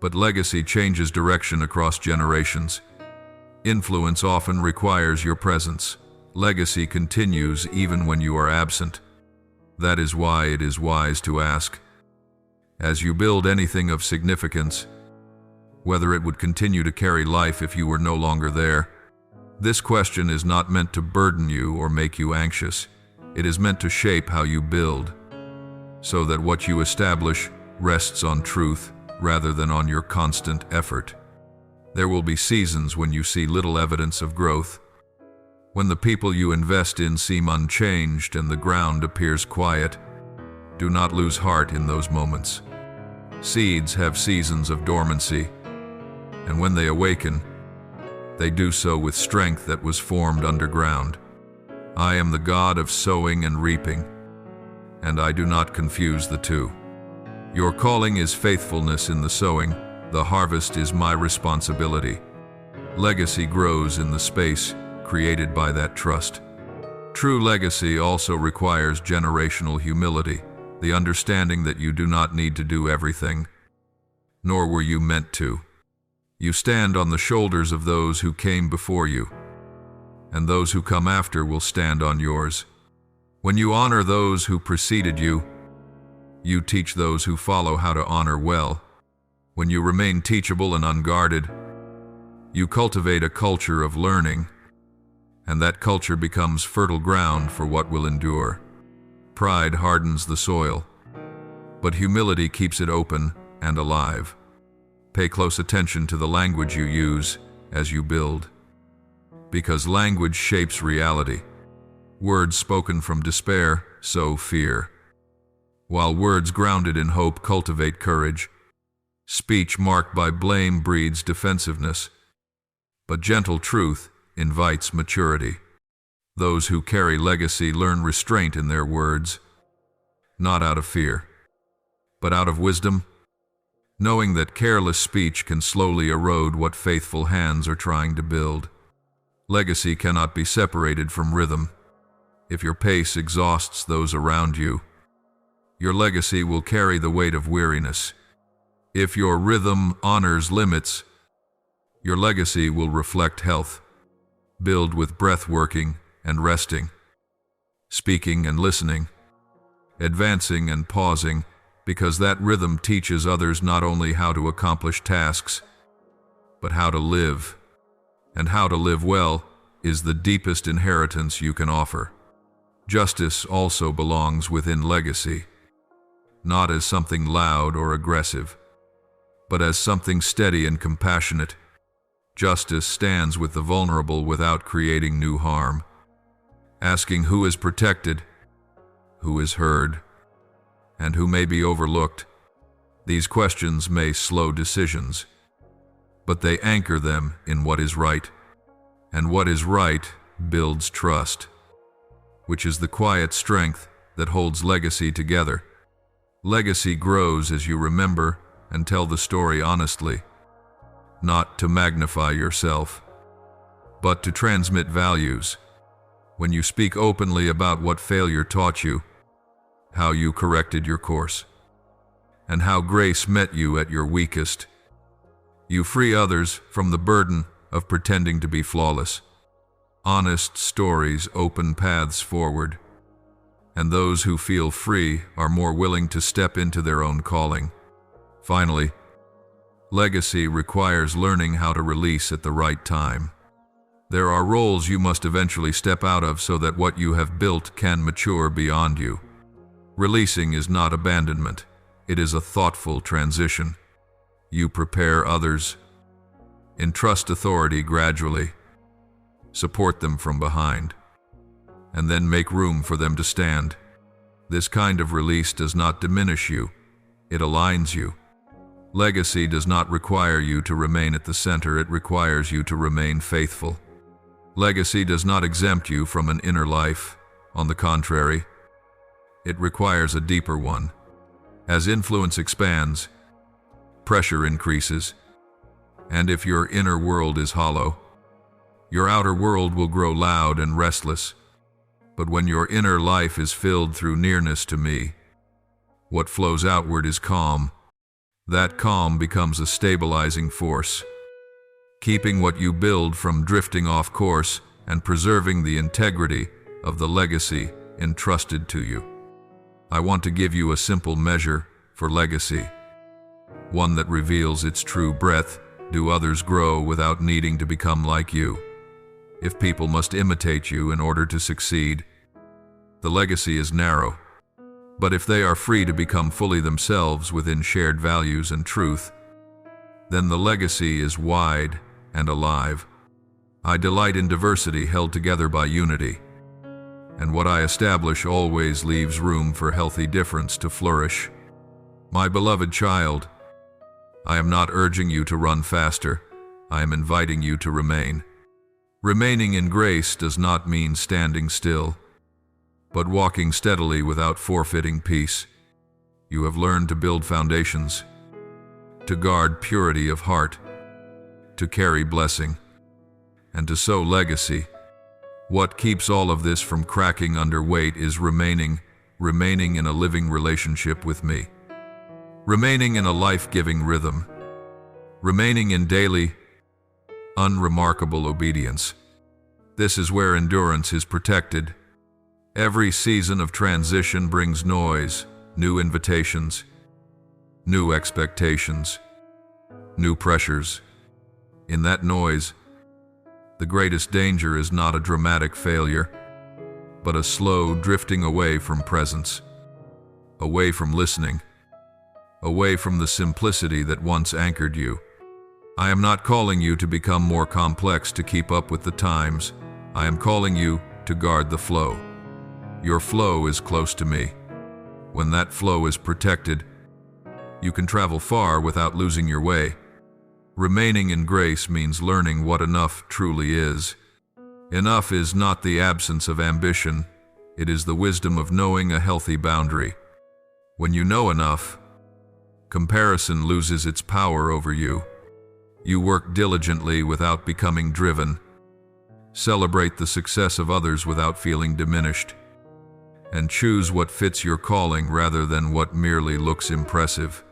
but legacy changes direction across generations. Influence often requires your presence. Legacy continues even when you are absent. That is why it is wise to ask, as you build anything of significance, whether it would continue to carry life if you were no longer there. This question is not meant to burden you or make you anxious. It is meant to shape how you build, so that what you establish rests on truth rather than on your constant effort. There will be seasons when you see little evidence of growth, when the people you invest in seem unchanged and the ground appears quiet. Do not lose heart in those moments. Seeds have seasons of dormancy, and when they awaken, they do so with strength that was formed underground. I am the God of sowing and reaping, and I do not confuse the two. Your calling is faithfulness in the sowing, the harvest is my responsibility. Legacy grows in the space created by that trust. True legacy also requires generational humility, the understanding that you do not need to do everything, nor were you meant to. You stand on the shoulders of those who came before you, and those who come after will stand on yours. When you honor those who preceded you, you teach those who follow how to honor well. When you remain teachable and unguarded, you cultivate a culture of learning, and that culture becomes fertile ground for what will endure. Pride hardens the soil, but humility keeps it open and alive. Pay close attention to the language you use as you build, because language shapes reality. Words spoken from despair sow fear, while words grounded in hope cultivate courage. Speech marked by blame breeds defensiveness, but gentle truth invites maturity. Those who carry legacy learn restraint in their words, not out of fear, but out of wisdom, knowing that careless speech can slowly erode what faithful hands are trying to build. Legacy cannot be separated from rhythm. If your pace exhausts those around you, your legacy will carry the weight of weariness. If your rhythm honors limits, your legacy will reflect health. Build with breath working and resting, speaking and listening, advancing and pausing, because that rhythm teaches others not only how to accomplish tasks, but how to live. And how to live well is the deepest inheritance you can offer. Justice also belongs within legacy, not as something loud or aggressive, but as something steady and compassionate. Justice stands with the vulnerable without creating new harm, asking who is protected, who is heard, and who may be overlooked. These questions may slow decisions, but they anchor them in what is right, and what is right builds trust, which is the quiet strength that holds legacy together. Legacy grows as you remember and tell the story honestly, not to magnify yourself, but to transmit values. When you speak openly about what failure taught you, how you corrected your course, and how grace met you at your weakest, you free others from the burden of pretending to be flawless. Honest stories open paths forward, and those who feel free are more willing to step into their own calling. Finally, legacy requires learning how to release at the right time. There are roles you must eventually step out of so that what you have built can mature beyond you. Releasing is not abandonment, it is a thoughtful transition. You prepare others, entrust authority gradually, support them from behind, and then make room for them to stand. This kind of release does not diminish you, it aligns you. Legacy does not require you to remain at the center, it requires you to remain faithful. Legacy does not exempt you from an inner life. On the contrary, it requires a deeper one. As influence expands, pressure increases, and if your inner world is hollow, your outer world will grow loud and restless. But when your inner life is filled through nearness to me, what flows outward is calm. That calm becomes a stabilizing force, keeping what you build from drifting off course and preserving the integrity of the legacy entrusted to you. I want to give you a simple measure for legacy, one that reveals its true breadth. Do others grow without needing to become like you? If people must imitate you in order to succeed, the legacy is narrow. But if they are free to become fully themselves within shared values and truth, then the legacy is wide and alive. I delight in diversity held together by unity. and what I establish always leaves room for healthy difference to flourish. My beloved child, I am not urging you to run faster. I am inviting you to remain. Remaining in grace does not mean standing still, but walking steadily without forfeiting peace. You have learned to build foundations, to guard purity of heart, to carry blessing, and to sow legacy. What keeps all of this from cracking under weight is remaining in a living relationship with me. Remaining in a life-giving rhythm. Remaining in daily, unremarkable obedience. This is where endurance is protected. Every season of transition brings noise, new invitations, new expectations, new pressures. In that noise, the greatest danger is not a dramatic failure, but a slow drifting away from presence, away from listening, away from the simplicity that once anchored you. I am not calling you to become more complex to keep up with the times. I am calling you to guard the flow. Your flow is close to me. When that flow is protected, you can travel far without losing your way. Remaining in grace means learning what enough truly is. Enough is not the absence of ambition. It is the wisdom of knowing a healthy boundary. When you know enough, comparison loses its power over you. You work diligently without becoming driven. Celebrate the success of others without feeling diminished. And choose what fits your calling rather than what merely looks impressive.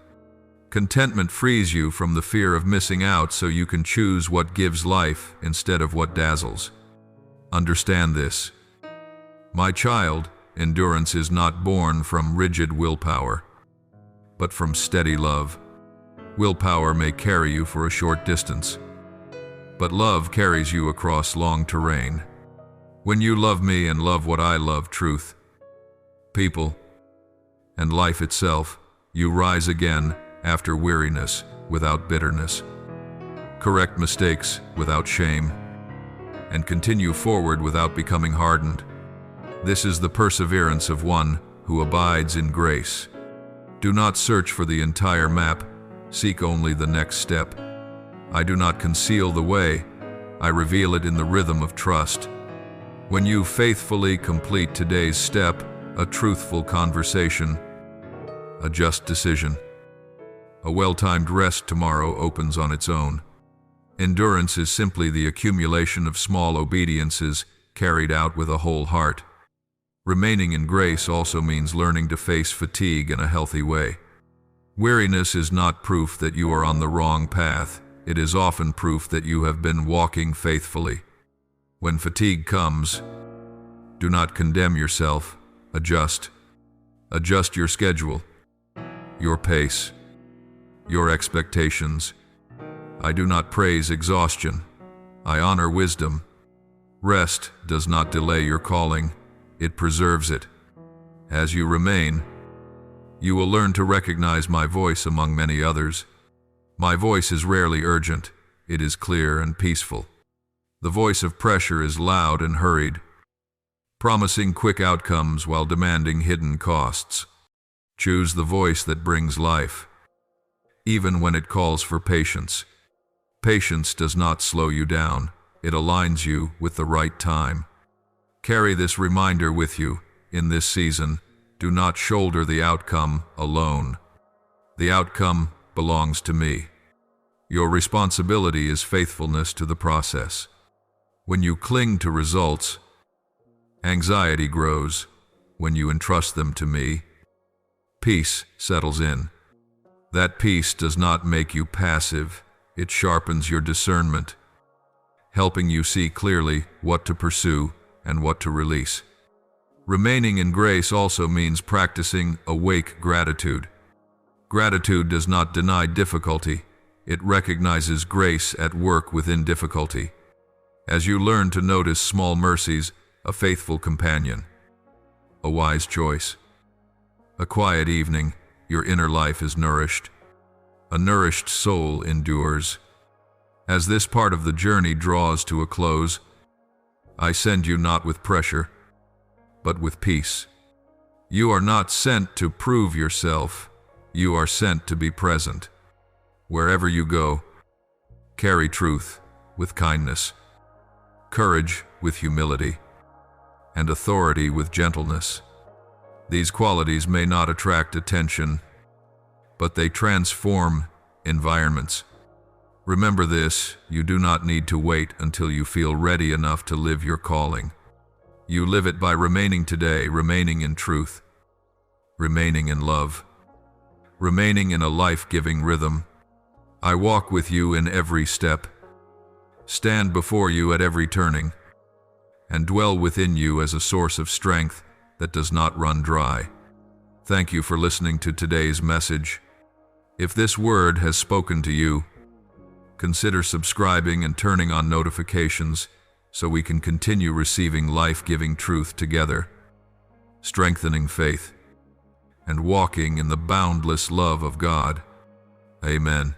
Contentment frees you from the fear of missing out so you can choose what gives life instead of what dazzles. Understand this. My child, endurance is not born from rigid willpower, but from steady love. Willpower may carry you for a short distance, but love carries you across long terrain. When you love me and love what I love, truth, people, and life itself, you rise again after weariness without bitterness. Correct mistakes without shame, and continue forward without becoming hardened. This is the perseverance of one who abides in grace. Do not search for the entire map, seek only the next step. I do not conceal the way, I reveal it in the rhythm of trust. When you faithfully complete today's step, a truthful conversation, a just decision, a well-timed rest tomorrow opens on its own. Endurance is simply the accumulation of small obediences carried out with a whole heart. Remaining in grace also means learning to face fatigue in a healthy way. Weariness is not proof that you are on the wrong path. It is often proof that you have been walking faithfully. When fatigue comes, do not condemn yourself. Adjust. Adjust your schedule, your pace, your expectations. I do not praise exhaustion. I honor wisdom. Rest does not delay your calling. It preserves it. As you remain, you will learn to recognize my voice among many others. My voice is rarely urgent. It is clear and peaceful. The voice of pressure is loud and hurried, promising quick outcomes while demanding hidden costs. Choose the voice that brings life, even when it calls for patience. Patience does not slow you down. It aligns you with the right time. Carry this reminder with you. In this season, do not shoulder the outcome alone. The outcome belongs to me. Your responsibility is faithfulness to the process. When you cling to results, anxiety grows. When you entrust them to me, peace settles in. That peace does not make you passive. It sharpens your discernment, helping you see clearly what to pursue and what to release. Remaining in grace also means practicing awake gratitude. Gratitude does not deny difficulty. It recognizes grace at work within difficulty. As you learn to notice small mercies, a faithful companion, a wise choice, a quiet evening, your inner life is nourished. A nourished soul endures. As this part of the journey draws to a close, I send you not with pressure, but with peace. You are not sent to prove yourself. You are sent to be present. Wherever you go, carry truth with kindness, courage with humility, and authority with gentleness. These qualities may not attract attention, but they transform environments. Remember this: you do not need to wait until you feel ready enough to live your calling. You live it by remaining today, remaining in truth, remaining in love, remaining in a life-giving rhythm. I walk with you in every step, stand before you at every turning, and dwell within you as a source of strength that does not run dry. Thank you for listening to today's message. If this word has spoken to you, consider subscribing and turning on notifications so we can continue receiving life-giving truth together, strengthening faith, and walking in the boundless love of God. Amen.